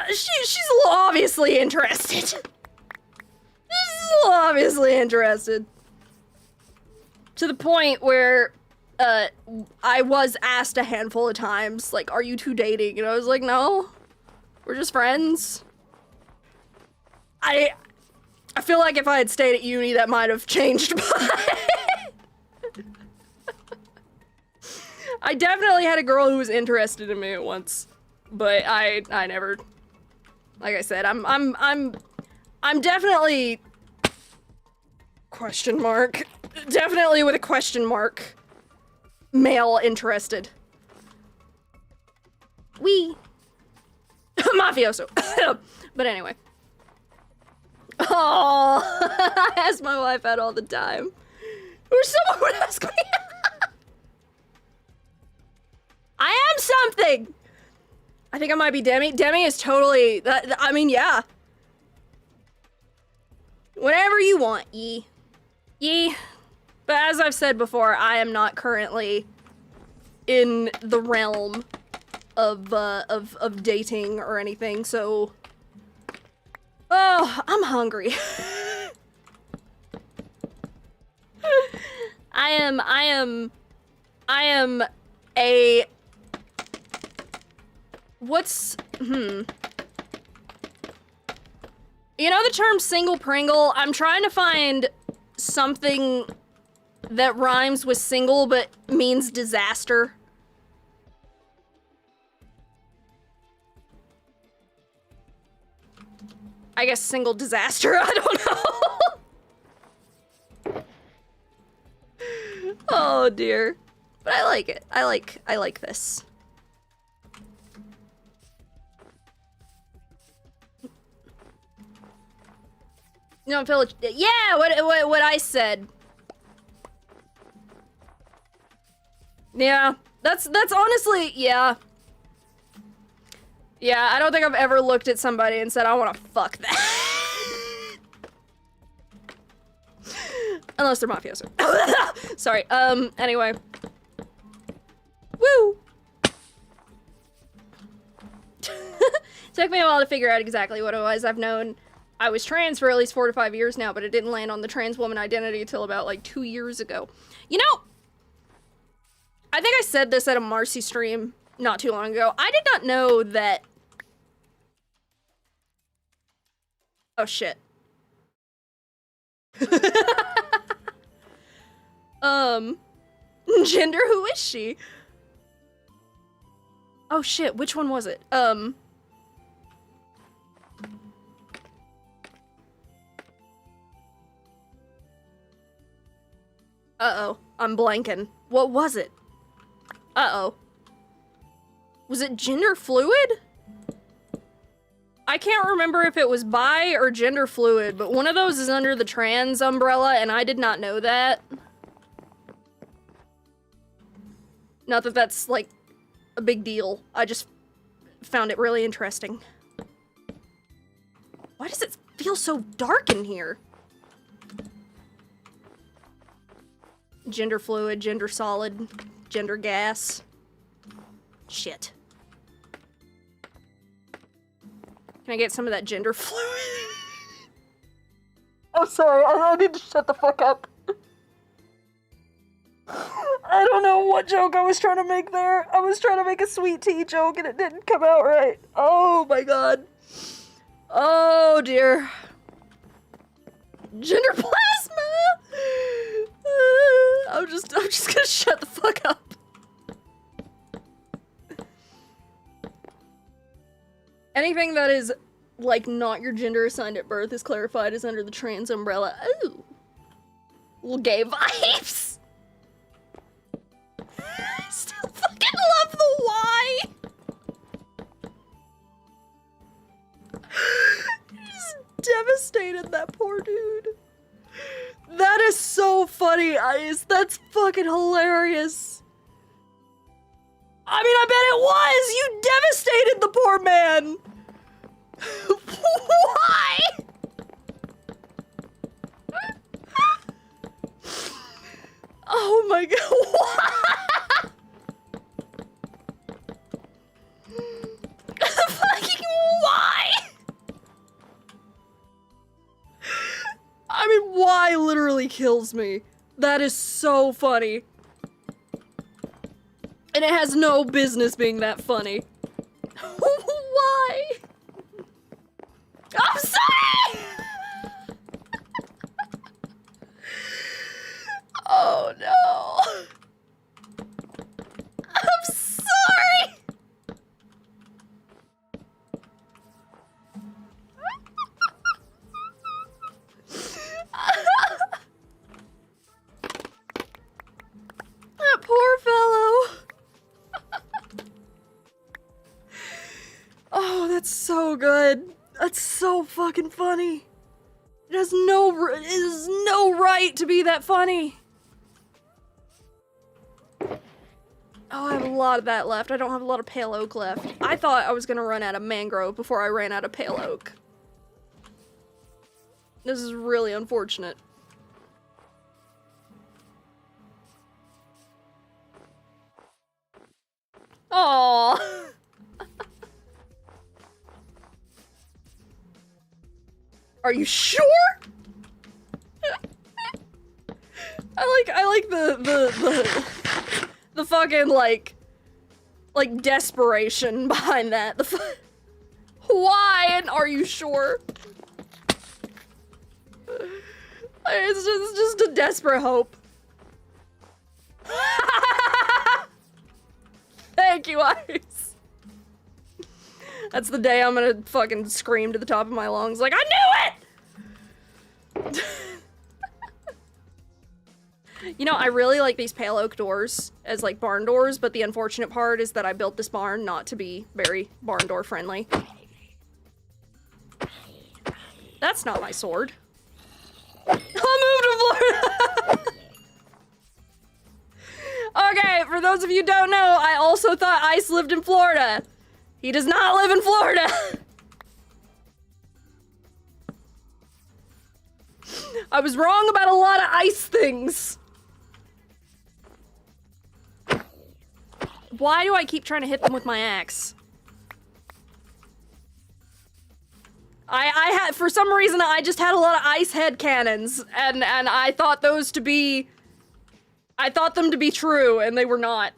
she's a little obviously interested. She's a little obviously interested. To the point where, I was asked a handful of times, like, "Are you two dating?" And I was like, "No, we're just friends." I feel like if I had stayed at uni, that might have changed I definitely had a girl who was interested in me at once, but I never, like I said, I'm definitely, question mark, definitely with a question mark, male interested. Mafioso. But anyway. Oh, I ask my wife out all the time. Or someone would ask me. I am something. I think I might be Demi. Demi is totally, I mean, yeah. Whatever you want, ye. But as I've said before, I am not currently in the realm of dating or anything, so... Oh, I'm hungry. I am a... What's... You know the term single Pringle? I'm trying to find something that rhymes with single but means disaster. I guess single disaster, I don't know. Oh dear. But I like it. I like this. You don't feel it? Yeah, what I said. Yeah, that's honestly, yeah. Yeah, I don't think I've ever looked at somebody and said, I want to fuck that. Unless they're mafioso. Sorry, anyway. Woo! Took me a while to figure out exactly what it was. I've known I was trans for at least 4 to 5 years now, but it didn't land on the trans woman identity until about like 2 years ago. You know, I think I said this at a Marcy stream not too long ago. I did not know that... Oh shit. Gender, who is she? Oh shit, which one was it? Uh-oh, I'm blanking. What was it? Uh-oh. Was it gender fluid? I can't remember if it was bi or gender fluid, but one of those is under the trans umbrella, and I did not know that. Not that that's, like, a big deal. I just found it really interesting. Why does it feel so dark in here? Gender fluid, gender solid, gender gas. Shit. Can I get some of that gender fluid? I'm sorry, I need to shut the fuck up. I don't know what joke I was trying to make there. I was trying to make a sweet tea joke and it didn't come out right. Oh my god. Oh dear. Gender plasma! I'm just gonna shut the fuck up. Anything that is, like, not your gender assigned at birth is clarified as under the trans umbrella. Ooh. Little gay vibes. I still fucking love the Y. Just devastated that poor dude. That is so funny, Ice. That's fucking hilarious. I mean, I bet it was! You devastated the poor man! Why? Oh my god, fucking why? I mean, why literally kills me. That is so funny. And it has no business being that funny. Why? I'm sorry! Oh no. I'm sorry! That poor fellow. Oh, that's so good. That's so fucking funny. It has no right to be that funny. Oh, I have a lot of that left. I don't have a lot of pale oak left. I thought I was gonna run out of mangrove before I ran out of pale oak. This is really unfortunate. Aww. Are you sure? I like the fucking like desperation behind that. Why and are you sure? It's just a desperate hope. Thank you, Ice. That's the day I'm gonna fucking scream to the top of my lungs like, I knew it! You know, I really like these pale oak doors as like barn doors, but the unfortunate part is that I built this barn not to be very barn door friendly. That's not my sword. I'll move to Florida! Okay, for those of you who don't know, I also thought Ice lived in Florida. He does not live in Florida. I was wrong about a lot of Ice things. Why do I keep trying to hit them with my axe? I had, for some reason, I just had a lot of ice head cannons, and I thought those to be, I thought them to be true, and they were not.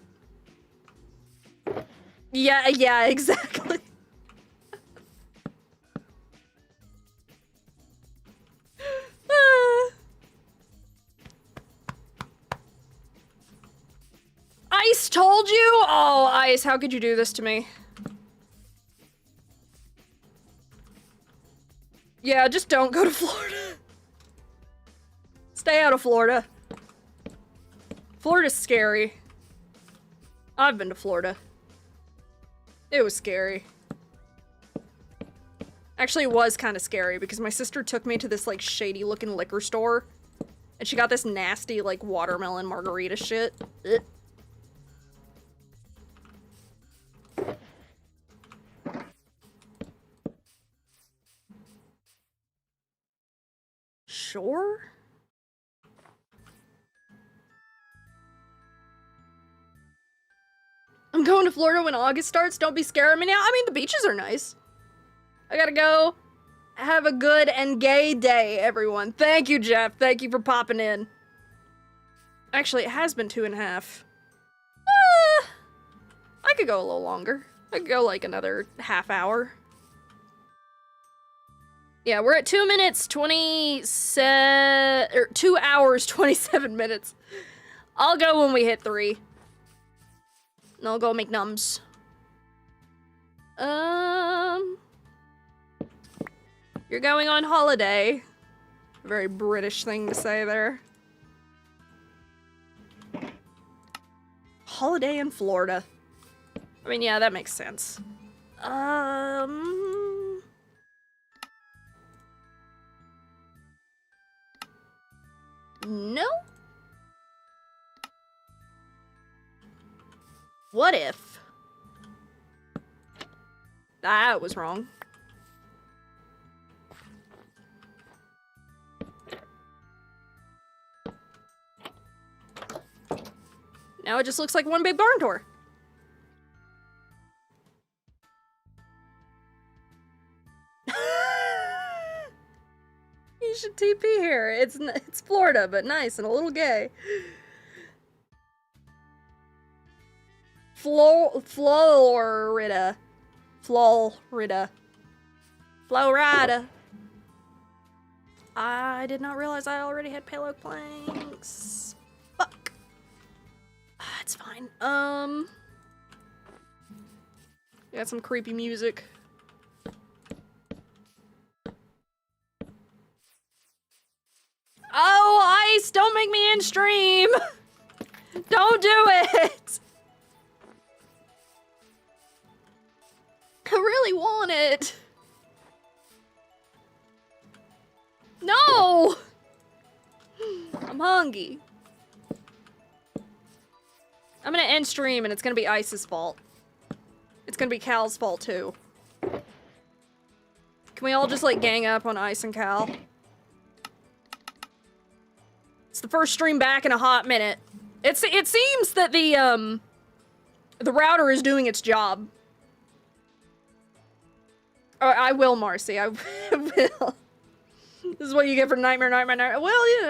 Yeah, exactly. Ice told you? Oh, Ice, how could you do this to me? Yeah, just don't go to Florida. Stay out of Florida. Florida's scary. I've been to Florida. It was scary. Actually, it was kind of scary because my sister took me to this like shady looking liquor store and she got this nasty like watermelon margarita shit. Ugh. Sure? I'm going to Florida when August starts. Don't be scaring me now. I mean, the beaches are nice. I gotta go. Have a good and gay day, everyone. Thank you, Jeff. Thank you for popping in. Actually, it has been 2.5. I could go a little longer. I could go like another half hour. Yeah, we're at 2 minutes, 2 hours, 27 minutes. I'll go when we hit 3. And I'll go make nums. You're going on holiday. Very British thing to say there. Holiday in Florida. I mean, yeah, that makes sense. No? What if? That was wrong. Now it just looks like one big barn door. You should TP here. It's Florida, but nice and a little gay. Florida. Florida. I did not realize I already had payload planks. Fuck. It's fine. Got some creepy music. Oh, Ice! Don't make me end stream! Don't do it! I really want it. No! I'm hungry. I'm gonna end stream and it's gonna be Ice's fault. It's gonna be Cal's fault too. Can we all just like gang up on Ice and Cal? It's the first stream back in a hot minute. It seems that the router is doing its job. Oh, I will, Marcy. I will. This is what you get for nightmare. Well, you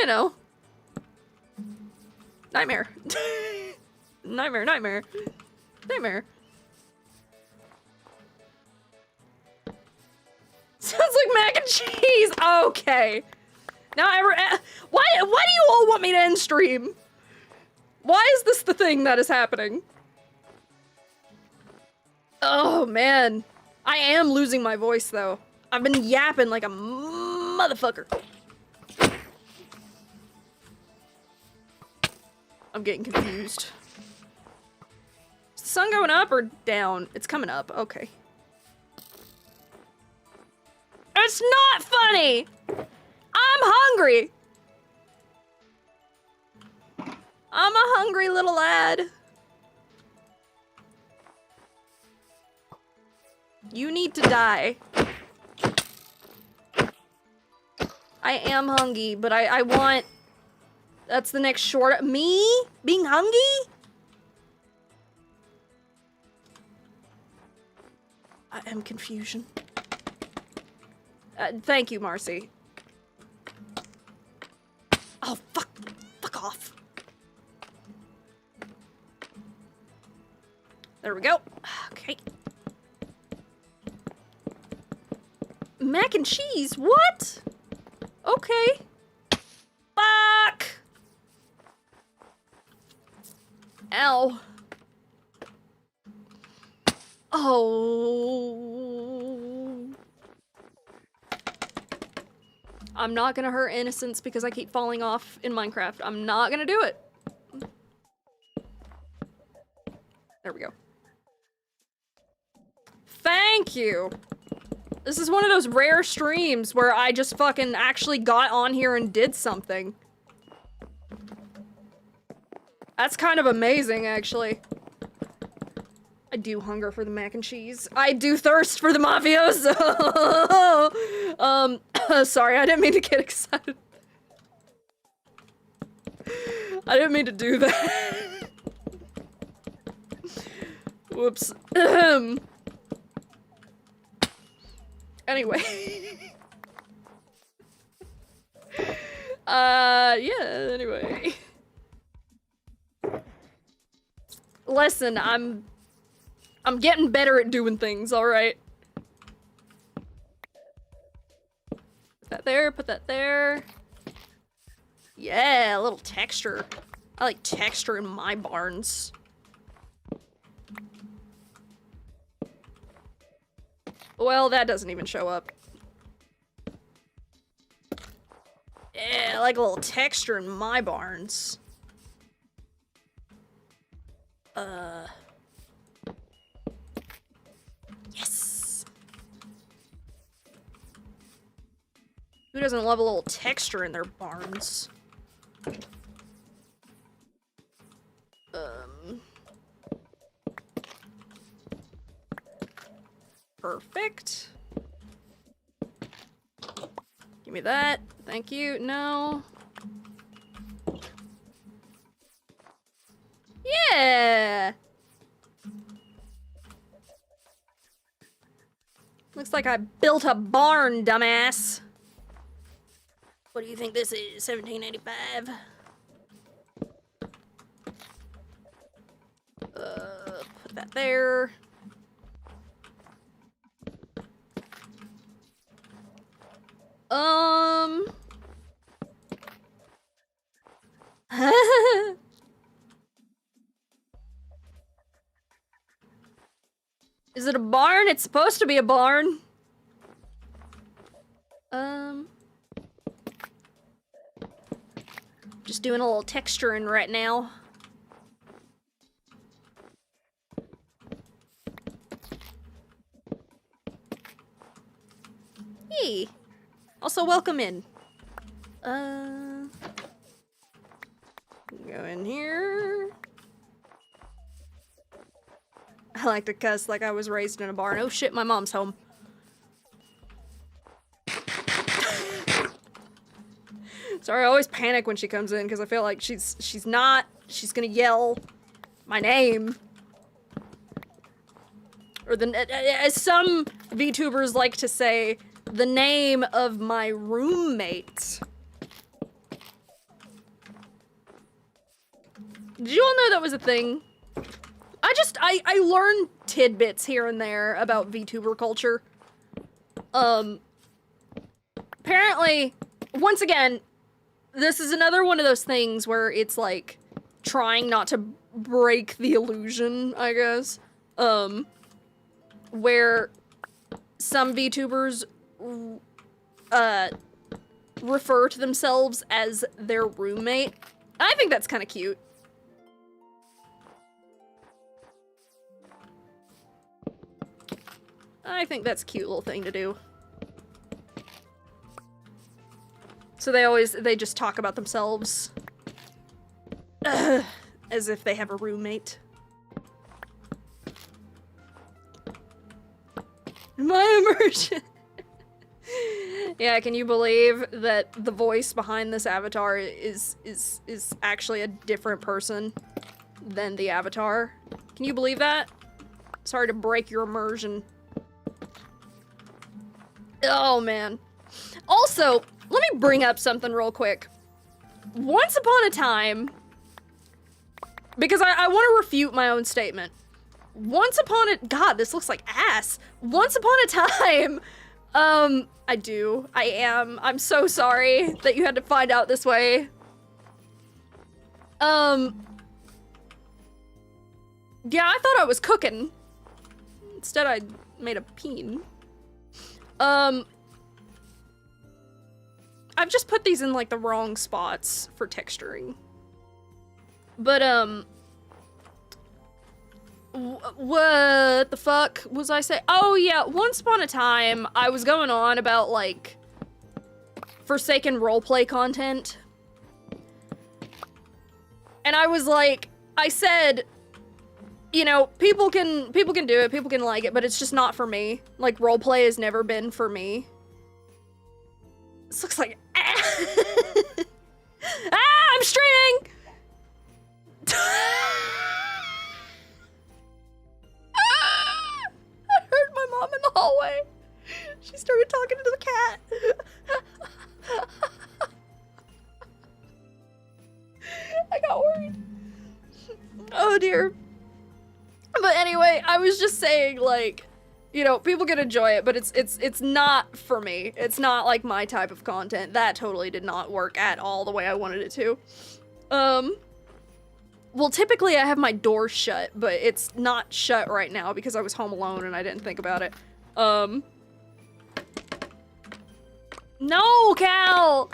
know. Nightmare. Nightmare. Sounds like mac and cheese. Okay. Now why do you all want me to end stream? Why is this the thing that is happening? Oh man. I am losing my voice though. I've been yapping like a motherfucker. I'm getting confused. Is the sun going up or down? It's coming up. Okay. It's not funny! I'm hungry! I'm a hungry little lad. You need to die. I am hungry, but I want... That's the next short... Me? Being hungry? I am confusion. Thank you, Marcy. Oh, fuck. Fuck off. There we go. Okay. Mac and cheese? What? Okay. Fuck! Ow. Oh. I'm not gonna hurt innocents because I keep falling off in Minecraft. I'm not gonna do it. There we go. Thank you. This is one of those rare streams where I just fucking actually got on here and did something. That's kind of amazing, actually. I do hunger for the mac and cheese. I do thirst for the mafioso. Sorry, I didn't mean to get excited. I didn't mean to do that. Whoops. Anyway. Yeah, anyway. Listen, I'm getting better at doing things, alright? Put that there, put that there. Yeah, a little texture. I like texture in my barns. Well, that doesn't even show up. Yeah, I like a little texture in my barns. Yes. Who doesn't love a little texture in their barns? Perfect. Give me that. Thank you. No. Yeah! Looks like I built a barn, dumbass. What do you think this is? 1785? Put that there. Is it a barn? It's supposed to be a barn. Just doing a little texturing right now. Hey. Also, welcome in. Go in here. I like to cuss like I was raised in a barn. Oh shit, my mom's home. Sorry, I always panic when she comes in because I feel like she's gonna yell my name. Or as some VTubers like to say, the name of my roommate. Did you all know that was a thing? I learned tidbits here and there about VTuber culture. Apparently, once again, this is another one of those things where it's like trying not to break the illusion, I guess. Where some VTubers refer to themselves as their roommate. I think that's kind of cute. I think that's a cute little thing to do. So they just talk about themselves as if they have a roommate. My immersion. Yeah, can you believe that the voice behind this avatar is actually a different person than the avatar? Can you believe that? Sorry to break your immersion. Oh, man. Also, let me bring up something real quick. Once upon a time, because I want to refute my own statement. Once upon a... God, this looks like ass. Once upon a time, I do. I am. I'm so sorry that you had to find out this way. Yeah, I thought I was cooking. Instead, I made a peen. I've just put these in, like, the wrong spots for texturing. But, what the fuck was I saying? Oh, yeah, once upon a time, I was going on about, like, Forsaken roleplay content. And I was like, I said, you know, people can do it, people can like it, but it's just not for me. Like, roleplay has never been for me. This looks like I'm streaming! I heard my mom in the hallway. She started talking to the cat. I got worried. Oh dear. But anyway, I was just saying, like, you know, people can enjoy it, but it's not for me. It's not like my type of content. That totally did not work at all the way I wanted it to. Well, typically I have my door shut, but it's not shut right now because I was home alone and I didn't think about it. No, Cal!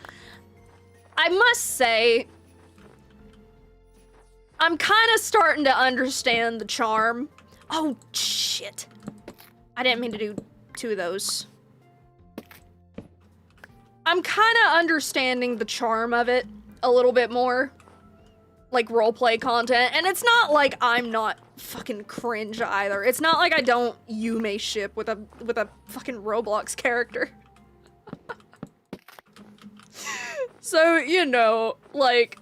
I must say, I'm kind of starting to understand the charm. Oh, shit. I didn't mean to do 2 of those. I'm kind of understanding the charm of it a little bit more. Like, roleplay content. And it's not like I'm not fucking cringe either. It's not like I don't Yume ship with a fucking Roblox character. So, you know, like,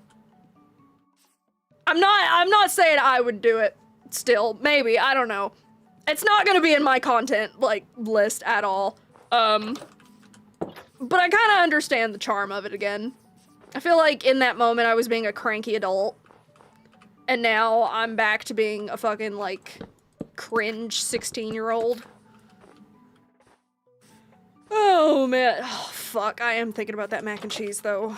I'm not saying I would do it still. Maybe, I don't know. It's not gonna be in my content, like, list at all. But I kinda understand the charm of it again. I feel like in that moment I was being a cranky adult. And now I'm back to being a fucking, like, cringe 16-year-old. Oh, man. Oh, fuck. I am thinking about that mac and cheese, though.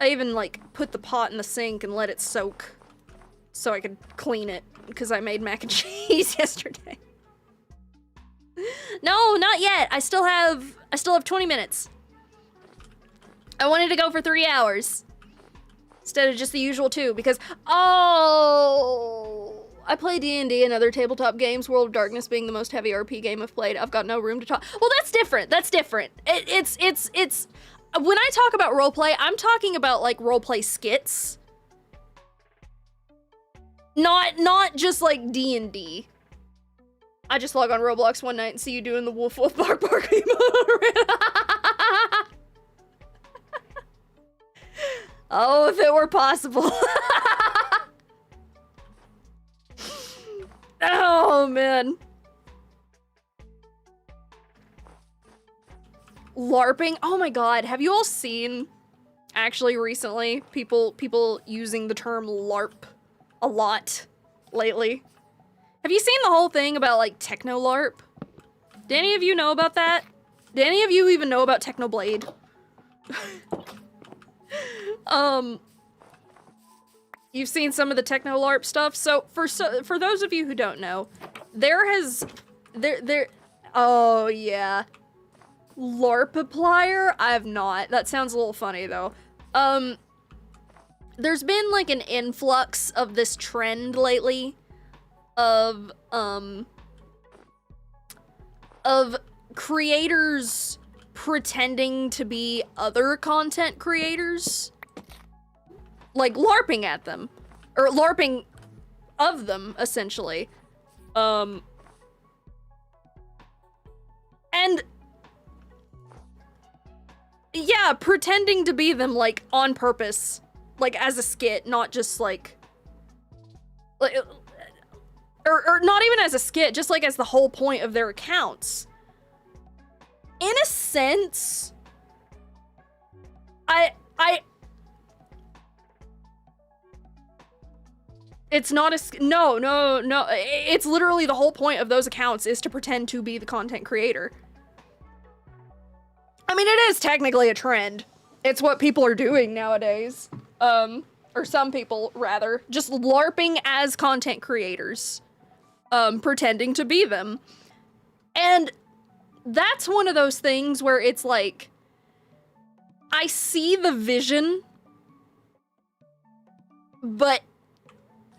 I even, like, put the pot in the sink and let it soak so I could clean it because I made mac and cheese yesterday. No, not yet. I still have 20 minutes. I wanted to go for 3 hours instead of just the usual 2 because, oh, I play D&D and other tabletop games, World of Darkness being the most heavy RP game I've played. I've got no room to talk. Well, that's different. That's different. It's when I talk about roleplay, I'm talking about, like, roleplay skits. Not just, like, D&D. I just log on Roblox one night and see you doing the woof woof bark bark emote. Oh, if it were possible. Oh, man. LARPing? Oh my god, have you all seen, actually recently, people using the term LARP a lot lately? Have you seen the whole thing about, like, techno LARP? Do any of you know about that? Do any of you even know about Technoblade? You've seen some of the techno LARP stuff. So for those of you who don't know, oh yeah, LARPiplier? I have not. That sounds a little funny though. There's been like an influx of this trend lately of creators pretending to be other content creators. Like, LARPing at them. Or LARPing of them, essentially. And yeah, pretending to be them, like, on purpose. Like, as a skit, not just, like or not even as a skit, just, like, as the whole point of their accounts. In a sense, it's not a, no, it's literally the whole point of those accounts is to pretend to be the content creator. I mean, it is technically a trend. It's what people are doing nowadays. Or some people, rather. Just LARPing as content creators. Pretending to be them. And that's one of those things where it's like, I see the vision, but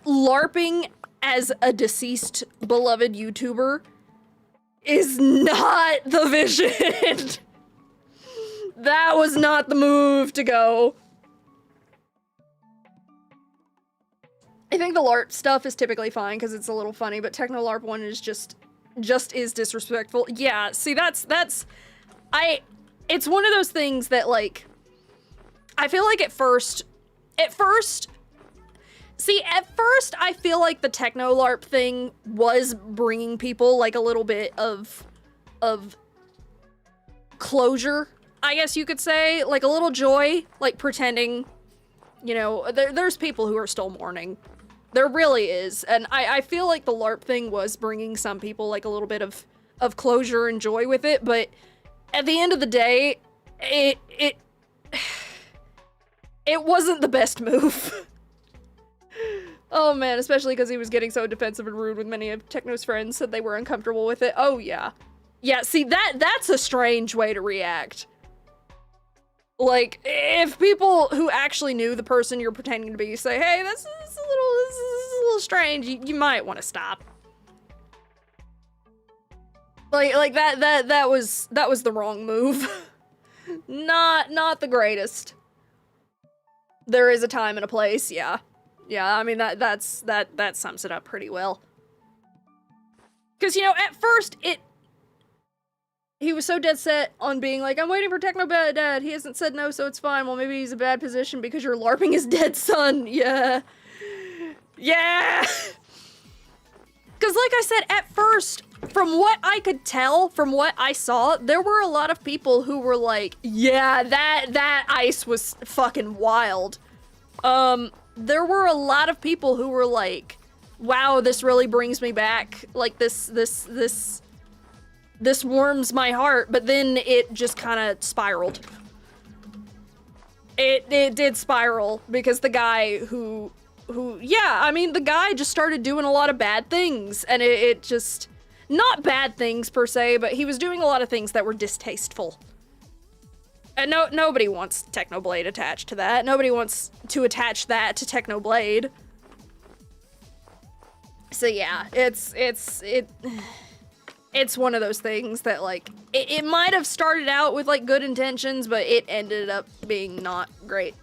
LARPing as a deceased beloved YouTuber is not the vision. That was not the move to go. I think the LARP stuff is typically fine because it's a little funny, but Techno LARP one is just is disrespectful. Yeah, see, it's one of those things that, like, I feel like at first, See, at first, I feel like the techno LARP thing was bringing people, like, a little bit of closure, I guess you could say. Like, a little joy, like, pretending, you know, there's people who are still mourning. There really is. And I feel like the LARP thing was bringing some people, like, a little bit of closure and joy with it, but at the end of the day, it wasn't the best move. Oh man, especially because he was getting so defensive and rude with many of Techno's friends, said they were uncomfortable with it. Oh yeah. Yeah, see, that's a strange way to react. Like, if people who actually knew the person you're pretending to be say, hey, this is a little strange, you might want to stop. Like that was the wrong move. Not the greatest. There is a time and a place, yeah. Yeah, I mean, that sums it up pretty well. Because, you know, at first, he was so dead set on being like, I'm waiting for Techno Dad, he hasn't said no, so it's fine. Well, maybe he's in a bad position because you're LARPing his dead son. Yeah. Yeah! Because, like I said, at first, from what I could tell, from what I saw, there were a lot of people who were like, yeah, that ice was fucking wild. There were a lot of people who were like, wow, this really brings me back. Like, this warms my heart, but then it just kind of spiraled. It did spiral, because the guy who, yeah, I mean, the guy just started doing a lot of bad things, and it just, not bad things per se, but he was doing a lot of things that were distasteful. And nobody wants Technoblade attached to that. Nobody wants to attach that to Technoblade. So yeah, it's one of those things that, like, it might have started out with, like, good intentions, but it ended up being not great.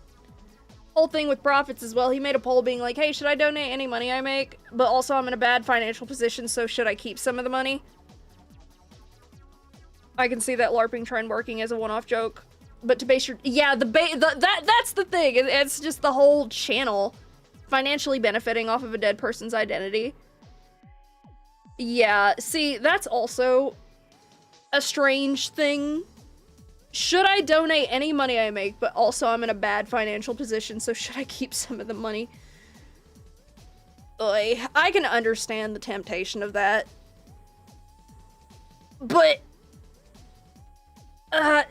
Whole thing with profits as well, he made a poll being like, hey, should I donate any money I make? But also I'm in a bad financial position, so should I keep some of the money? I can see that LARPing trend working as a one-off joke. But to base your, yeah, that's the thing. It's just the whole channel financially benefiting off of a dead person's identity. Yeah, see, that's also a strange thing. Should I donate any money I make, but also I'm in a bad financial position, so should I keep some of the money? Oy, I can understand the temptation of that. But,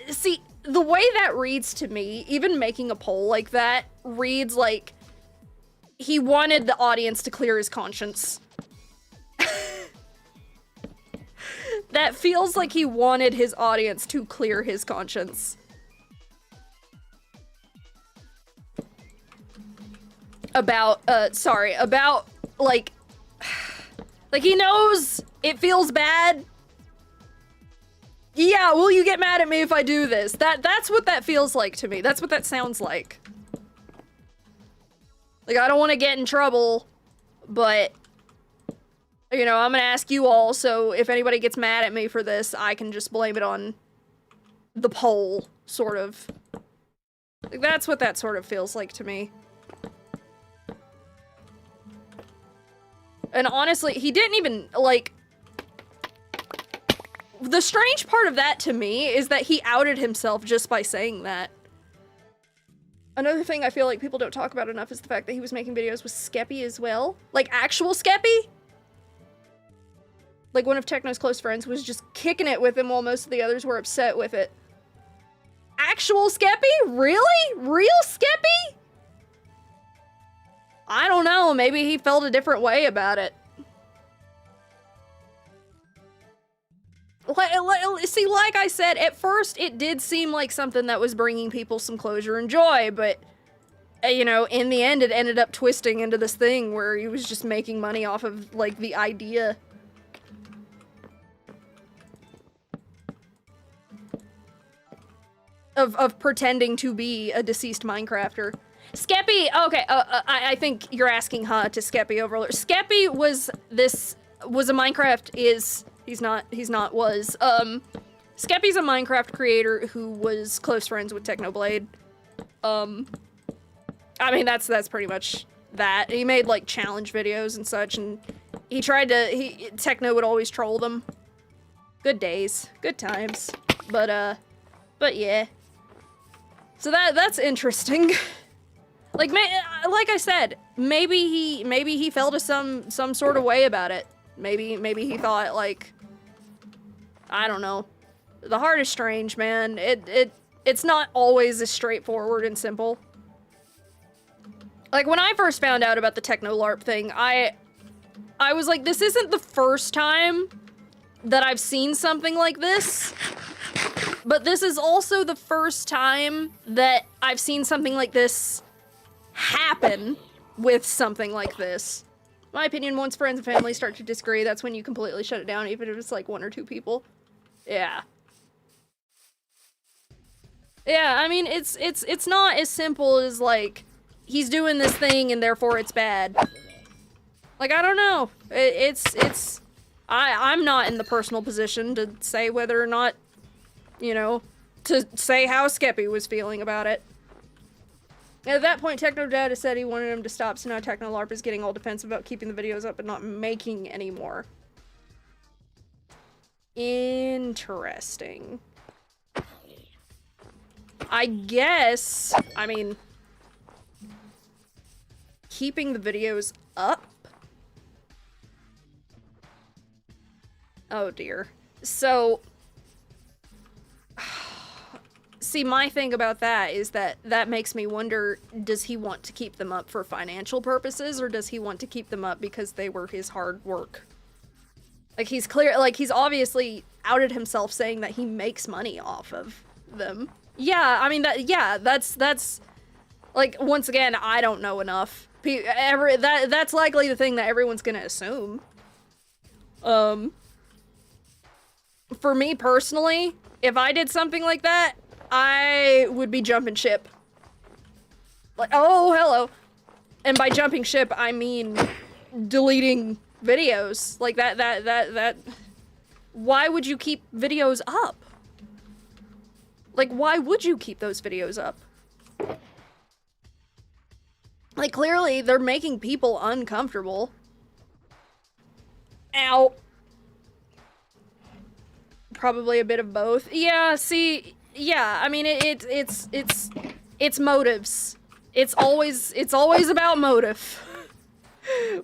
see, the way that reads to me, even making a poll like that, reads like he wanted the audience to clear his conscience. That feels like he wanted his audience to clear his conscience. About, like he knows it feels bad. Yeah, will you get mad at me if I do this? That's what that feels like to me. That's what that sounds like. Like, I don't want to get in trouble, but, you know, I'm gonna ask you all, so if anybody gets mad at me for this, I can just blame it on the poll, sort of. Like, that's what that sort of feels like to me. And honestly, he didn't even, like... The strange part of that to me is that he outed himself just by saying that. Another thing I feel like people don't talk about enough is the fact that he was making videos with Skeppy as well. Like, actual Skeppy? Like, one of Techno's close friends was just kicking it with him while most of the others were upset with it. Actual Skeppy? Really? Real Skeppy? I don't know, maybe he felt a different way about it. See, like I said, at first it did seem like something that was bringing people some closure and joy, but, you know, in the end it ended up twisting into this thing where he was just making money off of, like, the idea. Of pretending to be a deceased Minecrafter. Skeppy, okay, I think you're asking, huh, to Skeppy Overlord. Skeppy was a Minecraft was. Skeppy's a Minecraft creator who was close friends with Technoblade. I mean, that's pretty much that. He made, like, challenge videos and such, and he tried to, Techno would always troll them. Good days. Good times. But yeah. So that's interesting. Like I said, maybe he felt some sort of way about it. Maybe he thought, like, I don't know. The heart is strange, man. It's not always as straightforward and simple. Like, when I first found out about the Techno LARP thing, I was like, this isn't the first time that I've seen something like this, but this is also the first time that I've seen something like this happen with something like this. My opinion, once friends and family start to disagree, that's when you completely shut it down, even if it's like 1 or 2 people. Yeah. Yeah, I mean, it's not as simple as, like, he's doing this thing and therefore it's bad. Like, I don't know. I'm not in the personal position to say whether or not, you know, to say how Skeppy was feeling about it. At that point, Techno Dad has said he wanted him to stop, so now Techno LARP is getting all defensive about keeping the videos up and not making any more. Interesting. I guess, I mean, keeping the videos up? Oh dear. So, see, my thing about that is that makes me wonder, does he want to keep them up for financial purposes, or does he want to keep them up because they were his hard work? Like, he's obviously outed himself saying that he makes money off of them. Yeah, I mean, that's, like, once again, I don't know enough. That's likely the thing that everyone's gonna assume. For me personally, if I did something like that, I would be jumping ship. Like, oh, hello. And by jumping ship, I mean deleting videos. Like, that. Why would you keep videos up? Like, why would you keep those videos up? Like, clearly, they're making people uncomfortable. Ow. Probably a bit of both. Yeah, see, yeah, I mean, it's motives. It's always about motive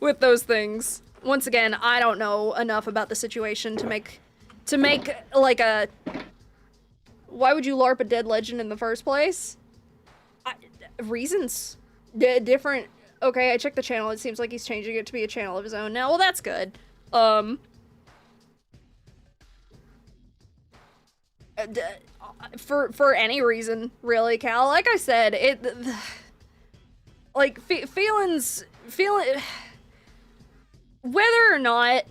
with those things. Once again, I don't know enough about the situation to make like a, why would you LARP a dead legend in the first place? Reasons. Different. Okay, I checked the channel. It seems like he's changing it to be a channel of his own now. Well, that's good. For any reason, really, Cal. Like I said, like, feelings, whether or not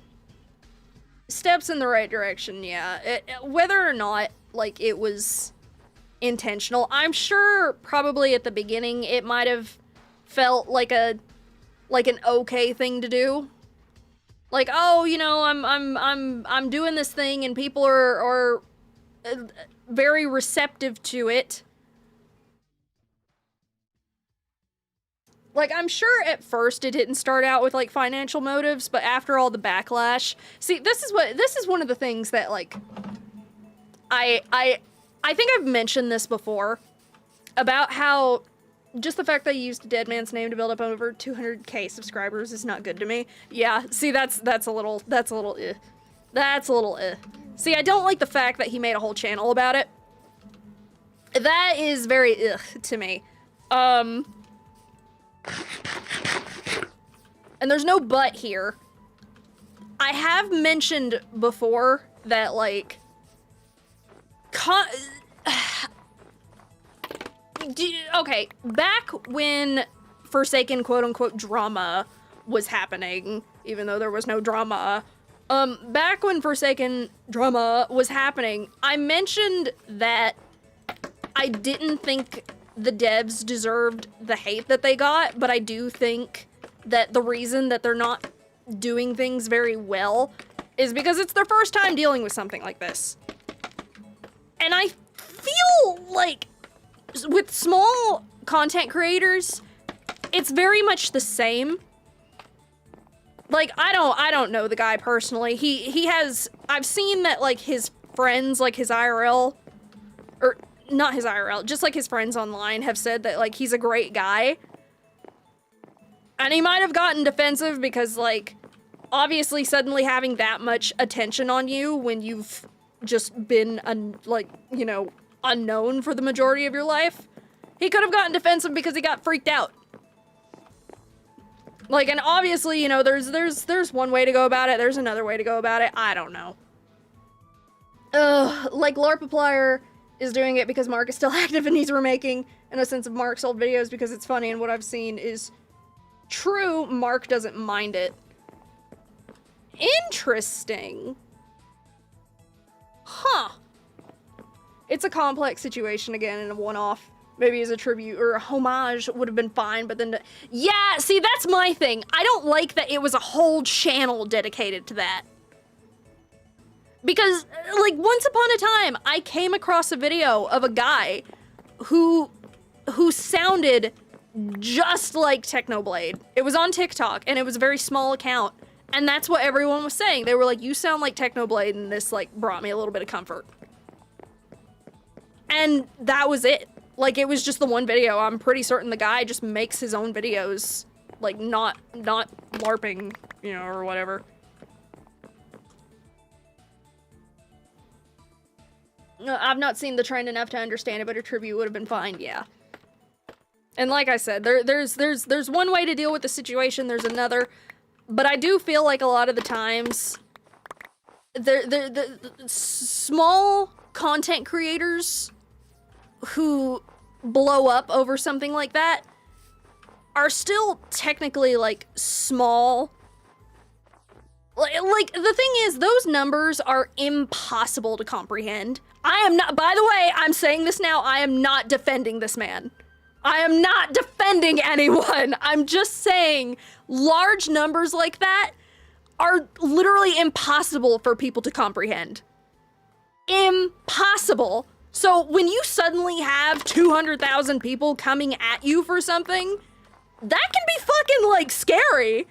steps in the right direction, yeah. Whether or not, like, it was intentional, I'm sure probably at the beginning it might have felt like an okay thing to do. Like, oh, you know, I'm doing this thing and people are very receptive to it. Like, I'm sure at first it didn't start out with, like, financial motives, but after all the backlash... See, this is one of the things that, like, I think I've mentioned this before, about how just the fact that I used a dead man's name to build up over 200k subscribers is not good to me. Yeah, see, that's a little eh. That's a little eh. See, I don't like the fact that he made a whole channel about it. That is very ugh to me. And there's no but here. I have mentioned before that, like, okay, back when Forsaken quote-unquote drama was happening, even though there was no drama, back when Forsaken drama was happening, I mentioned that I didn't think the devs deserved the hate that they got, but I do think that the reason that they're not doing things very well is because it's their first time dealing with something like this. And I feel like with small content creators, it's very much the same. Like, I don't know the guy personally. He has, I've seen that, like, his friends, like, his IRL, or not his IRL, just, like, his friends online have said that, like, he's a great guy. And he might have gotten defensive because, like, obviously suddenly having that much attention on you when you've just been, like, you know, unknown for the majority of your life, he could have gotten defensive because he got freaked out. Like, and obviously, you know, there's one way to go about it, there's another way to go about it, I don't know. Like, Larpaplier is doing it because Mark is still active and he's remaking, in a sense of Mark's old videos because it's funny, and what I've seen is true. Mark doesn't mind it. Interesting. Huh. It's a complex situation again, and a one-off. Maybe as a tribute or a homage would have been fine, but then yeah, see, that's my thing. I don't like that it was a whole channel dedicated to that. Because, like, once upon a time, I came across a video of a guy who sounded just like Technoblade. It was on TikTok, and it was a very small account, and that's what everyone was saying. They were like, you sound like Technoblade, and this, like, brought me a little bit of comfort. And that was it. Like, it was just the one video. I'm pretty certain the guy just makes his own videos, like, not LARPing, you know, or whatever. I've not seen the trend enough to understand it, but a tribute would have been fine, yeah. And like I said, there's one way to deal with the situation, there's another, but I do feel like a lot of the times, the small content creators who blow up over something like that are still technically, like, small. Like, the thing is, those numbers are impossible to comprehend. I am not, by the way, I'm saying this now, I am not defending this man. I am not defending anyone. I'm just saying large numbers like that are literally impossible for people to comprehend. Impossible. So when you suddenly have 200,000 people coming at you for something, that can be fucking, like, scary.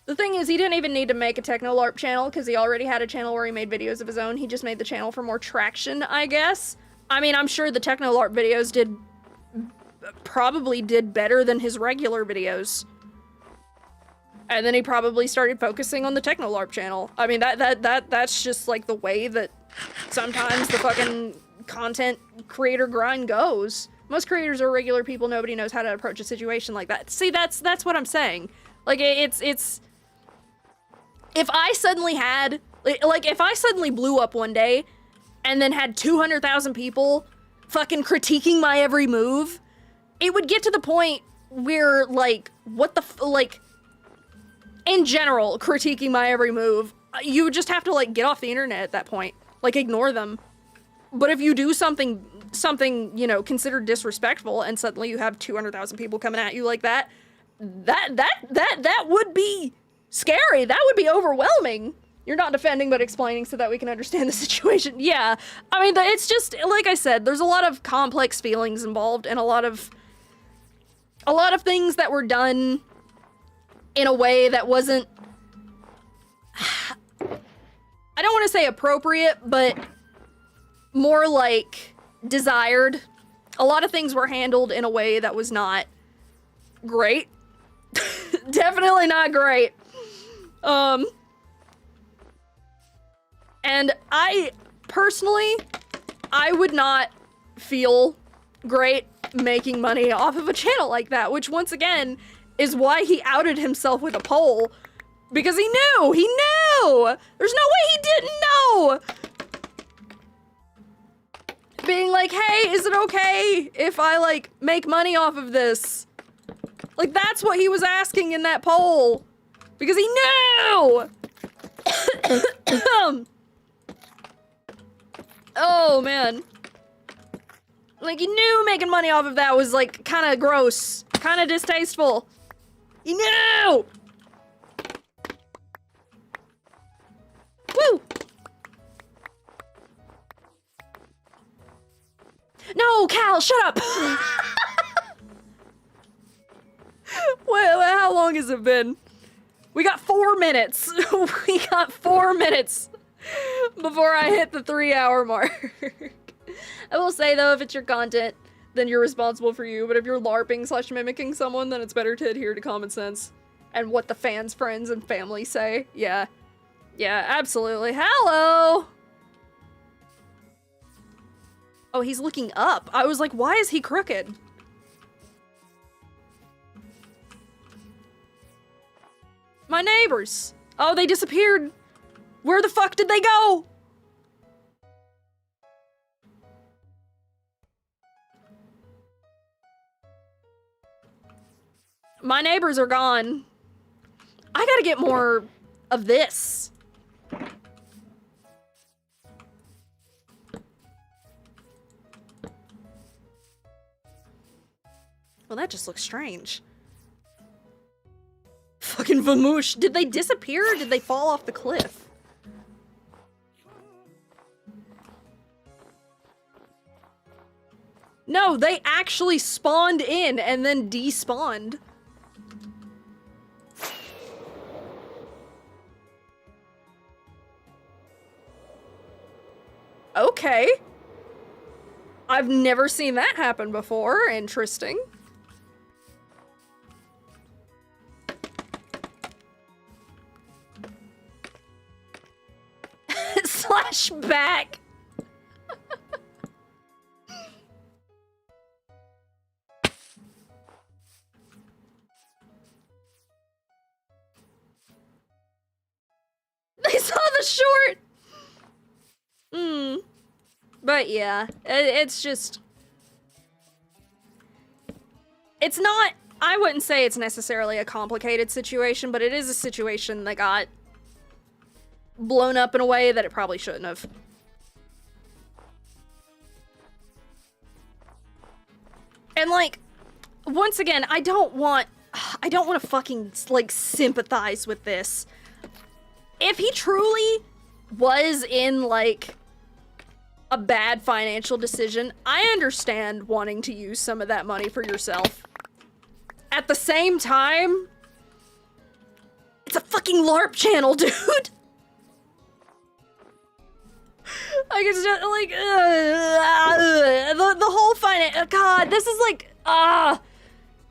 The thing is, he didn't even need to make a Techno-LARP channel because he already had a channel where he made videos of his own. He just made the channel for more traction, I guess. I mean, I'm sure the Techno-LARP videos probably did better than his regular videos. And then he probably started focusing on the Techno-LARP channel. I mean, that's just, like, the way that sometimes the fucking content creator grind goes. Most creators are regular people, nobody knows how to approach a situation like that. See, that's what I'm saying. Like, it's... If I suddenly had... Like, if I suddenly blew up one day, and then had 200,000 people fucking critiquing my every move, it would get to the point where, like, what the like, in general, critiquing my every move, you would just have to, like, get off the internet at that point. Like, ignore them. But if you do something, you know, considered disrespectful, and suddenly you have 200,000 people coming at you like that, that would be scary. That would be overwhelming. You're not defending, but explaining so that we can understand the situation. Yeah, I mean, it's just, like I said, there's a lot of complex feelings involved, and a lot of things that were done in a way that wasn't, I don't want to say appropriate, but more like desired. A lot of things were handled in a way that was not great. Definitely not great. And I, personally, I would not feel great making money off of a channel like that, which once again is why he outed himself with a poll, because he knew! He knew! There's no way he didn't know! Being like, hey, is it okay if I, like, make money off of this? Like, that's what he was asking in that poll. Because he knew! Oh, man. Like, he knew making money off of that was, like, kind of gross. Kind of distasteful. He knew! Woo! No, Cal, shut up! long has it been? We got 4 minutes. We got 4 minutes before I hit the 3-hour mark. I will say though, if it's your content, then you're responsible for you. But if you're LARPing / mimicking someone, then it's better to adhere to common sense and what the fans, friends, and family say. Yeah. Yeah, absolutely. Hello! Oh, he's looking up. I was like, why is he crooked? My neighbors. Oh, they disappeared. Where the fuck did they go? My neighbors are gone. I gotta get more of this. Well, that just looks strange. Fucking Vamoosh. Did they disappear or did they fall off the cliff? No, they actually spawned in and then despawned. Okay. I've never seen that happen before. Interesting. Slash back. They saw the short. But yeah, it's just... It's not... I wouldn't say it's necessarily a complicated situation, but it is a situation that got blown up in a way that it probably shouldn't have. And like, once again, I don't want to fucking like sympathize with this. If he truly was in like a bad financial decision, I understand wanting to use some of that money for yourself. At the same time, it's a fucking LARP channel, dude. Like, it's just, like, the whole God, this is like,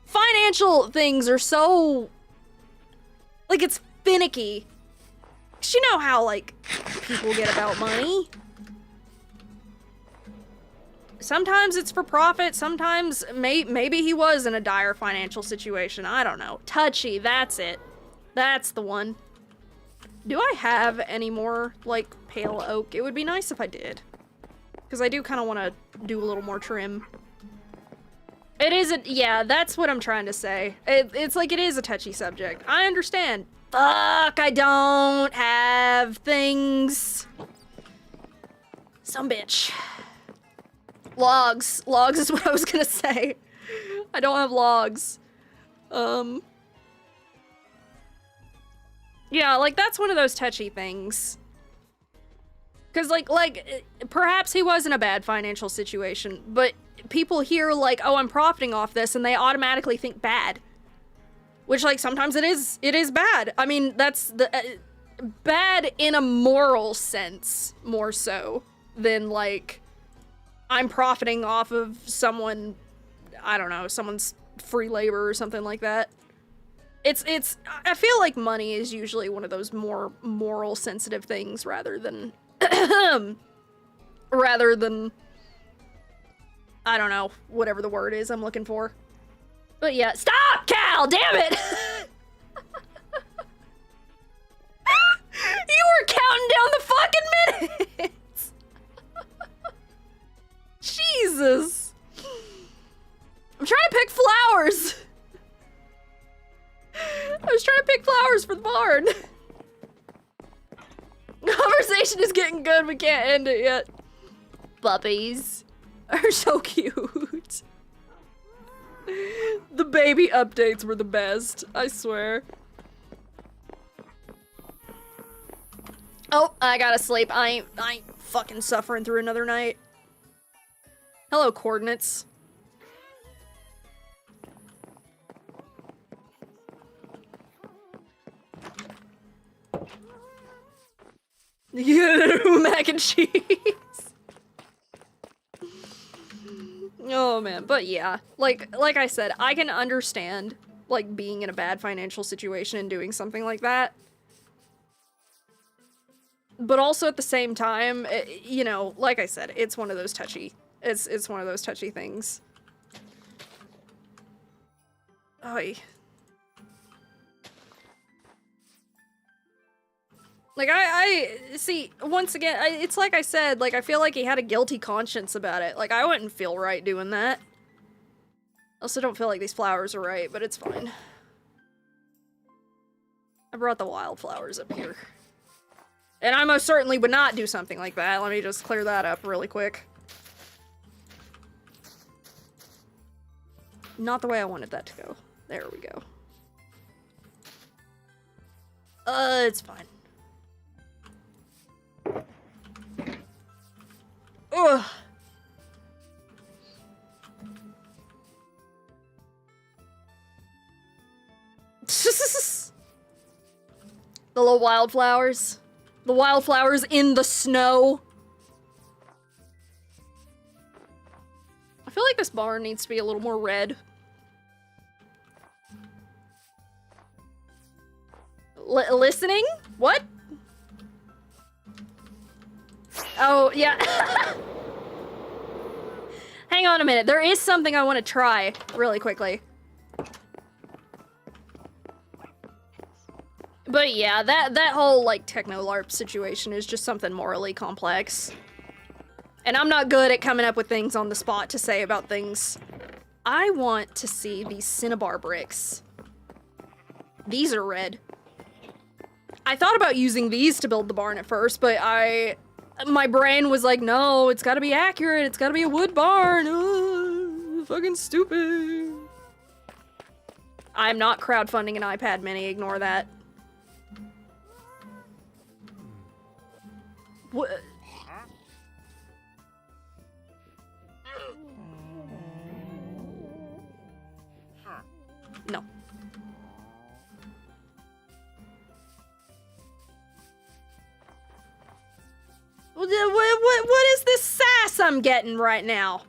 financial things are so, like, it's finicky. 'Cause you know how, like, people get about money. Sometimes it's for profit, sometimes maybe he was in a dire financial situation, I don't know. Touchy, that's it. That's the one. Do I have any more, like, pale oak? It would be nice if I did. Because I do kind of want to do a little more trim. It is a... Yeah, that's what I'm trying to say. It's like, it is a touchy subject. I understand. Fuck, I don't have things. Some bitch. Logs. Logs is what I was gonna say. I don't have logs. Yeah, like, that's one of those touchy things. Because, like, perhaps he was in a bad financial situation, but people hear, like, oh, I'm profiting off this, and they automatically think bad. Which, like, sometimes it is bad. I mean, that's the... bad in a moral sense, more so, than, like, I'm profiting off of someone, I don't know, someone's free labor or something like that. It's, I feel like money is usually one of those more moral sensitive things rather than, I don't know, whatever the word is I'm looking for. But yeah, stop, Cal, damn it! You were counting down the fucking minutes! Jesus! I'm trying to pick flowers! I was trying to pick flowers for the barn. Conversation is getting good, we can't end it yet. Puppies are so cute. The baby updates were the best, I swear. Oh, I gotta sleep. I ain't fucking suffering through another night. Hello, coordinates. Mac and cheese. Oh man, but yeah, like I said, I can understand like being in a bad financial situation and doing something like that. But also at the same time, you know, like I said, it's one of those touchy. It's one of those touchy things. Oy. Like, I see, once again, it's like I said, like, I feel like he had a guilty conscience about it. Like, I wouldn't feel right doing that. I also don't feel like these flowers are right, but it's fine. I brought the wildflowers up here. And I most certainly would not do something like that. Let me just clear that up really quick. Not the way I wanted that to go. There we go. It's fine. Ugh. The little wildflowers. The wildflowers in the snow. I feel like this barn needs to be a little more red. Listening? What? Oh, yeah. Hang on a minute. There is something I want to try really quickly. But yeah, that whole, like, techno-LARP situation is just something morally complex. And I'm not good at coming up with things on the spot to say about things. I want to see these Cinnabar bricks. These are red. I thought about using these to build the barn at first, but my brain was like, no, it's gotta be accurate, it's gotta be a wood barn. Fucking stupid. I'm not crowdfunding an iPad mini, ignore that. What? No. What is this sass I'm getting right now?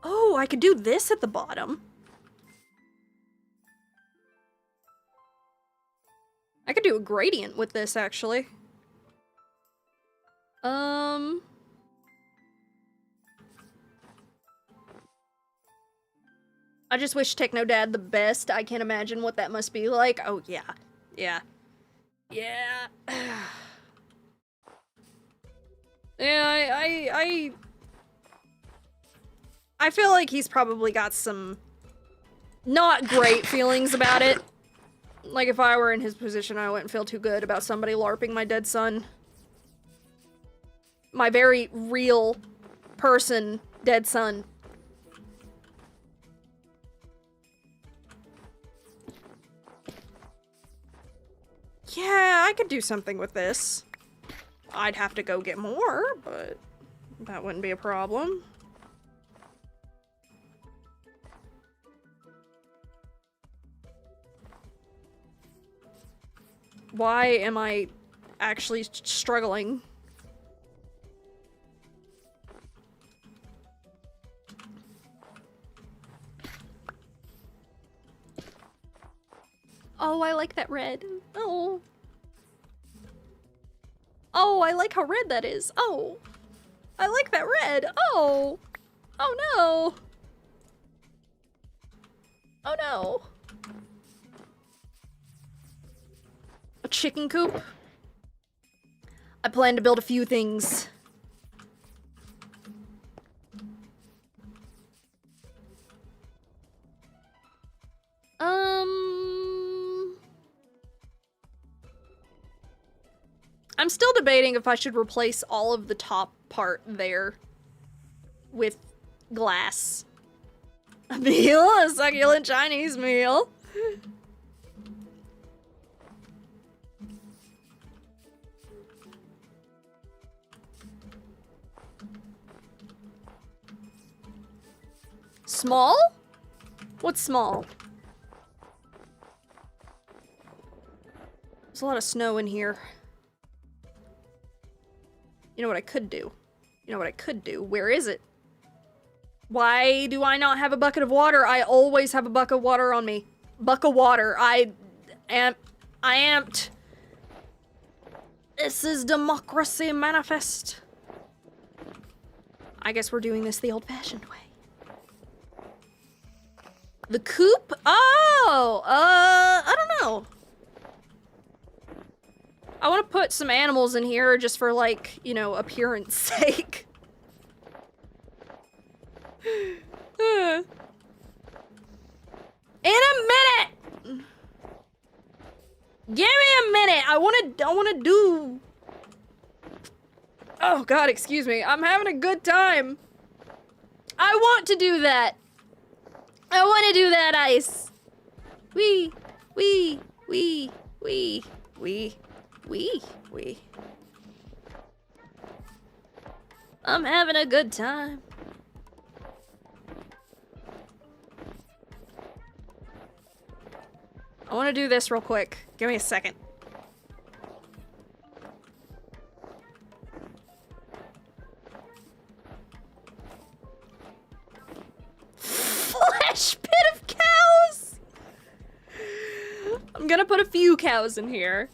Oh, I could do this at the bottom. I could do a gradient with this, actually. I just wish Technodad the best. I can't imagine what that must be like. Oh, yeah. Yeah. Yeah. Yeah, I feel like he's probably got some not great feelings about it. Like, if I were in his position, I wouldn't feel too good about somebody LARPing my dead son. My very real person dead son. Yeah, I could do something with this. I'd have to go get more, but that wouldn't be a problem. Why am I actually struggling? Oh, I like that red. Oh. Oh, I like how red that is. Oh. I like that red. Oh. Oh no. Oh no. A chicken coop? I plan to build a few things. I'm still debating if I should replace all of the top part there with glass. A meal? A succulent Chinese meal? Small? What's small? There's a lot of snow in here. You know what I could do? You know what I could do? Where is it? Why do I not have a bucket of water? I always have a bucket of water on me. Bucket of water. I amped. This is democracy manifest. I guess we're doing this the old-fashioned way. The coop? Oh! I don't know. I want to put some animals in here just for, like, you know, appearance sake. In a minute! Give me a minute! I wanna do... Oh god, excuse me. I'm having a good time. I want to do that. I want to do that, Ice. Wee. I'm having a good time. I want to do this real quick. Give me a second. Flesh pit of cows! I'm gonna put a few cows in here.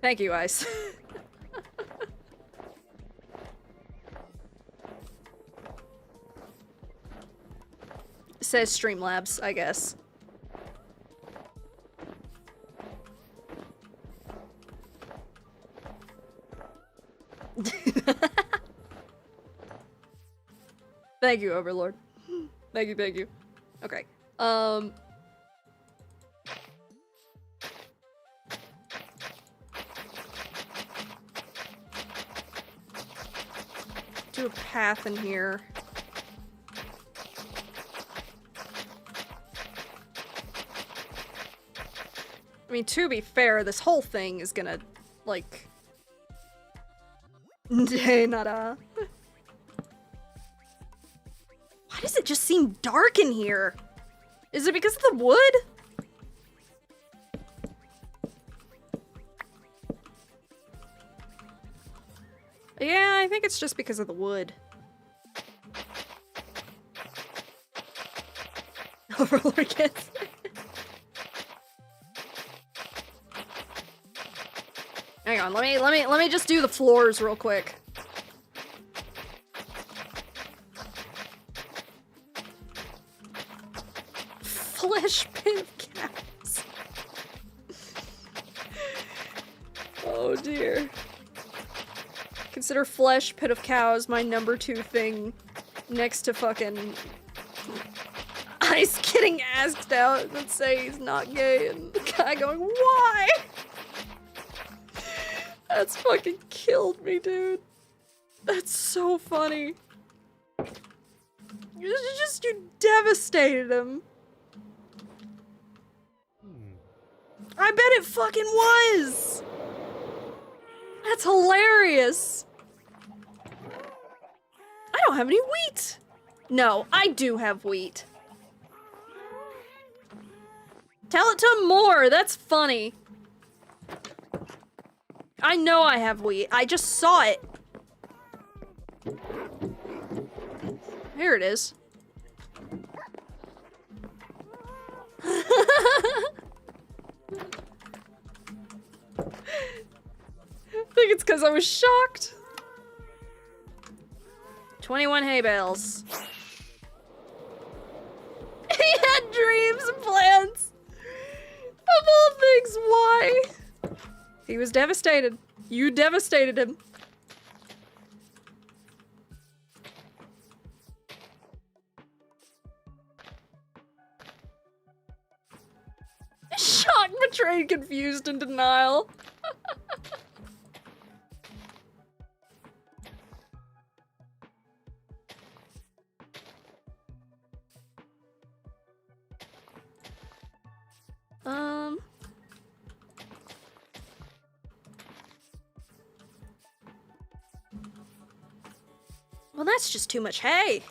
Thank you, Ice. Says Streamlabs, I guess. Thank you, Overlord. Thank you. Okay. Do a path in here. I mean, to be fair, this whole thing is gonna, like... Nada. Why does it just seem dark in here? Is it because of the wood? Yeah, I think it's just because of the wood. Overlord gets... Hang on, let me just do the floors real quick. Flesh pit of cows. Oh dear. Consider flesh pit of cows my number 2 thing next to fucking Ice getting asked out and say he's not gay and the guy going, why? That's fucking killed me, dude. That's so funny. You devastated him. I bet it fucking was. That's hilarious. I don't have any wheat. No, I do have wheat. Tell it to him more. That's funny. I know I have wheat. I just saw it. Here it is. I think it's because I was shocked. 21 hay bales. He had dreams and plans. Of all things, why? He was devastated. You devastated him. Shocked, betrayed, confused, and denial. Well, that's just too much hay.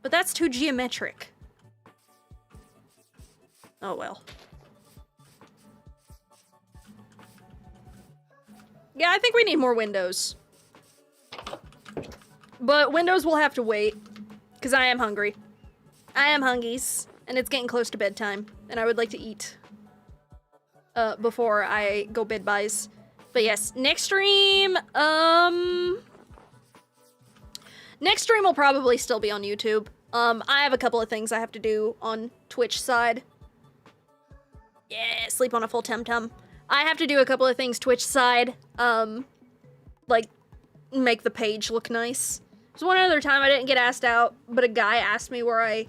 but that's too geometric. Oh well. Yeah, I think we need more windows. But windows will have to wait, because I am hungry. I am hungies, and it's getting close to bedtime, and I would like to eat before I go bed-buys. But yes, next stream, next stream will probably still be on YouTube. I have a couple of things I have to do on Twitch side. Yeah, sleep on a full tum-tum. I have to do a couple of things Twitch side, like, make the page look nice. There's one other time I didn't get asked out, but a guy asked me where I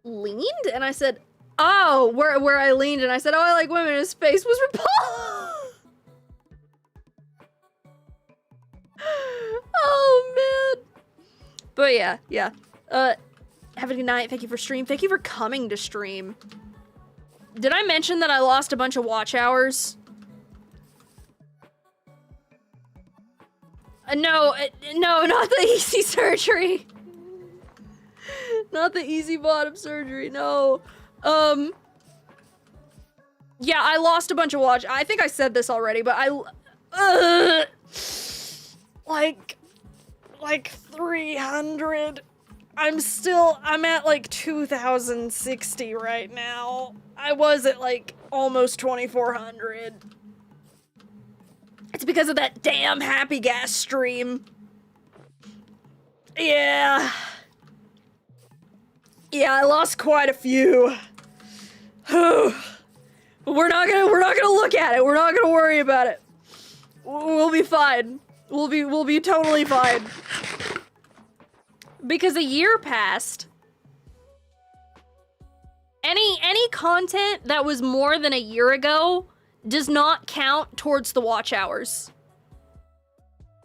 leaned, and I said, oh, where I leaned, and I said, oh, I like women, and his face was repulsed. Oh, man. But yeah. Have a good night. Thank you for stream. Thank you for coming to stream. Did I mention that I lost a bunch of watch hours? No, not the easy surgery. Not the easy bottom surgery, no. Yeah, I lost a bunch of watch. I think I said this already, but like 300. I'm at like 2,060 right now. I was at like almost 2,400. It's because of that damn Happy Gas stream. Yeah. Yeah, I lost quite a few. We're not gonna look at it. We're not gonna worry about it. We'll be fine. We'll be totally fine. Because a year passed. Any content that was more than a year ago does not count towards the watch hours.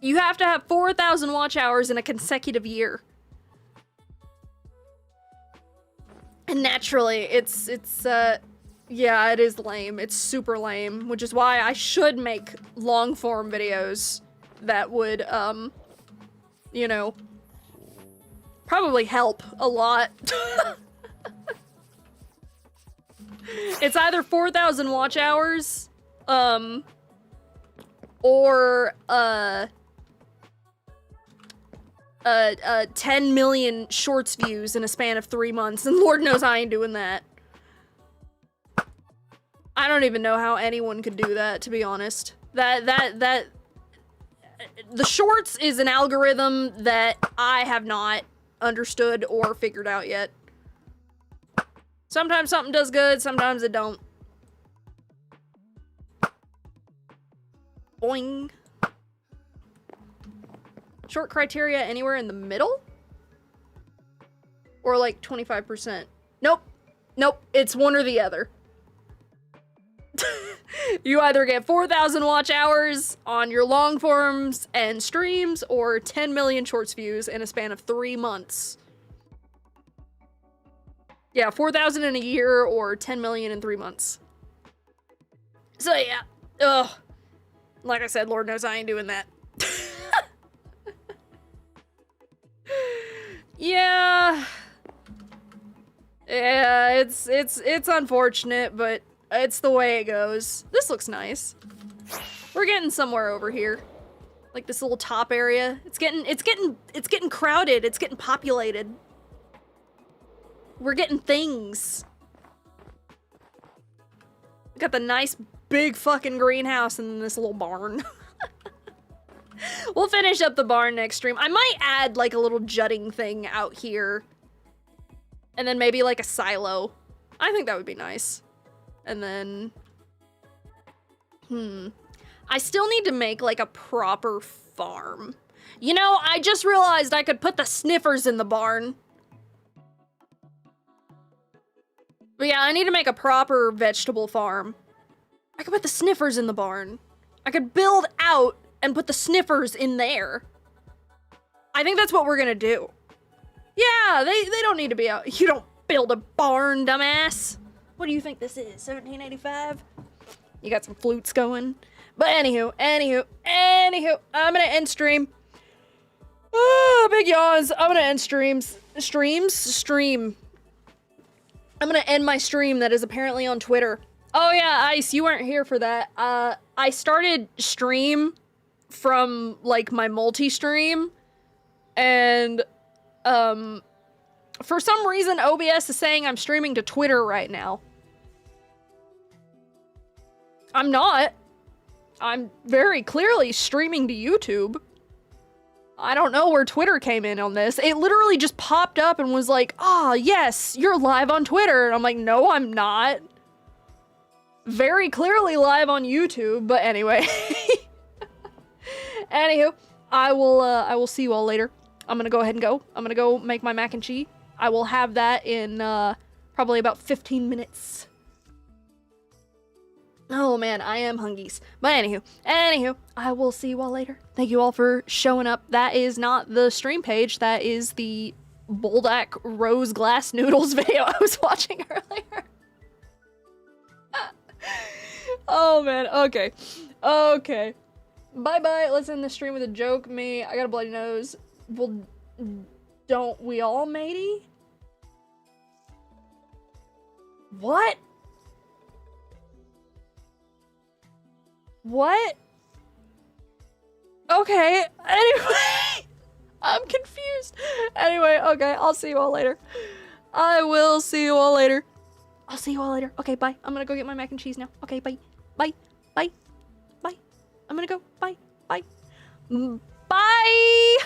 You have to have 4,000 watch hours in a consecutive year. And naturally, it's yeah, it is lame. It's super lame, which is why I should make long form videos that would, you know, probably help a lot. It's either 4,000 watch hours, or, 10 million shorts views in a span of 3 months, and Lord knows I ain't doing that. I don't even know how anyone could do that, to be honest. The shorts is an algorithm that I have not understood or figured out yet. Sometimes something does good, sometimes it don't. Boing. Short criteria anywhere in the middle? Or like 25%? Nope. Nope, it's one or the other. You either get 4,000 watch hours on your long forms and streams, or 10 million shorts views in a span of 3 months. Yeah, 4,000 in a year, or 10 million in 3 months. So yeah, ugh. Like I said, Lord knows I ain't doing that. Yeah. Yeah, it's unfortunate, but it's the way it goes. This looks nice. We're getting somewhere over here. Like this little top area. It's getting crowded. It's getting populated. We're getting things. We got the nice big fucking greenhouse and this little barn. We'll finish up the barn next stream. I might add like a little jutting thing out here. And then maybe like a silo. I think that would be nice. And then, I still need to make like a proper farm. You know, I just realized I could put the sniffers in the barn. But yeah, I need to make a proper vegetable farm. I could put the sniffers in the barn. I could build out and put the sniffers in there. I think that's what we're gonna do. Yeah, they don't need to be out. You don't build a barn, dumbass. What do you think this is, 1785? You got some flutes going. But anywho, I'm gonna end stream. big yawns. I'm gonna end streams. Stream. I'm gonna end my stream that is apparently on Twitter. Oh yeah, Ice, you weren't here for that. I started stream from, like, my multi-stream, and, for some reason, OBS is saying I'm streaming to Twitter right now. I'm not. I'm very clearly streaming to YouTube. I don't know where Twitter came in on this. It literally just popped up and was like, "Ah, yes, you're live on Twitter." And I'm like, "No, I'm not." Very clearly live on YouTube, but anyway. Anywho, I will see you all later. I'm gonna go ahead and go. I'm gonna go make my mac and cheese. I will have that in, probably about 15 minutes. Oh man, I am hungies. But anywho, I will see you all later. Thank you all for showing up. That is not the stream page. That is the Boldak Rose Glass Noodles video I was watching earlier. Oh man, okay. Okay. Bye-bye. Let's end the stream with a joke. I got a bloody nose. Well, don't we all, matey? What? What? Okay, anyway, I'm confused. Anyway, okay, I'll see you all later. I will see you all later. I'll see you all later. Okay, bye. I'm gonna go get my mac and cheese now. Okay, bye. Bye. Bye. Bye. I'm gonna go. Bye. Bye. Bye.